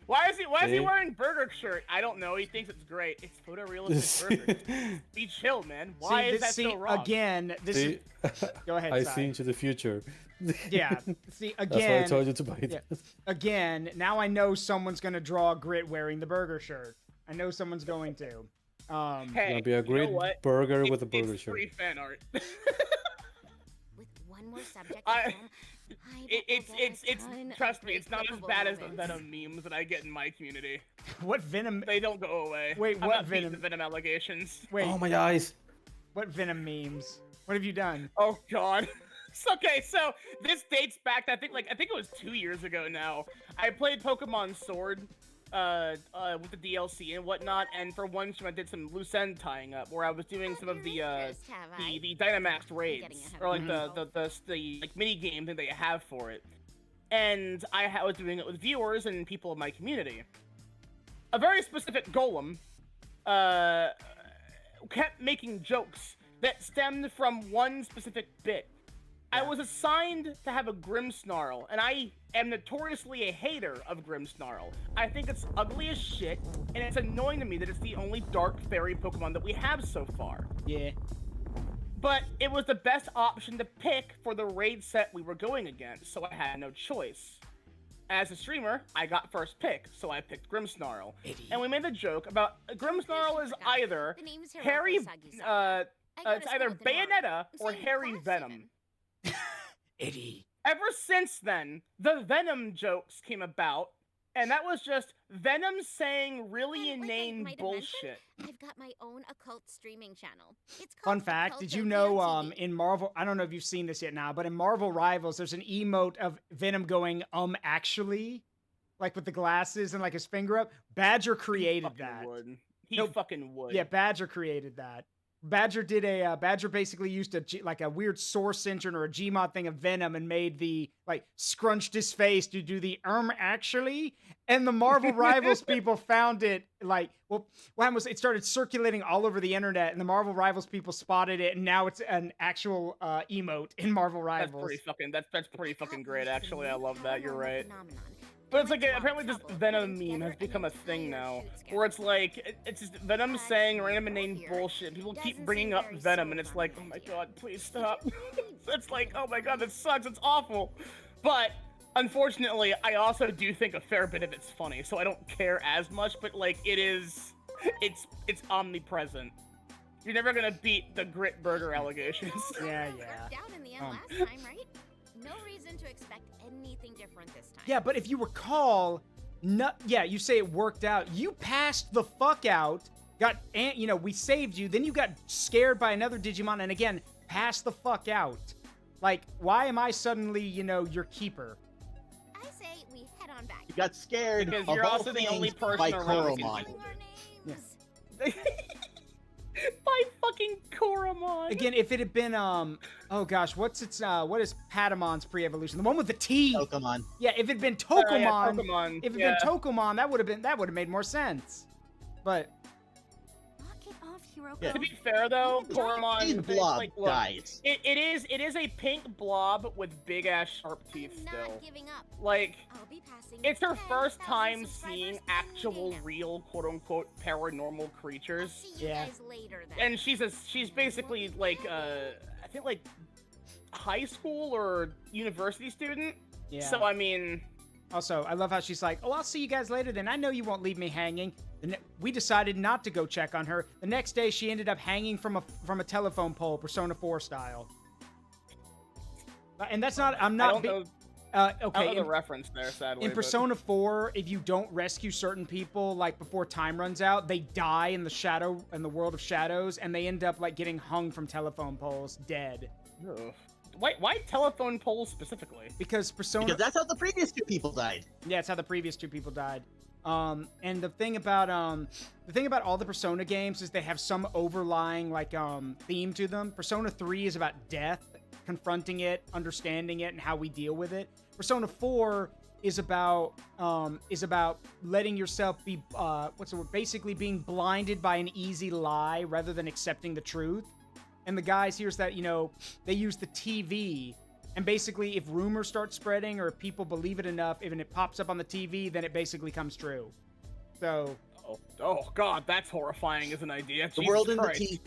Why is he wearing burger shirt? I don't know. He thinks it's great. It's photorealistic burger. Be chill, man. Why is that so wrong? Again, this is. Go ahead. I see into the future. Yeah. See again. That's why I told you to buy it. Yeah. Again, now I know someone's gonna draw Grit wearing the burger shirt. I know someo's going to. Hey, it's gonna be a great burger with a burger it's shirt. free fan art. With one more subject. It's trust me, it's not as bad as the Venom memes that I get in my community. What Venom? They don't go away. Wait, I'm what not beating Venom? The Venom allegations. Wait. Oh my eyes. What Venom memes? What have you done? Oh God. Okay, so this dates back to, I think it was 2 years ago now. I played Pokemon Sword with the DLC and whatnot, and for one stream I did some loose end tying up where I was doing some of the Dynamax raids, or like the like mini game thing that you have for it. And I was doing it with viewers and people in my community. A very specific golem kept making jokes that stemmed from one specific bit. I was assigned to have a Grimmsnarl, and I am notoriously a hater of Grimmsnarl. I think it's ugly as shit, and it's annoying to me that it's the only dark fairy Pokemon that we have so far. Yeah. But it was the best option to pick for the raid set we were going against, so I had no choice. As a streamer, I got first pick, so I picked Grimmsnarl. And we made the joke about Grimmsnarl is either it's either Bayonetta or Harry Venom. Eddie. Ever since then, the Venom jokes came about, and that was just Venom saying really inane bullshit. I've got my own occult streaming channel. It's called Fun fact, did you know in Marvel, I don't know if you've seen this yet now, but in Marvel Rivals, there's an emote of Venom going, actually, like with the glasses and like his finger up. Badger created that. He fucking would. Yeah, Badger created that. Badger did a Badger basically used a weird source engine or a Gmod thing of Venom and made the scrunched his face to do the actually, and the Marvel Rivals people found it what happened was it started circulating all over the internet, and the Marvel Rivals people spotted it, and now it's an actual emote in Marvel Rivals. That's pretty fucking great. Actually, I love that. You're right. But it's apparently this Venom meme has become a thing now, where it's it's just Venom saying random inane bullshit. People keep bringing up Venom, and it's like, oh my god, please stop. It's like, oh my god, this sucks, it's awful. But, unfortunately, I also do think a fair bit of it's funny, so I don't care as much, but it's omnipresent. You're never gonna beat the Grit Burger allegations. Yeah. Worked out in the end last time, right? No reason to expect anything different this time. Yeah, but if you recall, you say it worked out. You passed the fuck out, we saved you, then you got scared by another Digimon, and again, passed the fuck out. Why am I suddenly, your keeper? I say we head on back. You got scared because you're also the only person around. By fucking Koromon. Again, if it had been oh gosh, what is Patamon's pre-evolution? The one with the T. Tokomon. Yeah, if it had been Tokomon, Tokomon. If it had been Tokomon, that would have made more sense. But Yeah. To be fair though, Koromon blob dies. It is a pink blob with big ass sharp teeth still. It's her first time seeing actual real quote unquote paranormal creatures. Yeah. And she's basically I think high school or university student. Yeah. So I mean, also, I love how she's like, "Oh, I'll see you guys later then. I know you won't leave me hanging." We decided not to go check on her. The next day, she ended up hanging from a telephone pole, Persona 4 style. And that's not. I'm not. I don't know. Okay. I don't know the reference there, sadly. In Persona 4, if you don't rescue certain people, before time runs out, they die in the world of shadows, and they end up getting hung from telephone poles, dead. Ugh. Why telephone poles specifically? Because Because that's how the previous two people died. Yeah, it's how the previous two people died. And the thing about all the Persona games is they have some overlying theme to them. Persona 3 is about death, confronting it, understanding it, and how we deal with it. Persona 4 is about letting yourself be basically being blinded by an easy lie rather than accepting the truth. And the guys here's that they use the TV And basically, if rumors start spreading or if people believe it enough, even it pops up on the TV, then it basically comes true. So... Oh God, that's horrifying as an idea. The world in the TV.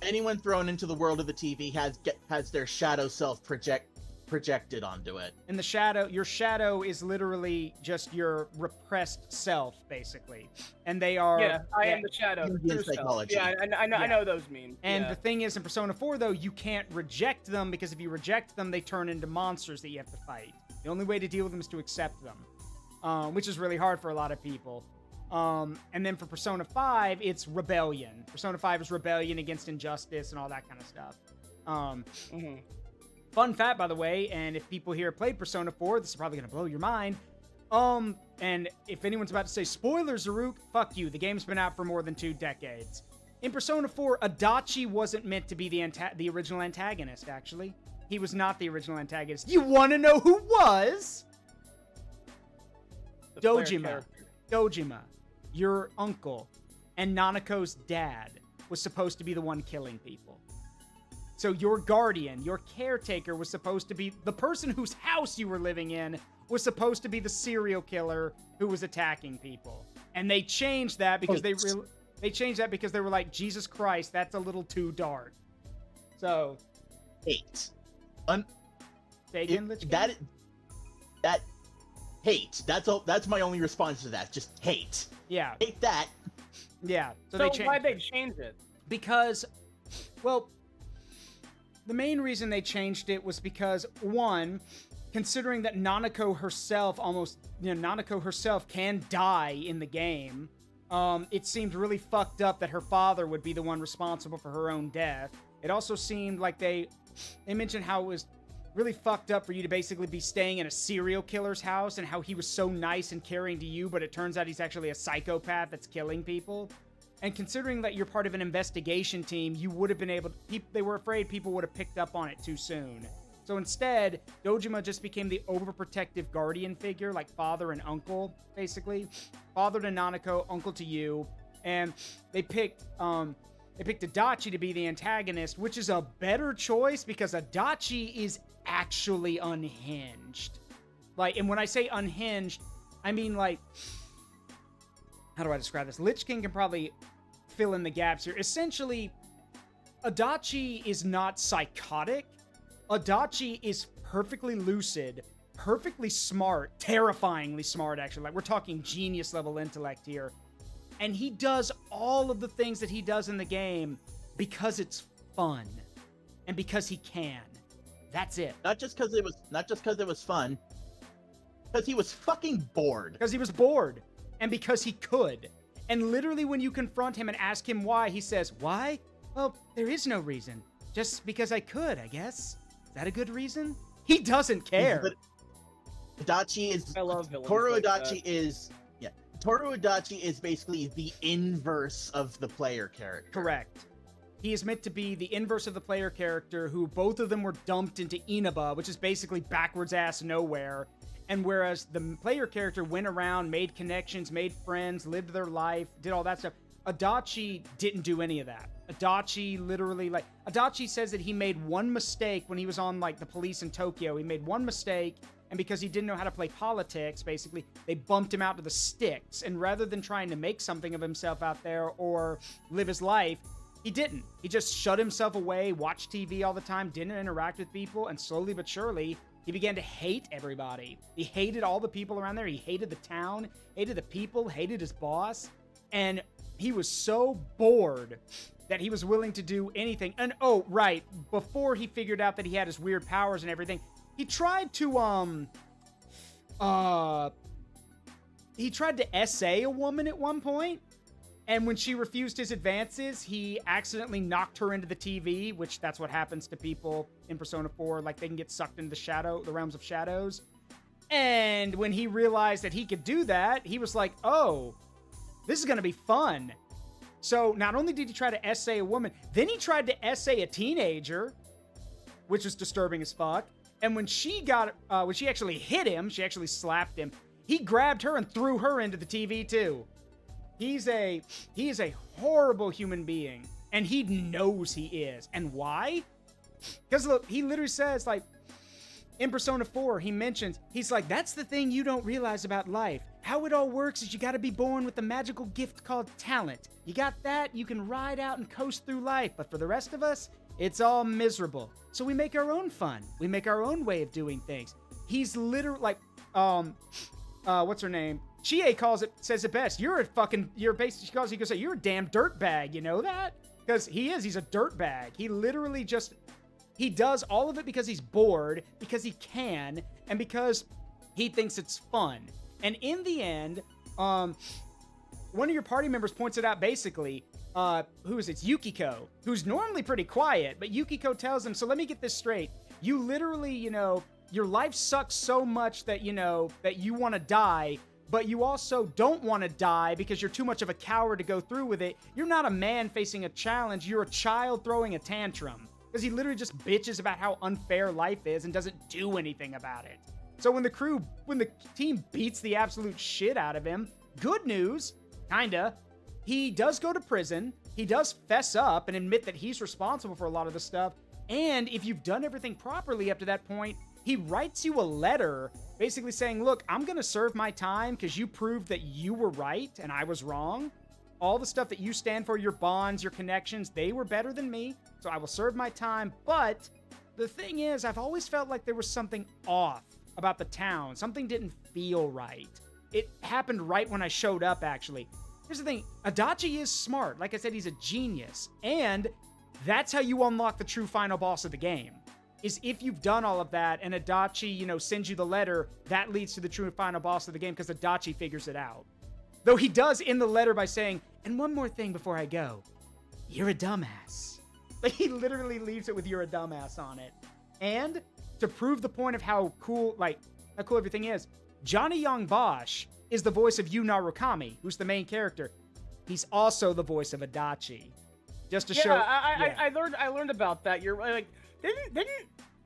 Anyone thrown into the world of the TV has their shadow self projected onto it. And the shadow, your shadow is literally just your repressed self, basically. And they are... Yeah, I am the shadow. Indian psychology. Yeah, I know those mean. And the thing is, in Persona 4, though, you can't reject them, because if you reject them, they turn into monsters that you have to fight. The only way to deal with them is to accept them, which is really hard for a lot of people. And then for Persona 5, it's rebellion. Persona 5 is rebellion against injustice and all that kind of stuff. Fun fact, by the way, and if people here played Persona 4, this is probably going to blow your mind. And if anyone's about to say, spoilers, Zaruk, fuck you. The game's been out for more than 2 decades. In Persona 4, Adachi wasn't meant to be the original antagonist, actually. He was not the original antagonist. You want to know who was? Dojima. Dojima, your uncle, and Nanako's dad was supposed to be the one killing people. So your guardian, your caretaker, was supposed to be the person whose house you were living in, was supposed to be the serial killer who was attacking people. And they changed that because they changed that because they were like, Jesus Christ, that's a little too dark. So hate. LichKing? That hate. That's my only response to that. Just hate. Yeah. Hate that. Yeah. So why'd they change it? Because, well, the main reason they changed it was because, one, considering that Nanako herself can die in the game, it seemed really fucked up that her father would be the one responsible for her own death. It also seemed like they mentioned how it was really fucked up for you to basically be staying in a serial killer's house and how he was so nice and caring to you, but it turns out he's actually a psychopath that's killing people. And considering that you're part of an investigation team, you would have been able to... They were afraid people would have picked up on it too soon. So instead, Dojima just became the overprotective guardian figure, like father and uncle, basically. Father to Nanako, uncle to you. And they picked Adachi to be the antagonist, which is a better choice because Adachi is actually unhinged. Like, and when I say unhinged, I mean, like... How do I describe this? LichKing can probably fill in the gaps here. Essentially, Adachi is not psychotic. Adachi is perfectly lucid, perfectly smart, terrifyingly smart, actually. Like, we're talking genius level intellect here. And he does all of the things that he does in the game because it's fun. And because he can. That's it. Not just because it was fun. Because he was fucking bored. Because he was bored. And because he could. And literally when you confront him and ask him why, he says, why? Well, there is no reason. Just because I could, I guess. Is that a good reason? He doesn't care. Adachi is... I love villains Toru like Adachi that. is... Yeah. Toru Adachi is basically the inverse of the player character. Correct. He is meant to be the inverse of the player character, who both of them were dumped into Inaba, which is basically backwards ass nowhere. And whereas the player character went around, made connections, made friends, lived their life, did all that stuff, Adachi didn't do any of that. Adachi literally, like, Adachi says that he made one mistake when he was on, like, the police in Tokyo. He made one mistake, and because he didn't know how to play politics, basically, they bumped him out to the sticks. And rather than trying to make something of himself out there or live his life, he didn't. He just shut himself away, watched TV all the time, didn't interact with people, and slowly but surely, he began to hate everybody. He hated all the people around there. He hated the town, hated the people, hated his boss. And he was so bored that he was willing to do anything. And, oh, right, before he figured out that he had his weird powers and everything, he tried to essay a woman at one point. And when she refused his advances, he accidentally knocked her into the TV, which that's what happens to people in Persona 4. Like, they can get sucked into the realms of shadows. And when he realized that he could do that, he was like, oh, this is going to be fun. So not only did he try to essay a woman, then he tried to essay a teenager, which was disturbing as fuck. And when she actually hit him, she actually slapped him, he grabbed her and threw her into the TV too. He is a horrible human being, and he knows he is. And why? Because look, he literally says, like, in Persona 4, he mentions, he's like, that's the thing you don't realize about life. How it all works is you gotta be born with a magical gift called talent. You got that, you can ride out and coast through life, but for the rest of us, it's all miserable. So we make our own fun. We make our own way of doing things. He's literally like, what's her name? Chie says it best. You're a damn dirtbag. You know that? Because he's a dirtbag. He literally he does all of it because he's bored, because he can, and because he thinks it's fun. And in the end, one of your party members points it out basically, who is it? It's Yukiko, who's normally pretty quiet, but Yukiko tells him, so let me get this straight. You literally, your life sucks so much that, that you want to die, but you also don't want to die because you're too much of a coward to go through with it. You're not a man facing a challenge. You're a child throwing a tantrum. Because he literally just bitches about how unfair life is and doesn't do anything about it. So when the team beats the absolute shit out of him, good news, kinda, he does go to prison. He does fess up and admit that he's responsible for a lot of the stuff. And if you've done everything properly up to that point, he writes you a letter basically saying, look, I'm going to serve my time because you proved that you were right and I was wrong. All the stuff that you stand for, your bonds, your connections, they were better than me. So I will serve my time. But the thing is, I've always felt like there was something off about the town. Something didn't feel right. It happened right when I showed up, actually. Here's the thing. Adachi is smart. Like I said, he's a genius. And that's how you unlock the true final boss of the game. Is if you've done all of that and Adachi, sends you the letter, that leads to the true final boss of the game because Adachi figures it out. Though he does end the letter by saying, and one more thing before I go, you're a dumbass. Like, he literally leaves it with you're a dumbass on it. And to prove the point of how cool everything is, Johnny Young Bosch is the voice of Yu Narukami, who's the main character. He's also the voice of Adachi. Just to show. I learned about that. You're like, didn't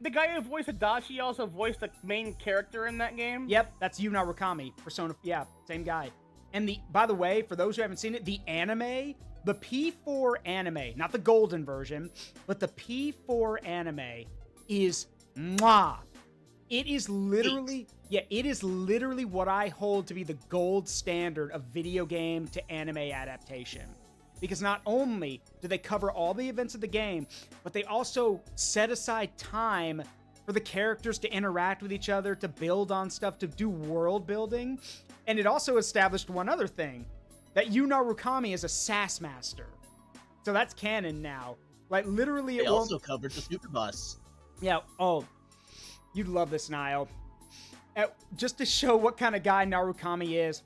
the guy who voiced Adachi also voice the main character in that game? Yep, that's Yu Narukami. Persona, yeah, same guy. And by the way, for those who haven't seen it, the anime, the P4 anime, not the golden version, but the P4 anime is mwah. It is literally what I hold to be the gold standard of video game to anime adaptation. Because not only do they cover all the events of the game, but they also set aside time for the characters to interact with each other, to build on stuff, to do world building. And it also established one other thing, that Yu Narukami is a sass master. So that's canon now. Like, literally, they also covered the Super Bus. Yeah, you'd love this, Niall. Just to show what kind of guy Narukami is,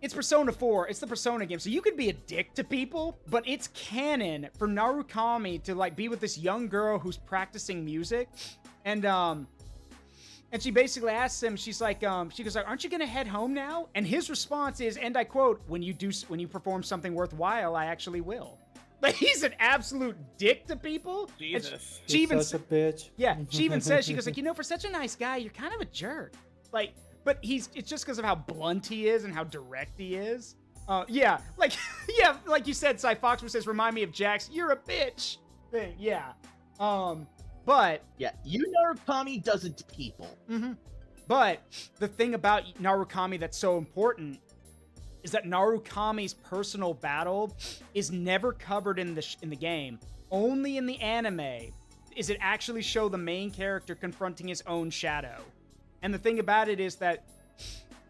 it's Persona 4, it's the Persona game, so you could be a dick to people, but it's canon for Narukami to, be with this young girl who's practicing music, and she basically asks him, she goes like, aren't you gonna head home now? And his response is, and I quote, when you perform something worthwhile, I actually will. Like, he's an absolute dick to people. Jesus. She even such a bitch. Yeah, she even says, she goes like, for such a nice guy, you're kind of a jerk. Like, but it's just because of how blunt he is and how direct he is. Like you said, Cy Foxman says, remind me of Jax, you're a bitch thing. Yeah. But yeah, Narukami doesn't people. Mm-hmm. But the thing about Narukami that's so important is that Narukami's personal battle is never covered in the game. Only in the anime is it actually show the main character confronting his own shadow. And the thing about it is that,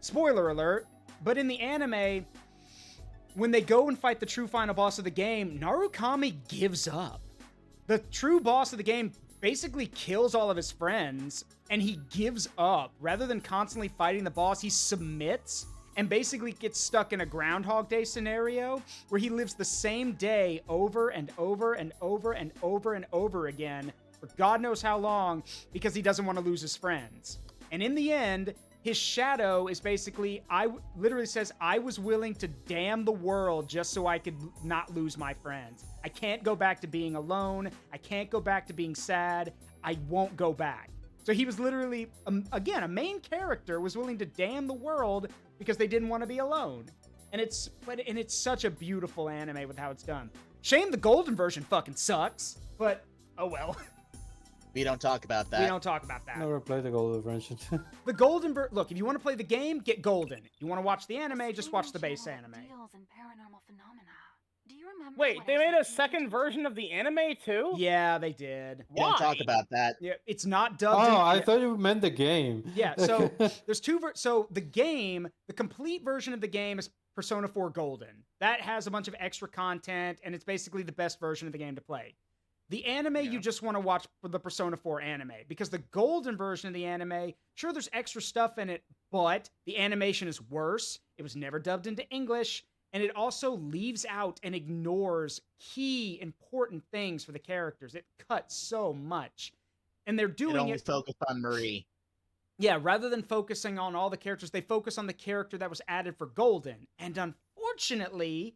spoiler alert, but in the anime, when they go and fight the true final boss of the game, Narukami gives up. The true boss of the game basically kills all of his friends, and he gives up. Rather than constantly fighting the boss, he submits and basically gets stuck in a Groundhog Day scenario where he lives the same day over and over and over and over and over again for God knows how long because he doesn't want to lose his friends. And in the end, his shadow is basically, literally says, I was willing to damn the world just so I could not lose my friends. I can't go back to being alone. I can't go back to being sad. I won't go back. So he was literally, again, a main character was willing to damn the world because they didn't want to be alone. And it's such a beautiful anime with how it's done. Shame the golden version fucking sucks, but oh well. We don't talk about that. We don't talk about that. Never played the Golden version. The golden look, if you want to play the game, get golden. If you want to watch the anime, just watch the base anime. Do you remember? Wait, they made a second version of the anime too? Yeah, they did. We don't talk about that. Yeah, it's not dubbed. Oh, I thought you meant the game. Yeah, so there's two. So the game, the complete version of the game is Persona 4 Golden. That has a bunch of extra content, and it's basically the best version of the game to play. The anime, you just want to watch for the Persona 4 anime, because the golden version of the anime, sure, there's extra stuff in it, but the animation is worse. It was never dubbed into English, and it also leaves out and ignores key important things for the characters. It cuts so much. And they're doing it only focused on Marie. Yeah, rather than focusing on all the characters, they focus on the character that was added for Golden. And unfortunately,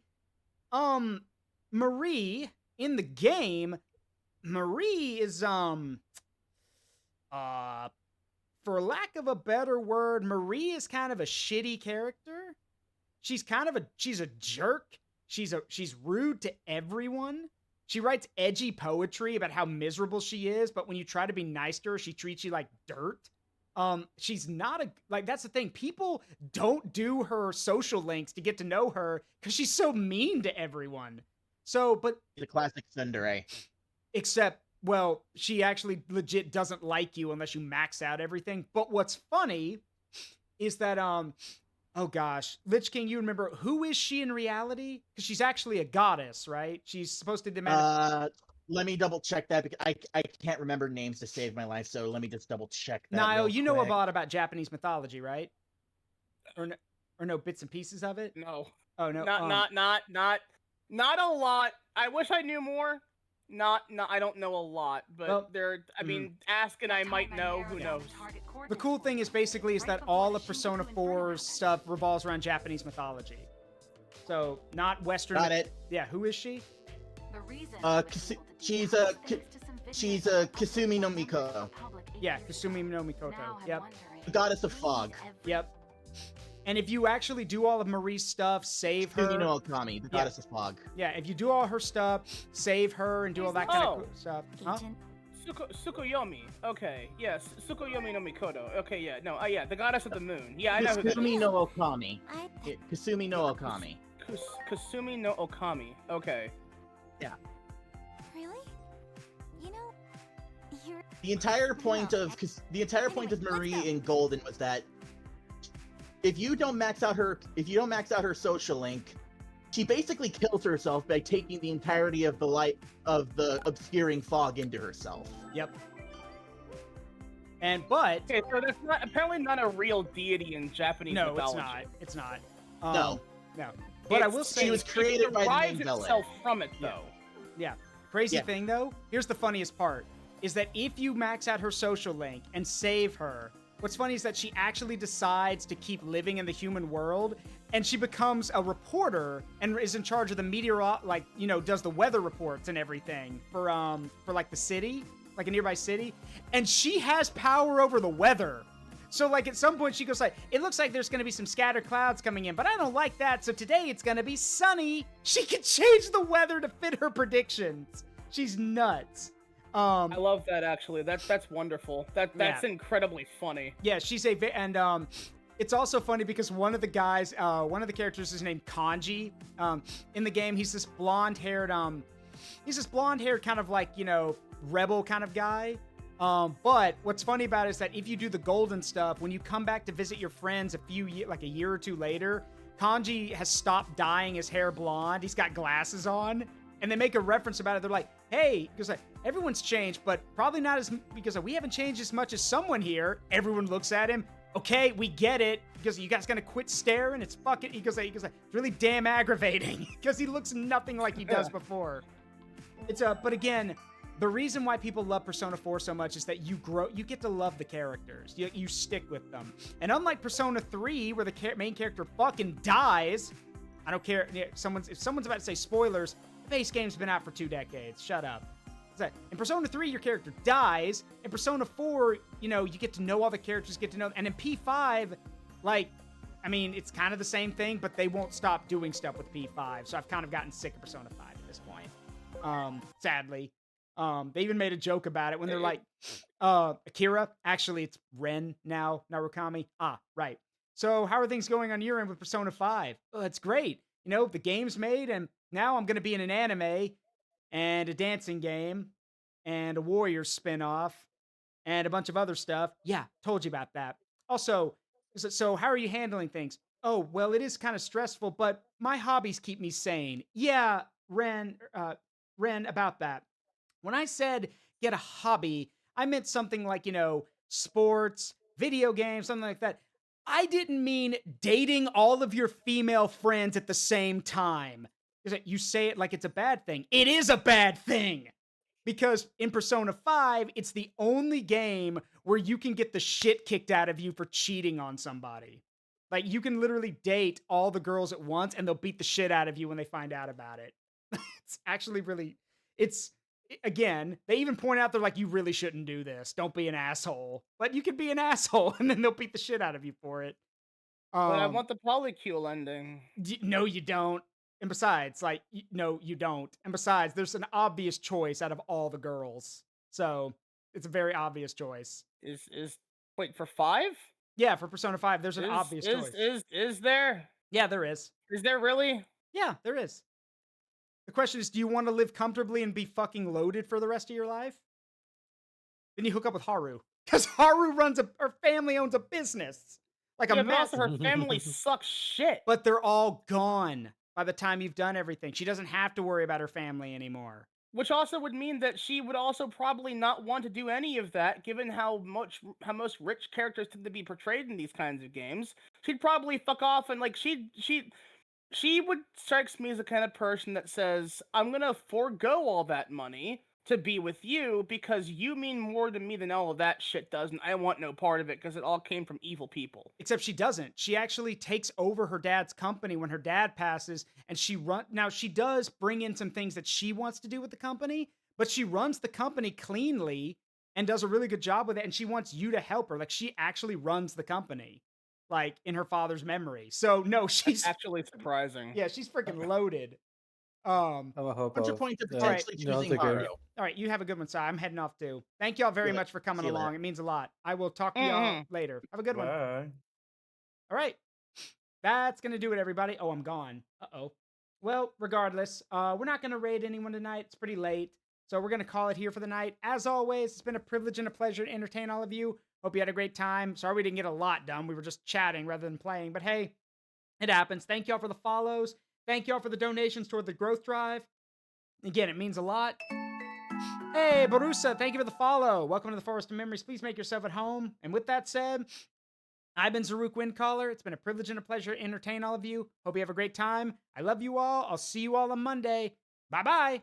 Marie in the game, Marie is for lack of a better word, Marie is kind of a shitty character. She's a jerk. She's rude to everyone. She writes edgy poetry about how miserable she is, but when you try to be nice to her, she treats you like dirt. She's not that's the thing. People don't do her social links to get to know her because she's so mean to everyone. So, but the classic tsundere. Except, well, she actually legit doesn't like you unless you max out everything. But what's funny is that, oh gosh, LichKing, you remember, who is she in reality? Because she's actually a goddess, right? She's supposed to demand. Let me double check that, because I can't remember names to save my life, so let me just double check that. Niall, you know a lot about Japanese mythology, right? Or no bits and pieces of it? No. Oh no. Not a lot. I wish I knew more. I don't know a lot, but ask and I might know. Who knows? The cool thing is basically that all of Persona 4's stuff revolves around Japanese mythology. So not Western. Got it. Yeah, who is she? She's a Kasumi no Mikoto. Yeah, Kasumi no Mikoto. Yep. The goddess of fog. Yep. And if you actually do all of Marie's stuff, save her. Kasumi no Okami, the goddess of fog. Yeah, if you do all her stuff, save her, and do all that kind of stuff. Huh? Tsukuyomi. Okay, yes. Tsukuyomi no Mikoto. Okay, yeah. No, yeah, the goddess of the moon. Yeah, I know who that is. Kasumi no Okami. Kasumi no Okami. Kasumi no Okami. Okay. Yeah. Really? You know, the entire point of Marie in Golden was that if you don't max out her social link, she basically kills herself by taking the entirety of the light of the obscuring fog into herself. Yep. Okay, so that's apparently not a real deity in Japanese mythology. No, it's not. No. But I will say she was created by the main villain. Itself from it though. Yeah. Crazy thing though, here's the funniest part, is that if you max out her social link and save her, what's funny is that she actually decides to keep living in the human world, and she becomes a reporter and is in charge of the does the weather reports and everything for like the city, like a nearby city, and she has power over the weather. So like at some point she goes like, it looks like there's going to be some scattered clouds coming in, but I don't like that. So today it's going to be sunny. She can change the weather to fit her predictions. She's nuts. I love that actually. That's wonderful. That's incredibly funny. Yeah, and it's also funny because one of the characters is named Kanji. In the game, he's this blonde-haired kind of like, rebel kind of guy. But what's funny about it is that if you do the golden stuff, when you come back to visit your friends a year or two later, Kanji has stopped dyeing his hair blonde. He's got glasses on, and they make a reference about it. They're like, hey, because everyone's changed, but probably not because we haven't changed as much as someone here. Everyone looks at him. Okay, we get it. Because you guys gonna quit staring? It's fucking. He goes, it's really damn aggravating because he looks nothing like he does before. But again, the reason why people love Persona 4 so much is that you get to love the characters. You stick with them. And unlike Persona 3, where the main character fucking dies, I don't care. If someone's about to say spoilers, the base game's been out for 2 decades. Shut up. In Persona 3, your character dies. In Persona 4, you get to know all the characters, get to know them. And in P5, it's kind of the same thing, but they won't stop doing stuff with P5. So I've kind of gotten sick of Persona 5 at this point. Sadly. They even made a joke about it when they're like, Akira, actually it's Ren now, Narukami. Ah, right. So how are things going on your end with Persona 5? Oh, it's great. You know, the game's made, and now I'm going to be in an anime and a dancing game and a Warriors spinoff and a bunch of other stuff. Yeah, told you about that. Also, so how are you handling things? Oh, well, it is kind of stressful, but my hobbies keep me sane. Yeah, Ren, about that. When I said get a hobby, I meant something like, sports, video games, something like that. I didn't mean dating all of your female friends at the same time. You say it like it's a bad thing. It is a bad thing. Because in Persona 5, it's the only game where you can get the shit kicked out of you for cheating on somebody. Like, you can literally date all the girls at once and they'll beat the shit out of you when they find out about it. It's actually really, again, they even point out, they're like, you really shouldn't do this. Don't be an asshole. But you can be an asshole and then they'll beat the shit out of you for it. But I want the polycule ending. No, you don't. And besides, like, no, you don't. And besides, there's an obvious choice out of all the girls. So it's a very obvious choice. Wait, for 5? Yeah, for Persona 5, there's an obvious choice. Is there? Yeah, there is. Is there really? Yeah, there is. The question is, do you want to live comfortably and be fucking loaded for the rest of your life? Then you hook up with Haru. Because Haru her family owns a business. Like a massive. Her family sucks shit. But they're all gone by the time you've done everything. She doesn't have to worry about her family anymore. Which also would mean that she would also probably not want to do any of that, given how most rich characters tend to be portrayed in these kinds of games. She'd probably fuck off and like she would strikes me as the kind of person that says, I'm gonna forego all that money to be with you because you mean more to me than all of that shit does, and I want no part of it because it all came from evil people. Except she doesn't. She actually takes over her dad's company when her dad passes, and now she does bring in some things that she wants to do with the company, but she runs the company cleanly and does a really good job with it, and she wants you to help her. Like, she actually runs the company, like, in her father's memory. So, no, she's... That's actually surprising. Yeah, she's freaking loaded. Bunch of points of potentially choosing Haru. All right, you have a good one, Si. I'm heading off too. Thank y'all very much for coming along. It means a lot. I will talk to y'all later. Have a good one. Bye. All right. That's going to do it, everybody. Oh, I'm gone. Uh-oh. Well, regardless, we're not going to raid anyone tonight. It's pretty late. So we're going to call it here for the night. As always, it's been a privilege and a pleasure to entertain all of you. Hope you had a great time. Sorry we didn't get a lot done. We were just chatting rather than playing. But hey, it happens. Thank y'all for the follows. Thank y'all for the donations toward the growth drive. Again, it means a lot. Hey, Barusa, thank you for the follow. Welcome to the Forest of Memories. Please make yourself at home. And with that said, I've been Zaruk Windcaller. It's been a privilege and a pleasure to entertain all of you. Hope you have a great time. I love you all. I'll see you all on Monday. Bye-bye.